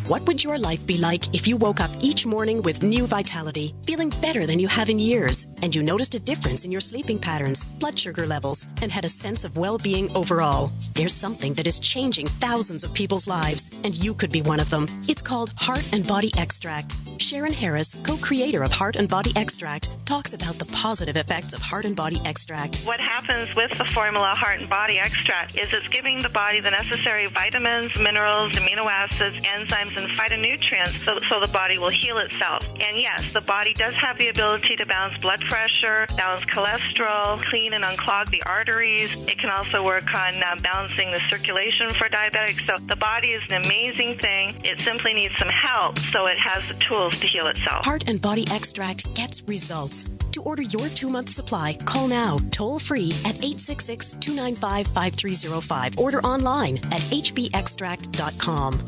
[SPEAKER 16] What would your life be like if you woke up each morning with new vitality, feeling better than you have in years, and you noticed a difference in your sleeping patterns, blood sugar levels, and had a sense of well-being overall? There's something that is changing thousands of people's lives, and you could be one of them. It's called Heart and Body Extract. Sharon Harris, co-creator of Heart and Body Extract, talks about the positive effects of Heart and Body Extract.
[SPEAKER 17] What happens with the formula Heart and Body Extract is it's giving the body the necessary vitamins, minerals, amino acids, enzymes, and phytonutrients so the body will heal itself. And yes, the body does have the ability to balance blood pressure, balance cholesterol, clean and unclog the arteries. It can also work on balancing the circulation for diabetics. So the body is an amazing thing. It simply needs some help so it has the tools to heal itself.
[SPEAKER 16] Heart and Body Extract gets results. To order your 2-month supply, call now, toll free at 866-295-5305. Order online at hbextract.com.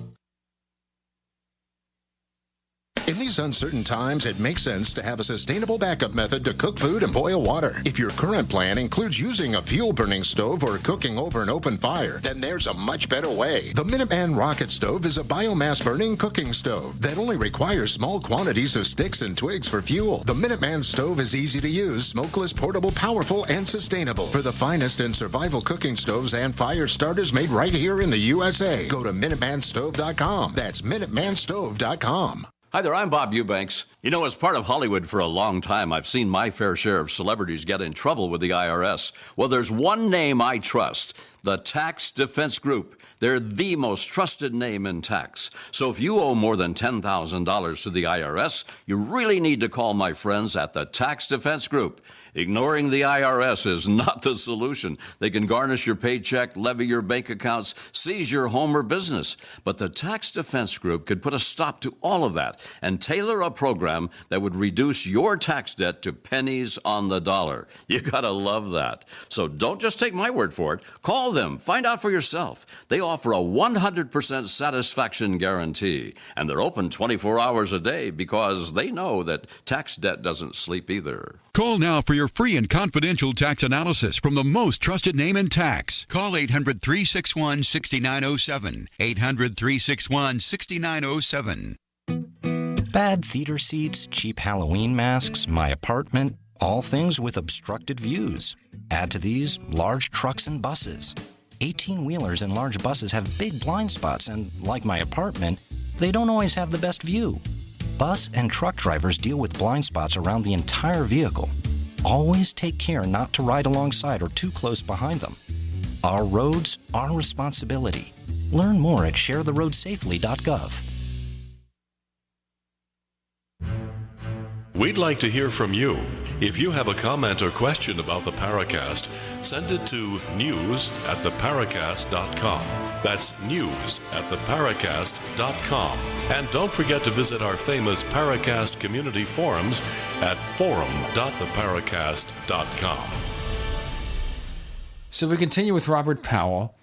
[SPEAKER 19] In these uncertain times, it makes sense to have a sustainable backup method to cook food and boil water. If your current plan includes using a fuel-burning stove or cooking over an open fire, then there's a much better way. The Minuteman Rocket Stove is a biomass-burning cooking stove that only requires small quantities of sticks and twigs for fuel. The Minuteman Stove is easy to use, smokeless, portable, powerful, and sustainable. For the finest in survival cooking stoves and fire starters made right here in the USA, go to MinutemanStove.com. That's MinutemanStove.com.
[SPEAKER 20] Hi there, I'm Bob Eubanks. You know, as part of Hollywood for a long time, I've seen my fair share of celebrities get in trouble with the IRS. Well, there's one name I trust, the Tax Defense Group. They're the most trusted name in tax. So if you owe more than $10,000 to the IRS, you really need to call my friends at the Tax Defense Group. Ignoring the IRS is not the solution. They can garnish your paycheck, levy your bank accounts, seize your home or business. But the Tax Defense Group could put a stop to all of that and tailor a program that would reduce your tax debt to pennies on the dollar. You gotta love that. So don't just take my word for it. Call them. Find out for yourself. They offer a 100% satisfaction guarantee. And they're open 24 hours a day because they know that tax debt doesn't sleep either.
[SPEAKER 21] Call now for your free and confidential tax analysis from the most trusted name in tax. Call 800-361-6907. 800-361-6907.
[SPEAKER 22] Bad theater seats, cheap Halloween masks, my apartment, all things with obstructed views. Add to these large trucks and buses. 18-wheelers and large buses have big blind spots, and like my apartment, they don't always have the best view. Bus and truck drivers deal with blind spots around the entire vehicle. Always take care not to ride alongside or too close behind them. Our roads, our responsibility. Learn more at sharetheroadsafely.gov.
[SPEAKER 15] We'd like to hear from you. If you have a comment or question about the Paracast, send it to news@theparacast.com. That's news@theparacast.com. And don't forget to visit our famous Paracast community forums at forum.theparacast.com.
[SPEAKER 3] So we continue with Robert Powell.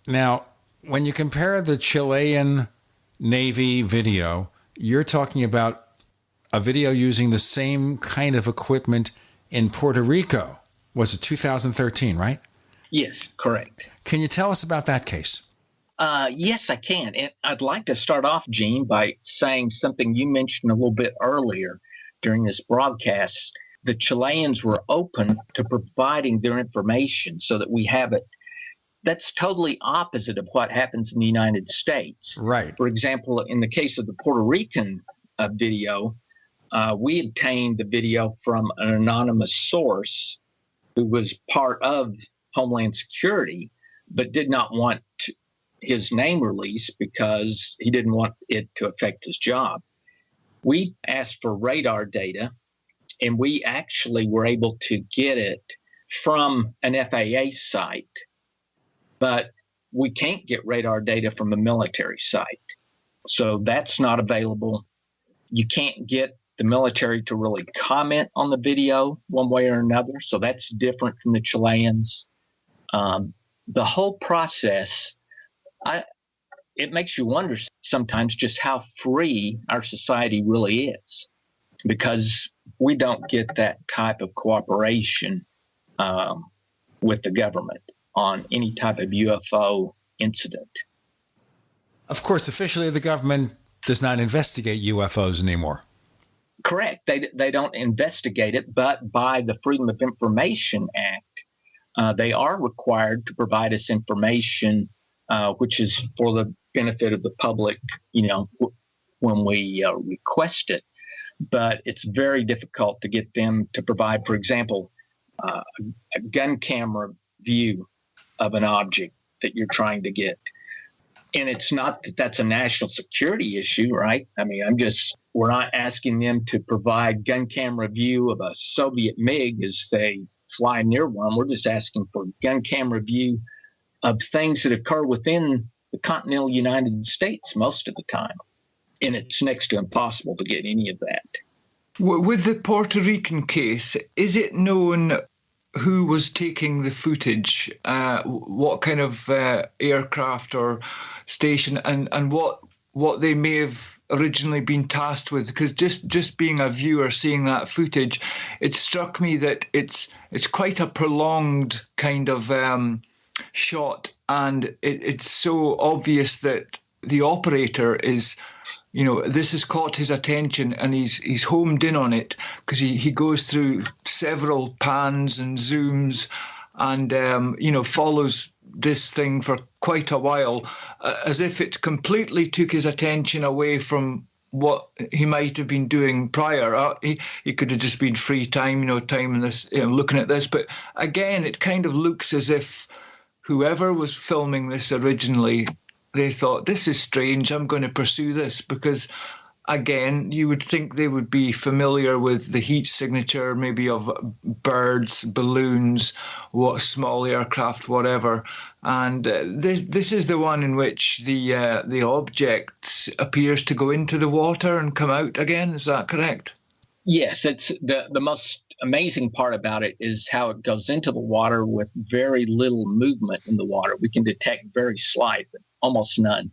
[SPEAKER 3] Now, when you compare the Chilean Navy video, you're talking about a video using the same kind of equipment in Puerto Rico. Was it 2013, right?
[SPEAKER 18] Yes, correct.
[SPEAKER 3] Can you tell us about that case?
[SPEAKER 18] Yes, I can. And I'd like to start off, Gene, by saying something you mentioned a little bit earlier during this broadcast. The Chileans were open to providing their information so that we have it. That's totally opposite of what happens in the United States.
[SPEAKER 3] Right.
[SPEAKER 18] For example, in the case of the Puerto Rican video, we obtained the video from an anonymous source who was part of Homeland Security, but did not want his name released because he didn't want it to affect his job. We asked for radar data, and we actually were able to get it from an FAA site, but we can't get radar data from a military site. So that's not available. You can't get the military to really comment on the video one way or another. So that's different from the Chileans. The whole process, it makes you wonder sometimes just how free our society really is, because we don't get that type of cooperation with the government on any type of UFO incident.
[SPEAKER 3] Of course, officially, the government does not investigate UFOs anymore.
[SPEAKER 18] Correct. They don't investigate it, but by the Freedom of Information Act, they are required to provide us information, which is for the benefit of the public, when we request it. But it's very difficult to get them to provide, for example, a gun camera view of an object that you're trying to get. And it's not that that's a national security issue, right? I mean, we're not asking them to provide gun camera view of a Soviet MiG as they fly near one. We're just asking for gun camera view of things that occur within the continental United States most of the time. And it's next to impossible to get any of that.
[SPEAKER 6] With the Puerto Rican case, is it known who was taking the footage, what kind of aircraft or station, and what they may have originally been tasked with? Because just being a viewer seeing that footage, it struck me that it's quite a prolonged kind of shot, and it's so obvious that the operator is, this has caught his attention and he's homed in on it, because he goes through several pans and zooms and, follows this thing for quite a while, as if it completely took his attention away from what he might have been doing prior. He could have just been free time, time in this, looking at this. But again, it kind of looks as if whoever was filming this originally, they thought, this is strange, I'm going to pursue this, because, again, you would think they would be familiar with the heat signature, maybe of birds, balloons, small aircraft, whatever. And this is the one in which the object appears to go into the water and come out again. Is that correct?
[SPEAKER 18] Yes, it's the most amazing part about it is how it goes into the water with very little movement in the water. We can detect very slight, but almost none.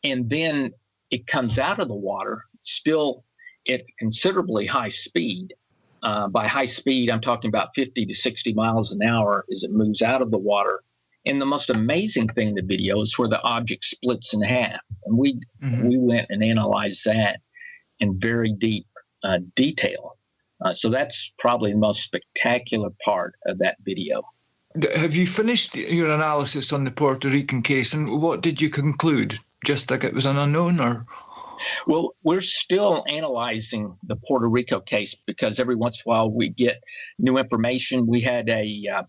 [SPEAKER 18] And then it comes out of the water still at considerably high speed. By high speed, I'm talking about 50 to 60 miles an hour as it moves out of the water. And the most amazing thing in the video is where the object splits in half. And we went and analyzed that in very deep detail. So that's probably the most spectacular part of that video.
[SPEAKER 6] Have you finished your analysis on the Puerto Rican case, and what did you conclude? Just like it was an unknown, or?
[SPEAKER 18] Well, we're still analyzing the Puerto Rico case because every once in a while we get new information. We had a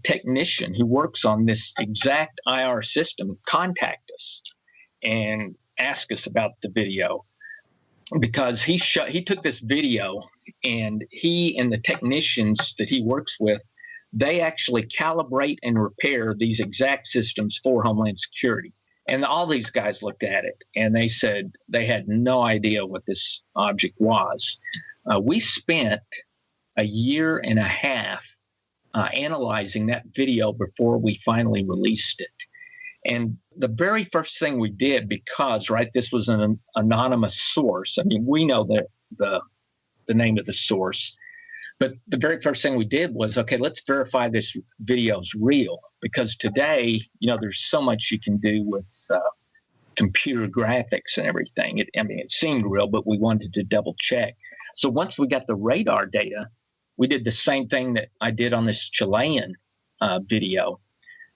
[SPEAKER 18] technician who works on this exact IR system contact us and ask us about the video, because he took this video, and he and the technicians that he works with, they actually calibrate and repair these exact systems for Homeland Security. And all these guys looked at it, and they said they had no idea what this object was. We spent a year and a half analyzing that video before we finally released it. And the very first thing we did, because, this was an anonymous source. I mean, we know the name of the source. But the very first thing we did was, okay, let's verify this video's real. Because today, there's so much you can do with computer graphics and everything. It seemed real, but we wanted to double check. So once we got the radar data, we did the same thing that I did on this Chilean video.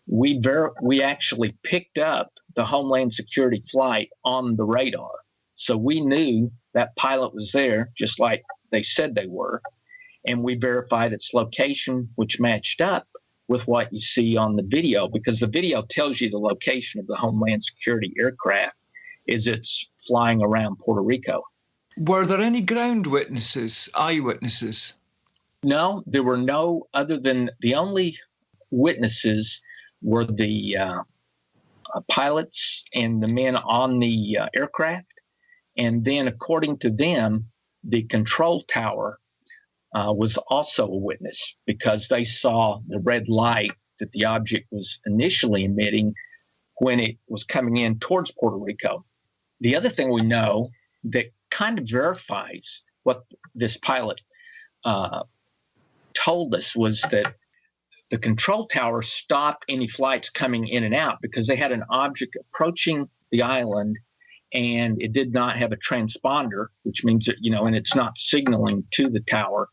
[SPEAKER 18] We actually picked up the Homeland Security flight on the radar. So we knew that pilot was there, just like they said they were. And we verified its location, which matched up with what you see on the video, because the video tells you the location of the Homeland Security aircraft as it's flying around Puerto Rico.
[SPEAKER 6] Were there any ground witnesses, eyewitnesses?
[SPEAKER 18] No, there were no, other than the only witnesses were the pilots and the men on the aircraft. And then, according to them, the control tower was also a witness, because they saw the red light that the object was initially emitting when it was coming in towards Puerto Rico. The other thing we know that kind of verifies what this pilot told us was that The control tower stopped any flights coming in and out because they had an object approaching the island, and it did not have a transponder, which means that, and it's not signaling to the tower.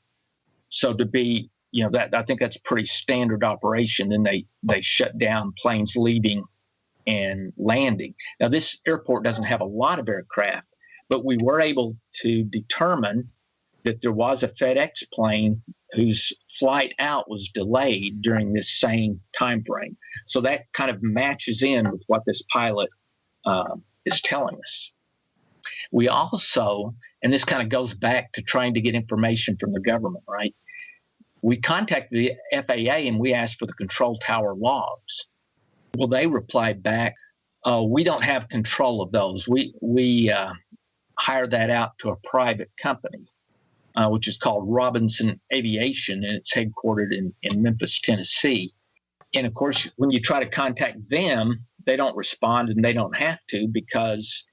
[SPEAKER 18] So to be, that I think that's a pretty standard operation. Then they shut down planes leaving and landing. Now, this airport doesn't have a lot of aircraft, but we were able to determine that there was a FedEx plane whose flight out was delayed during this same time frame. So that kind of matches in with what this pilot is telling us. We also, and this kind of goes back to trying to get information from the government, right? We contacted the FAA and we asked for the control tower logs. Well, they replied back, we don't have control of those. We hired that out to a private company, which is called Robinson Aviation, and it's headquartered in Memphis, Tennessee. And of course, when you try to contact them, they don't respond, and they don't have to, because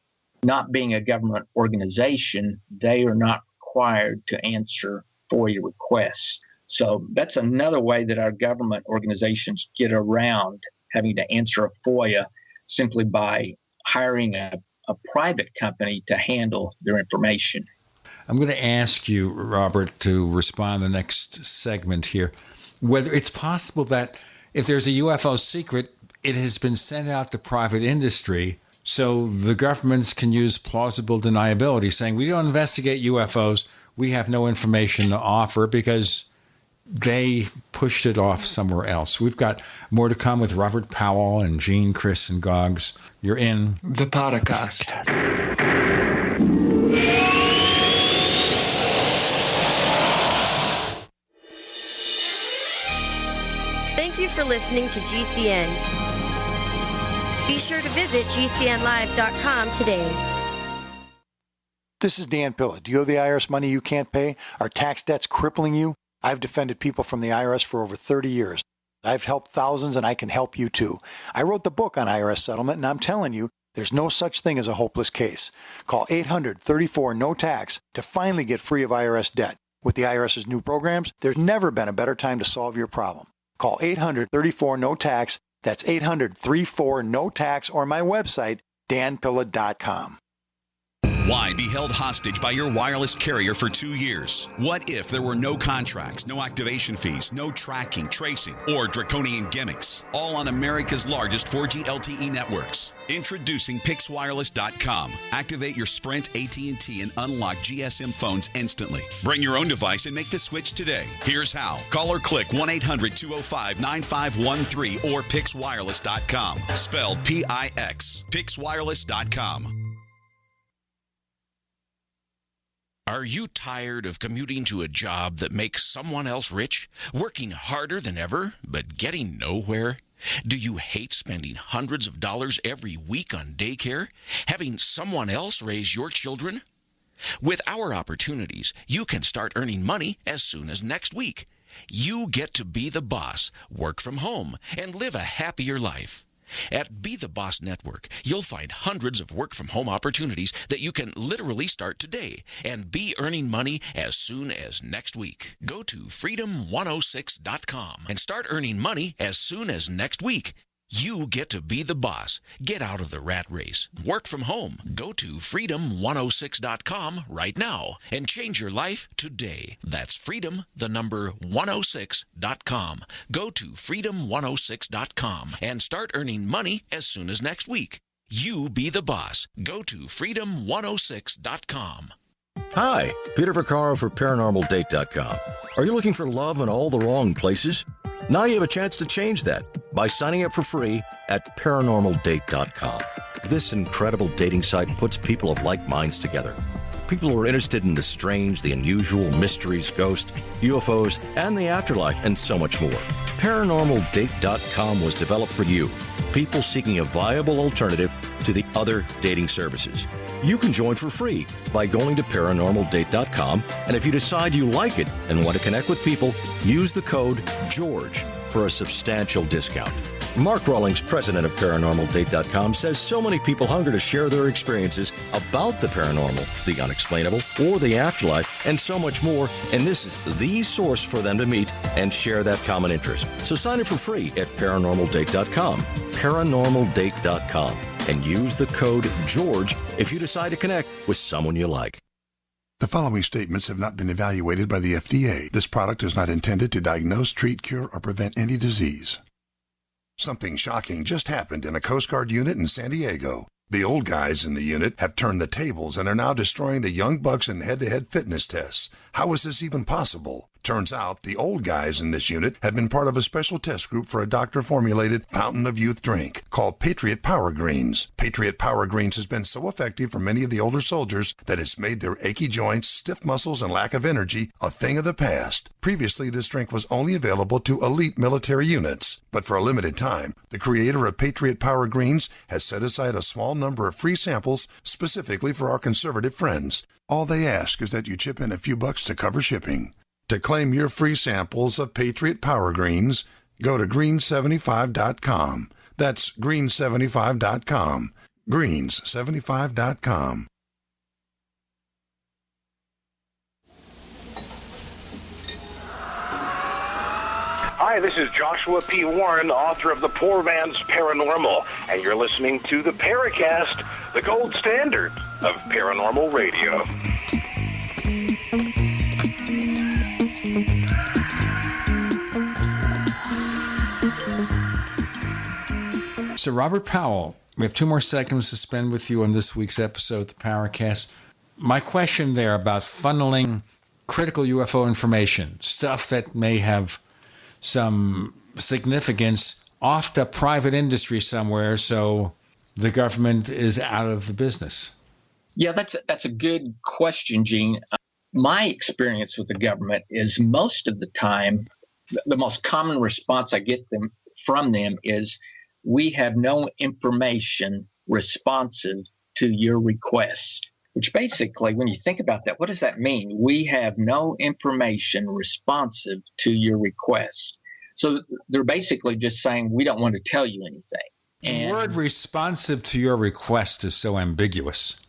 [SPEAKER 18] not being a government organization, they are not required to answer FOIA requests. So that's another way that our government organizations get around having to answer a FOIA, simply by hiring a private company to handle their information.
[SPEAKER 3] I'm going to ask you, Robert, to respond to the next segment here, whether it's possible that if there's a UFO secret, it has been sent out to private industry so the governments can use plausible deniability, saying we don't investigate UFOs, we have no information to offer because they pushed it off somewhere else. We've got more to come with Robert Powell and Gene, Chris, and Goggs. You're in
[SPEAKER 6] the Paracast.
[SPEAKER 13] Thank you for listening to GCN. Be sure to visit GCNlive.com today.
[SPEAKER 7] This is Dan Pilla. Do you owe the IRS money you can't pay? Are tax debts crippling you? I've defended people from the IRS for over 30 years. I've helped thousands, and I can help you too. I wrote the book on IRS settlement, and I'm telling you, there's no such thing as a hopeless case. Call 800-34-NO-TAX to finally get free of IRS debt. With the IRS's new programs, there's never been a better time to solve your problem. Call 800-34-NO-TAX. That's 800-34-NO-TAX, or my website, danpilla.com.
[SPEAKER 21] Why be held hostage by your wireless carrier for 2 years? What if there were no contracts, no activation fees, no tracking, tracing, or draconian gimmicks? All on America's largest 4G LTE networks. Introducing PixWireless.com. Activate your Sprint, AT&T, and unlock GSM phones instantly. Bring your own device and make the switch today. Here's how. Call or click 1-800-205-9513 or PixWireless.com. Spelled P-I-X. PixWireless.com.
[SPEAKER 1] Are you tired of commuting to a job that makes someone else rich, working harder than ever, but getting nowhere? Do you hate spending hundreds of dollars every week on daycare, having someone else raise your children? With our opportunities, you can start earning money as soon as next week. You get to be the boss, work from home, and live a happier life. At Be the Boss Network, you'll find hundreds of work-from-home opportunities that you can literally start today and be earning money as soon as next week. Go to freedom106.com and start earning money as soon as next week. You get to be the boss. Get out of the rat race. Work from home. Go to freedom106.com right now and change your life today. That's freedom, the number 106.com. Go to freedom106.com and start earning money as soon as next week. You be the boss. Go to freedom106.com.
[SPEAKER 5] Hi, Peter Vaccaro for ParanormalDate.com. Are you looking for love in all the wrong places? Now you have a chance to change that by signing up for free at ParanormalDate.com. This incredible dating site puts people of like minds together. People who are interested in the strange, the unusual, mysteries, ghosts, UFOs, and the afterlife, and so much more. ParanormalDate.com was developed for you, people seeking a viable alternative to the other dating services. You can join for free by going to ParanormalDate.com, and if you decide you like it and want to connect with people, use the code GEORGE for a substantial discount. Mark Rawlings, president of ParanormalDate.com, says so many people hunger to share their experiences about the paranormal, the unexplainable, or the afterlife, and so much more, and this is the source for them to meet and share that common interest. So sign up for free at ParanormalDate.com, ParanormalDate.com, and use the code GEORGE if you decide to connect with someone you like.
[SPEAKER 8] The following statements have not been evaluated by the FDA. This product is not intended to diagnose, treat, cure, or prevent any disease. Something shocking just happened in a Coast Guard unit in San Diego. The old guys in the unit have turned the tables and are now destroying the young bucks in head-to-head fitness tests. How is this even possible? Turns out the old guys in this unit had been part of a special test group for a doctor-formulated fountain of youth drink called Patriot Power Greens. Patriot Power Greens has been so effective for many of the older soldiers that it's made their achy joints, stiff muscles, and lack of energy a thing of the past. Previously, this drink was only available to elite military units. But for a limited time, the creator of Patriot Power Greens has set aside a small number of free samples specifically for our conservative friends. All they ask is that you chip in a few bucks to cover shipping. To claim your free samples of Patriot Power Greens, go to greens75.com. That's greens75.com. Greens75.com.
[SPEAKER 11] Hi, this is Joshua P. Warren, author of The Poor Man's Paranormal, and you're listening to the Paracast, the gold standard of paranormal radio.
[SPEAKER 3] So, Robert Powell, we have 2 more seconds to spend with you on this week's episode of the Paracast. My question there about funneling critical UFO information, stuff that may have some significance, off to private industry somewhere so the government is out of the business.
[SPEAKER 18] Yeah, that's a good question, Gene. My experience with the government is most of the time, the most common response I get from them is, we have no information responsive to your request. Which basically, when you think about that, what does that mean? We have no information responsive to your request. So they're basically just saying, we don't want to tell you anything.
[SPEAKER 3] And the word responsive to your request is so ambiguous.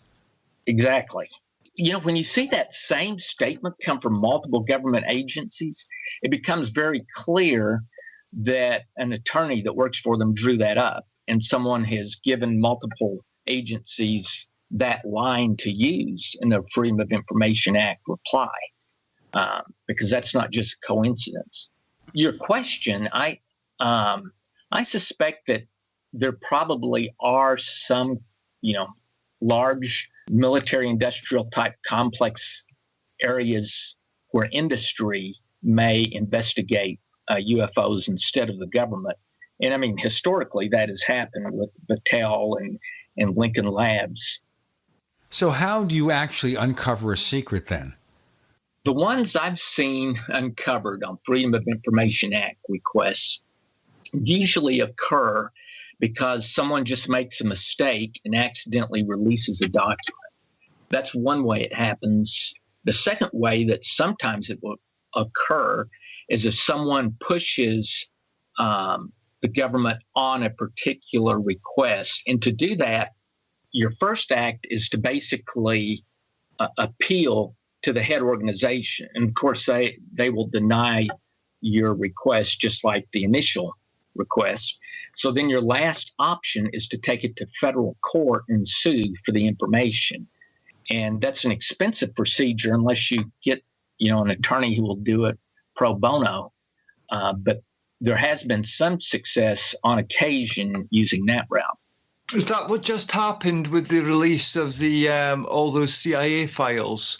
[SPEAKER 18] Exactly. You know, when you see that same statement come from multiple government agencies, it becomes very clear that an attorney that works for them drew that up, and someone has given multiple agencies that line to use in the Freedom of Information Act reply, because that's not just a coincidence. Your question, I suspect that there probably are some, large military industrial type complex areas where industry may investigate UFOs instead of the government. And I mean, historically, that has happened with Battelle and Lincoln Labs.
[SPEAKER 3] So how do you actually uncover a secret then?
[SPEAKER 18] The ones I've seen uncovered on Freedom of Information Act requests usually occur because someone just makes a mistake and accidentally releases a document. That's one way it happens. The second way that sometimes it will occur is if someone pushes the government on a particular request. And to do that, your first act is to basically appeal to the head organization. And of course, they will deny your request just like the initial request. So then your last option is to take it to federal court and sue for the information. And that's an expensive procedure unless you get, an attorney who will do it pro bono. But there has been some success on occasion using that route.
[SPEAKER 6] Is that what just happened with the release of the all those CIA files,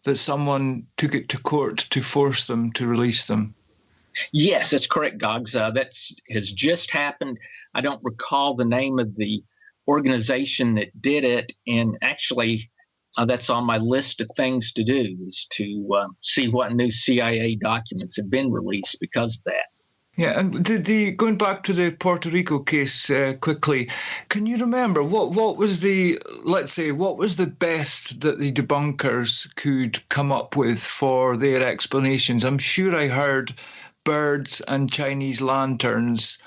[SPEAKER 6] that someone took it to court to force them to release them?
[SPEAKER 18] Yes, that's correct, Goggs. That has just happened. I don't recall the name of the organization that did it. And actually, that's on my list of things to do, is to see what new CIA documents have been released because of that.
[SPEAKER 6] Yeah, and going back to the Puerto Rico case quickly, can you remember what was the best that the debunkers could come up with for their explanations? I'm sure I heard birds and Chinese lanterns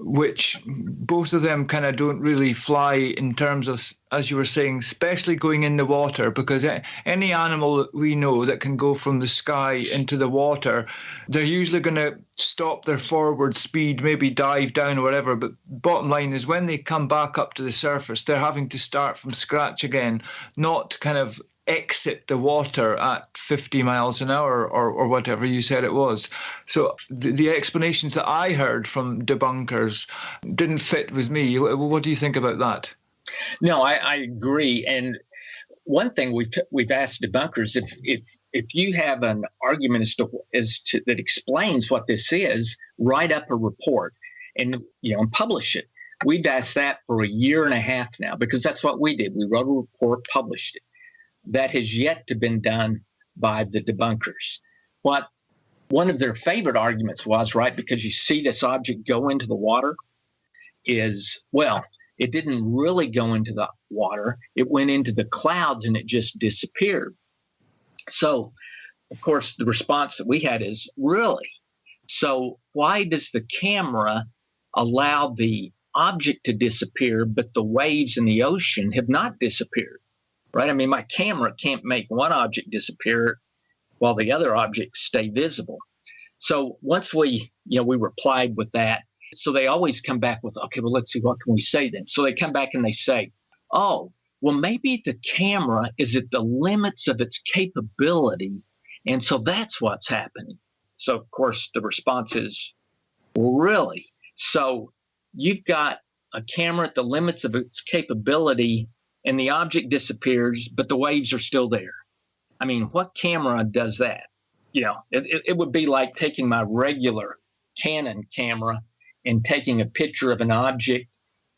[SPEAKER 6] which both of them kind of don't really fly in terms of, as you were saying, especially going in the water, because any animal that we know that can go from the sky into the water, they're usually going to stop their forward speed, maybe dive down or whatever. But bottom line is when they come back up to the surface, they're having to start from scratch again, not kind of exit the water at 50 miles an hour or whatever you said it was. So the explanations that I heard from debunkers didn't fit with me. What do you think about that?
[SPEAKER 18] No, I agree. And one thing we've asked debunkers, if you have an argument as to that explains what this is, write up a report and publish it. We've asked that for 1.5 years now, because that's what we did. We wrote a report, published it. That has yet to been done by the debunkers. What one of their favorite arguments was, right, because you see this object go into the water, is, well, it didn't really go into the water. It went into the clouds and it just disappeared. So, of course, the response that we had is, really? So why does the camera allow the object to disappear, but the waves in the ocean have not disappeared? Right? I mean, my camera can't make one object disappear while the other objects stay visible. So once we replied with that, so they always come back with, okay, well, let's see, what can we say then? So they come back and they say, oh, well, maybe the camera is at the limits of its capability, and so that's what's happening. So, of course, the response is, well, really? So you've got a camera at the limits of its capability, and the object disappears, but the waves are still there. I mean, what camera does that? It would be like taking my regular Canon camera and taking a picture of an object,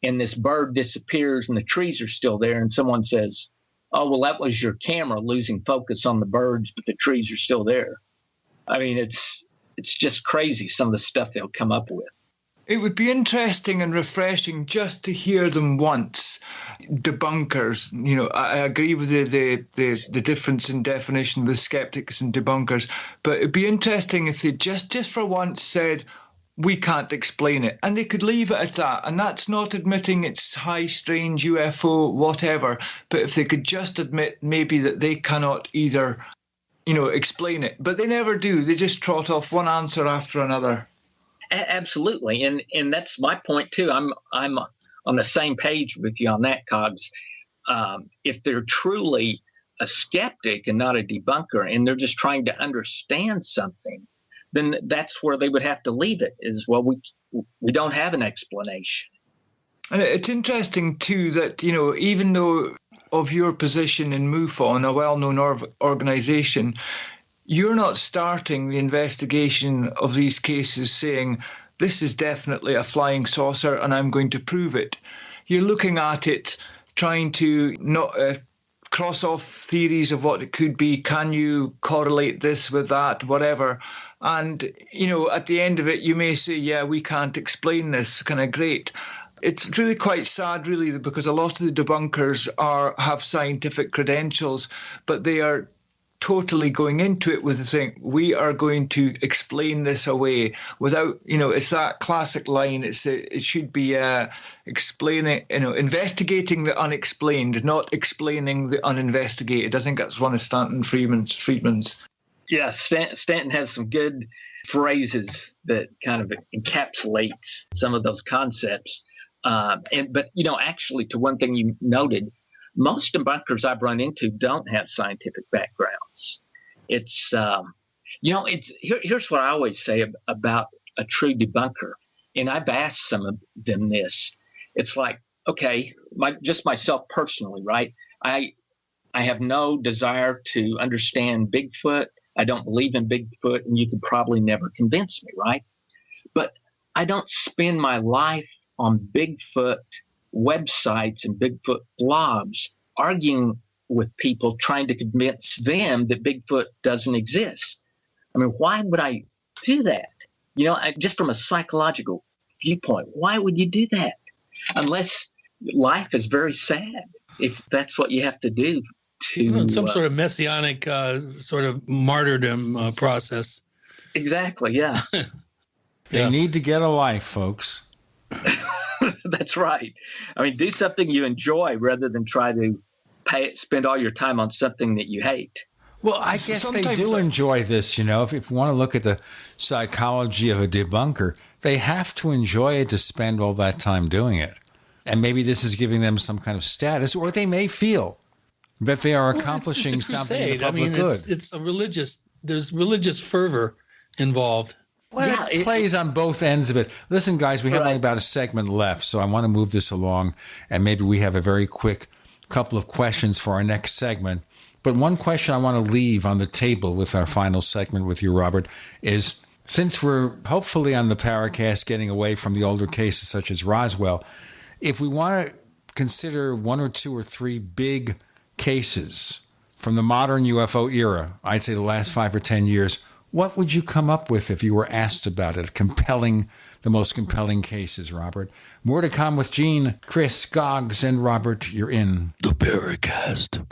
[SPEAKER 18] and this bird disappears and the trees are still there, and someone says, oh, well, that was your camera losing focus on the birds, but the trees are still there. I mean, it's just crazy, some of the stuff they'll come up with.
[SPEAKER 6] It would be interesting and refreshing just to hear them once, debunkers. I agree with the difference in definition with skeptics and debunkers, but it'd be interesting if they just for once said, we can't explain it, and they could leave it at that. And that's not admitting it's high, strange, UFO, whatever, but if they could just admit maybe that they cannot either, explain it. But they never do. They just trot off one answer after another.
[SPEAKER 18] Absolutely, and that's my point too. I'm on the same page with you on that, Goggs. If they're truly a skeptic and not a debunker, and they're just trying to understand something, then that's where they would have to leave it. Is, well, we don't have an explanation.
[SPEAKER 6] And it's interesting too that even though of your position in MUFON, a well-known organization, you're not starting the investigation of these cases saying, this is definitely a flying saucer and I'm going to prove it. You're looking at it, trying to not cross off theories of what it could be. Can you correlate this with that, whatever? And, at the end of it, you may say, yeah, we can't explain this, kind of great. It's really quite sad, really, because a lot of the debunkers have scientific credentials, but they are totally going into it with the thing, we are going to explain this away without, it's that classic line. It should be explaining, investigating the unexplained, not explaining the uninvestigated. I think that's one of Stanton Friedman's.
[SPEAKER 18] Yeah, Stanton has some good phrases that kind of encapsulates some of those concepts. But actually, to one thing you noted, most debunkers I've run into don't have scientific backgrounds. Here's what I always say about a true debunker, and I've asked some of them this. It's like, okay, just myself personally, right? I have no desire to understand Bigfoot. I don't believe in Bigfoot, and you could probably never convince me, right? But I don't spend my life on Bigfoot websites and Bigfoot blogs arguing with people trying to convince them that Bigfoot doesn't exist. I mean, why would I do that? Just from a psychological viewpoint, why would you do that? Unless life is very sad, if that's what you have to do to...
[SPEAKER 4] some sort of messianic sort of martyrdom process.
[SPEAKER 18] Exactly, yeah.
[SPEAKER 3] They need to get a life, folks.
[SPEAKER 18] That's right. I mean, do something you enjoy rather than try to spend all your time on something that you hate.
[SPEAKER 3] Well, I guess they do enjoy this, you know. If you want to look at the psychology of a debunker, they have to enjoy it to spend all that time doing it. And maybe this is giving them some kind of status, or they may feel that they are accomplishing
[SPEAKER 4] it's a
[SPEAKER 3] something in the
[SPEAKER 4] crusade.
[SPEAKER 3] public good.
[SPEAKER 4] It's a there's religious fervor involved.
[SPEAKER 3] Well, it plays on both ends of it. Listen, guys, we have only about a segment left, so I want to move this along, and maybe we have a very quick couple of questions for our next segment. But one question I want to leave on the table with our final segment with you, Robert, is since we're hopefully on the Paracast getting away from the older cases such as Roswell, if we want to consider one or two or three big cases from the modern UFO era, I'd say the last 5 or 10 years, what would you come up with if you were asked about it? The most compelling cases, Robert. More to come with Gene, Chris, Goggs, and Robert. You're in the Paracast.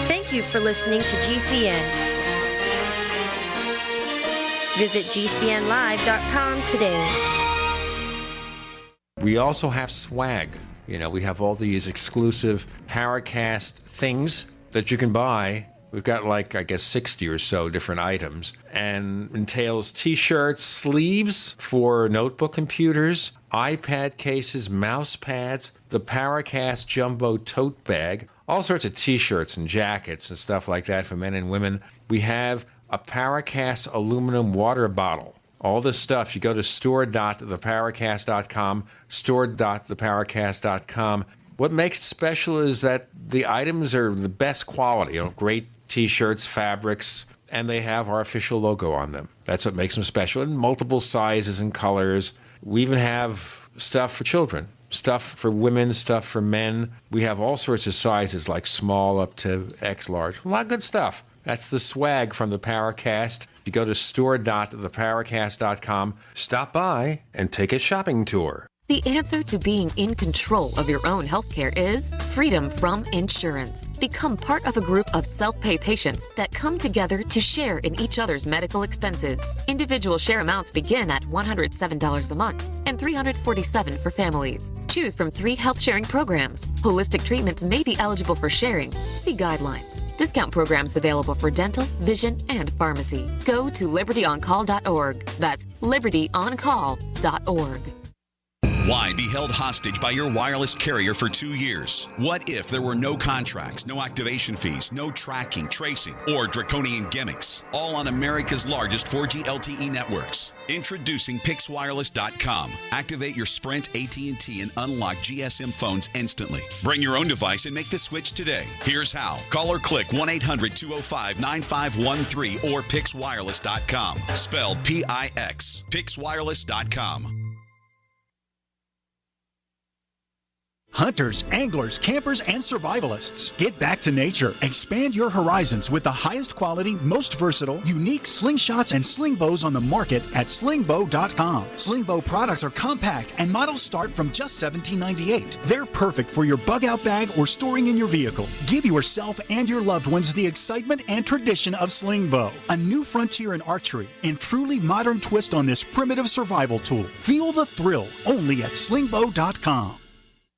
[SPEAKER 13] Thank you for listening to GCN. Visit GCNlive.com today.
[SPEAKER 3] We also have swag. You know, we have all these exclusive Paracast things that you can buy. We've got 60 or so different items, and entails t-shirts, sleeves for notebook computers, iPad cases, mouse pads, the Paracast Jumbo tote bag, all sorts of t-shirts and jackets and stuff like that for men and women. We have a Paracast aluminum water bottle. All this stuff, you go to store.theparacast.com, store.theparacast.com. What makes it special is that the items are the best quality, great t-shirts, fabrics, and they have our official logo on them. That's what makes them special, in multiple sizes and colors. We even have stuff for children, stuff for women, stuff for men. We have all sorts of sizes, like small up to X large. A lot of good stuff. That's the swag from the Paracast. You go to store.theparacast.com, stop by, and take a shopping tour.
[SPEAKER 2] The answer to being in control of your own healthcare is freedom from insurance. Become part of a group of self-pay patients that come together to share in each other's medical expenses. Individual share amounts begin at $107 a month and $347 for families. Choose from 3 health-sharing programs. Holistic treatments may be eligible for sharing. See guidelines. Discount programs available for dental, vision, and pharmacy. Go to libertyoncall.org. That's libertyoncall.org.
[SPEAKER 21] Why be held hostage by your wireless carrier for 2 years? What if there were no contracts, no activation fees, no tracking, tracing, or draconian gimmicks? All on America's largest 4G LTE networks. Introducing PixWireless.com. Activate your Sprint, AT&T, and unlock GSM phones instantly. Bring your own device and make the switch today. Here's how. Call or click 1-800-205-9513 or PixWireless.com. Spelled P-I-X. PixWireless.com.
[SPEAKER 9] Hunters, anglers, campers, and survivalists. Get back to nature. Expand your horizons with the highest quality, most versatile, unique slingshots and sling bows on the market at slingbow.com. Slingbow products are compact and models start from just $17.98. They're perfect for your bug-out bag or storing in your vehicle. Give yourself and your loved ones the excitement and tradition of slingbow, a new frontier in archery and truly modern twist on this primitive survival tool. Feel the thrill only at slingbow.com.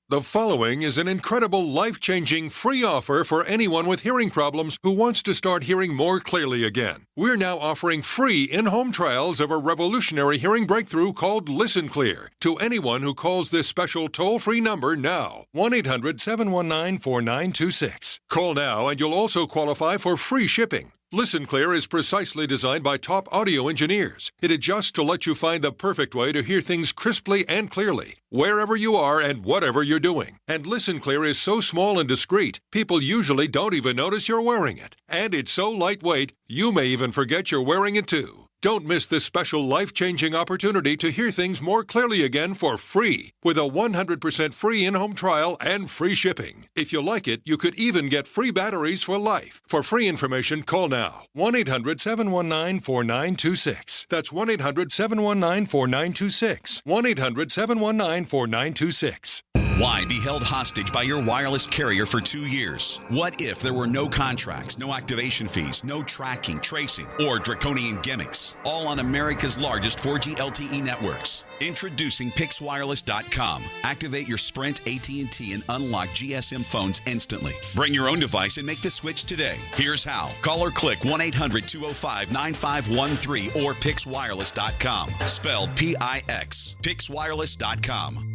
[SPEAKER 12] The following is an incredible, life-changing free offer for anyone with hearing problems who wants to start hearing more clearly again. We're now offering free in-home trials of a revolutionary hearing breakthrough called Listen Clear to anyone who calls this special toll-free number now, 1-800-719-4926. Call now and you'll also qualify for free shipping. Listen Clear is precisely designed by top audio engineers. It adjusts to let you find the perfect way to hear things crisply and clearly, wherever you are and whatever you're doing. And Listen Clear is so small and discreet, people usually don't even notice you're wearing it. And it's so lightweight, you may even forget you're wearing it too. Don't miss this special life-changing opportunity to hear things more clearly again for free with a 100% free in-home trial and free shipping. If you like it, you could even get free batteries for life. For free information, call now. 1-800-719-4926. That's 1-800-719-4926. 1-800-719-4926.
[SPEAKER 21] Why be held hostage by your wireless carrier for 2 years? What if there were no contracts, no activation fees, no tracking, tracing, or draconian gimmicks? All on America's largest 4G LTE networks. Introducing PixWireless.com. Activate your Sprint, AT&T, and unlock GSM phones instantly. Bring your own device and make the switch today. Here's how. Call or click 1-800-205-9513 or PixWireless.com. Spelled P-I-X. PixWireless.com.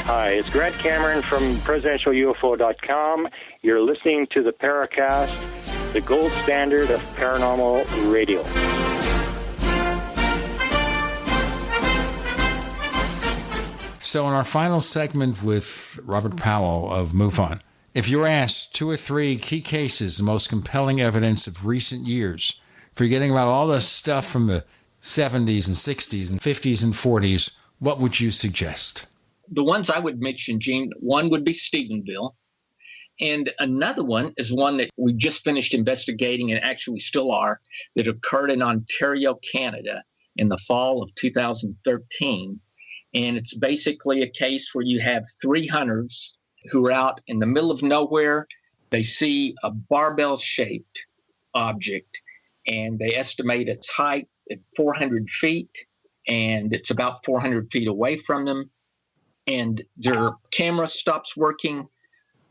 [SPEAKER 10] Hi, it's Grant Cameron from presidentialufo.com. You're listening to the Paracast, the gold standard of paranormal radio.
[SPEAKER 3] So in our final segment with Robert Powell of MUFON, if you're asked 2 or 3 key cases, the most compelling evidence of recent years, forgetting about all the stuff from the 70s and 60s and 50s and 40s, what would you suggest?
[SPEAKER 18] The ones I would mention, Gene, one would be Stephenville. And another one is one that we just finished investigating and actually still are, that occurred in Ontario, Canada in the fall of 2013. And it's basically a case where you have 3 hunters who are out in the middle of nowhere. They see a barbell-shaped object, and they estimate its height at 400 feet, and it's about 400 feet away from them. And their camera stops working.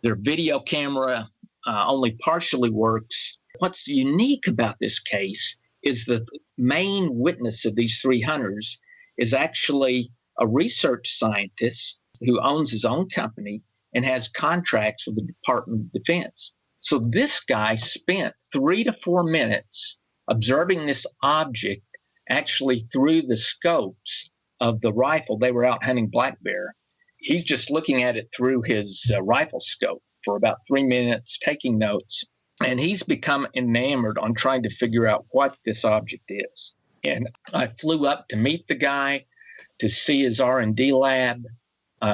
[SPEAKER 18] Their video camera only partially works. What's unique about this case is the main witness of these 3 hunters is actually a research scientist who owns his own company and has contracts with the Department of Defense. So this guy spent 3 to 4 minutes observing this object actually through the scopes of the rifle. They were out hunting black bear. He's just looking at it through his rifle scope for about 3 minutes, taking notes, and he's become enamored on trying to figure out what this object is. And I flew up to meet the guy, to see his R&D lab,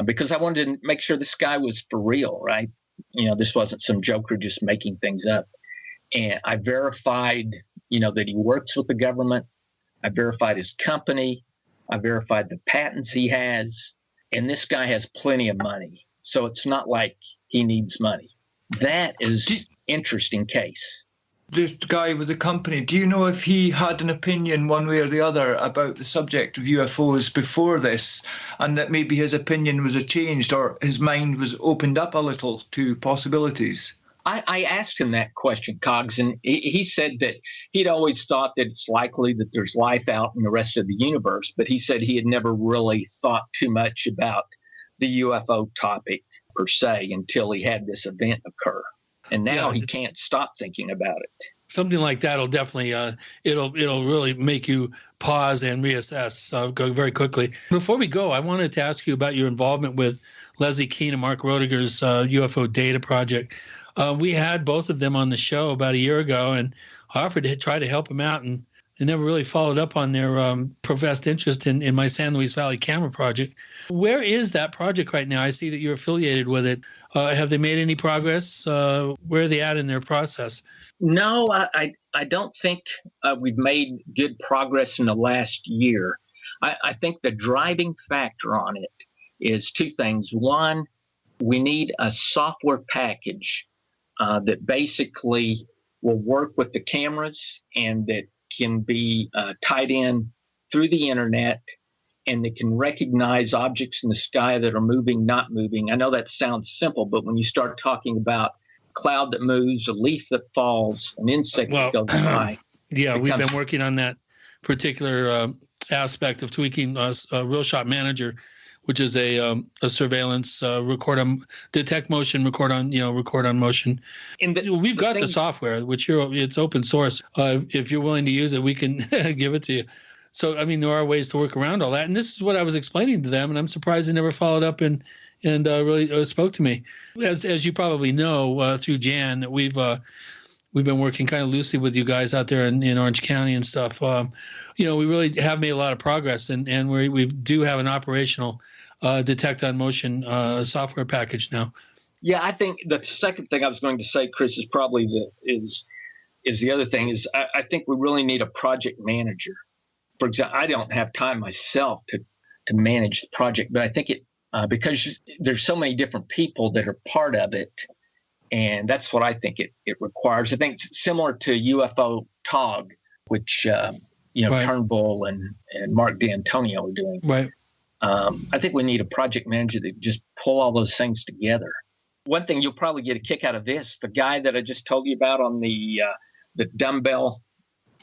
[SPEAKER 18] because I wanted to make sure this guy was for real, right? You know, this wasn't some joker just making things up. And I verified, that he works with the government. I verified his company. I verified the patents he has. And this guy has plenty of money. So it's not like he needs money. That is interesting case.
[SPEAKER 6] This guy with a company, do you know if he had an opinion one way or the other about the subject of UFOs before this, and that maybe his opinion was changed or his mind was opened up a little to possibilities?
[SPEAKER 18] I asked him that question, Goggs, and he said that he'd always thought that it's likely that there's life out in the rest of the universe, but he said he had never really thought too much about the UFO topic per se until he had this event occur. And now he can't stop thinking about it.
[SPEAKER 4] Something like that will definitely, it'll really make you pause and reassess go very quickly. Before we go, I wanted to ask you about your involvement with Leslie Kean and Mark Roediger's UFODATA project. We had both of them on the show about a year ago and offered to try to help them out, and they never really followed up on their professed interest in my San Luis Valley camera project. Where is that project right now? I see that you're affiliated with it. Have they made any progress? Where are they at in their process?
[SPEAKER 18] No, I don't think we've made good progress in the last year. I think the driving factor on it is 2 things. One, we need a software package that basically will work with the cameras and that can be tied in through the internet, and that can recognize objects in the sky that are moving, not moving. I know that sounds simple, but when you start talking about a cloud that moves, a leaf that falls, an insect that goes by.
[SPEAKER 4] Yeah, we've been working on that particular aspect of tweaking Real Shot Manager, which is a surveillance detect motion, record on motion. And we've got the software, which it's open source. If you're willing to use it, we can give it to you. So, I mean, there are ways to work around all that. And this is what I was explaining to them, and I'm surprised they never followed up and really spoke to me. As you probably know through Jan, that we've been working kind of loosely with you guys out there in Orange County and stuff. We really have made a lot of progress, and we do have an operational detect on motion software package now.
[SPEAKER 18] Yeah, I think the second thing I was going to say, Chris, is probably is the other thing is I think we really need a project manager. For example, I don't have time myself to manage the project, but I think it because there's so many different people that are part of it, and that's what I think it requires. I think it's similar to UFO TOG, which
[SPEAKER 4] Right.
[SPEAKER 18] Turnbull and Mark D'Antonio are doing.
[SPEAKER 4] Right.
[SPEAKER 18] I think we need a project manager that just pull all those things together. One thing you'll probably get a kick out of this, the guy that I just told you about on the dumbbell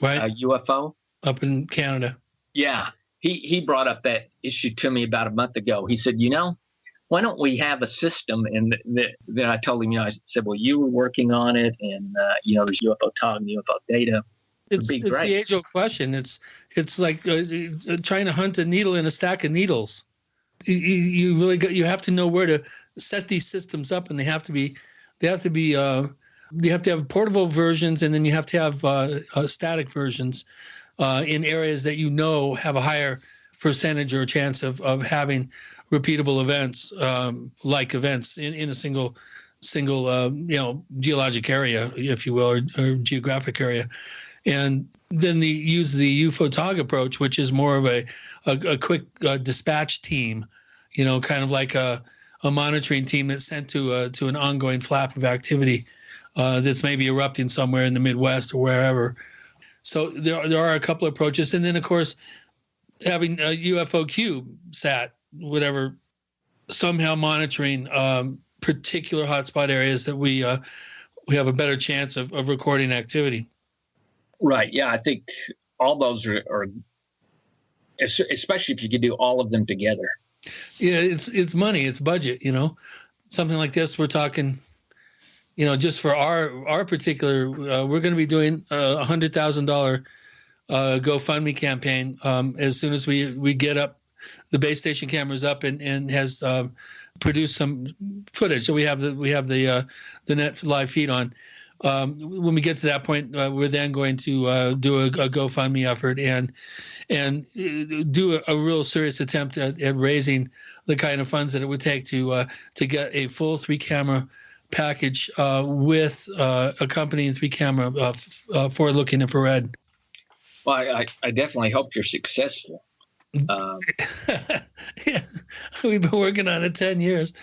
[SPEAKER 18] UFO
[SPEAKER 4] up in Canada.
[SPEAKER 18] Yeah, he brought up that issue to me about a month ago. He said, why don't we have a system? And then I told him, I said, well, you were working on it, and there's UFO TOG and UFO data.
[SPEAKER 4] It's the age-old question. It's like trying to hunt a needle in a stack of needles. You have to know where to set these systems up, and they have to have portable versions, and then you have to have static versions in areas that have a higher percentage or chance of having repeatable events, like events in a single geologic area, if you will, or geographic area. And then they use the UFO TOG approach, which is more of a quick dispatch team, kind of like a monitoring team that's sent to an ongoing flap of activity that's maybe erupting somewhere in the Midwest or wherever. So there are a couple of approaches. And then, of course, having a UFO Cube sat, whatever, somehow monitoring particular hotspot areas that we have a better chance of recording activity.
[SPEAKER 18] Right. Yeah, I think all those are especially if you could do all of them together.
[SPEAKER 4] Yeah, it's money, it's budget. Something like this, we're talking. Just for our particular, we're going to be doing a $100,000 GoFundMe campaign as soon as we get up the base station cameras up and has produced some footage. So we have the net live feed on. When we get to that point, we're then going to do a GoFundMe effort and do a real serious attempt at raising the kind of funds that it would take to get a full 3-camera package with accompanying 3-camera forward-looking infrared.
[SPEAKER 18] Well, I definitely hope you're successful.
[SPEAKER 4] Yeah, we've been working on it 10 years.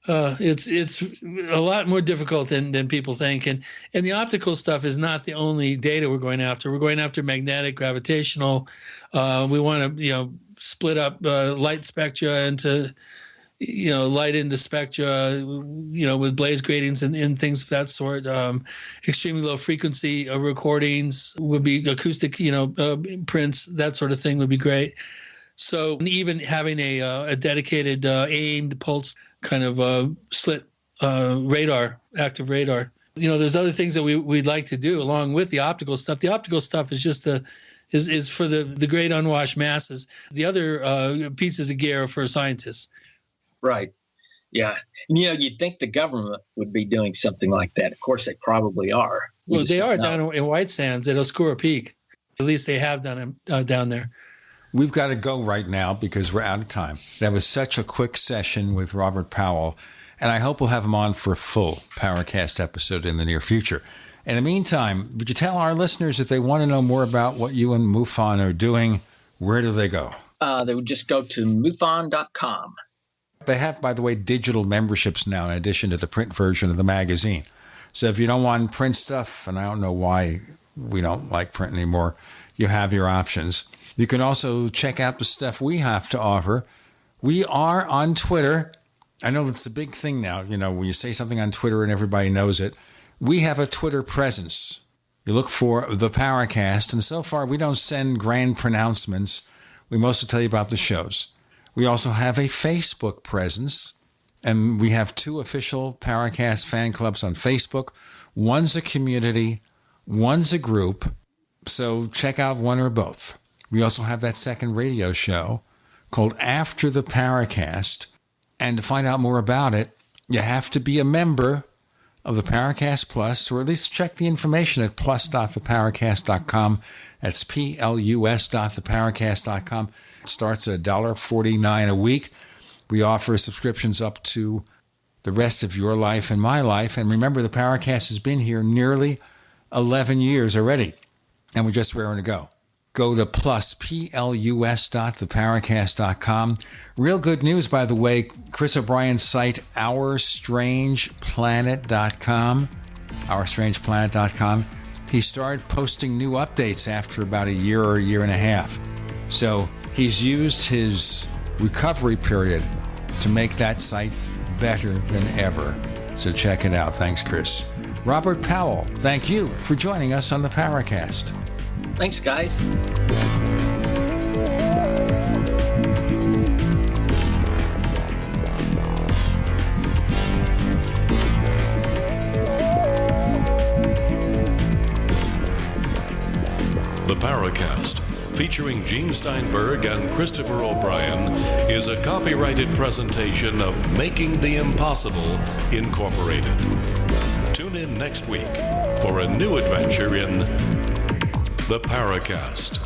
[SPEAKER 4] It's a lot more difficult than people think, and the optical stuff is not the only data we're going after. We're going after magnetic, gravitational. We want to split up light spectra into light into spectra, with blaze gratings and things of that sort. Extremely low frequency recordings would be acoustic, prints, that sort of thing would be great. So even having a dedicated aimed pulse kind of slit radar, active radar. There's other things that we'd like to do along with the optical stuff. The optical stuff is just is for the great unwashed masses. The other pieces of gear are for scientists.
[SPEAKER 18] Right. Yeah. And, you'd think the government would be doing something like that. Of course, they probably are.
[SPEAKER 4] Well, they are down in White Sands at Oscura Peak. At least they have done it down there.
[SPEAKER 3] We've got to go right now because we're out of time. That was such a quick session with Robert Powell, and I hope we'll have him on for a full Paracast episode in the near future. In the meantime, would you tell our listeners if they want to know more about what you and MUFON are doing, where do they go?
[SPEAKER 18] They would just go to MUFON.com.
[SPEAKER 3] They have, by the way, digital memberships now in addition to the print version of the magazine. So if you don't want print stuff, and I don't know why we don't like print anymore, you have your options. You can also check out the stuff we have to offer. We are on Twitter. I know that's a big thing now, when you say something on Twitter and everybody knows it. We have a Twitter presence. You look for the Paracast, and so far we don't send grand pronouncements. We mostly tell you about the shows. We also have a Facebook presence, and we have 2 official Paracast fan clubs on Facebook. One's a community, one's a group, so check out one or both. We also have that second radio show called After the Paracast, and to find out more about it, you have to be a member of the Paracast Plus, or at least check the information at plus.theparacast.com. That's plus.theparacast.com. It starts at $1.49 a week. We offer subscriptions up to the rest of your life and my life. And remember, the Paracast has been here nearly 11 years already, and we're just raring to go. Go to plus.theparacast.com. Real good news, by the way. Chris O'Brien's site, OurStrangePlanet.com. OurStrangePlanet.com. He started posting new updates after about a year or a year and a half. So he's used his recovery period to make that site better than ever. So check it out. Thanks, Chris. Robert Powell, thank you for joining us on the Paracast.
[SPEAKER 18] Thanks, guys.
[SPEAKER 15] The Paracast, featuring Gene Steinberg and Christopher O'Brien, is a copyrighted presentation of Making the Impossible, Incorporated. Tune in next week for a new adventure in The Paracast.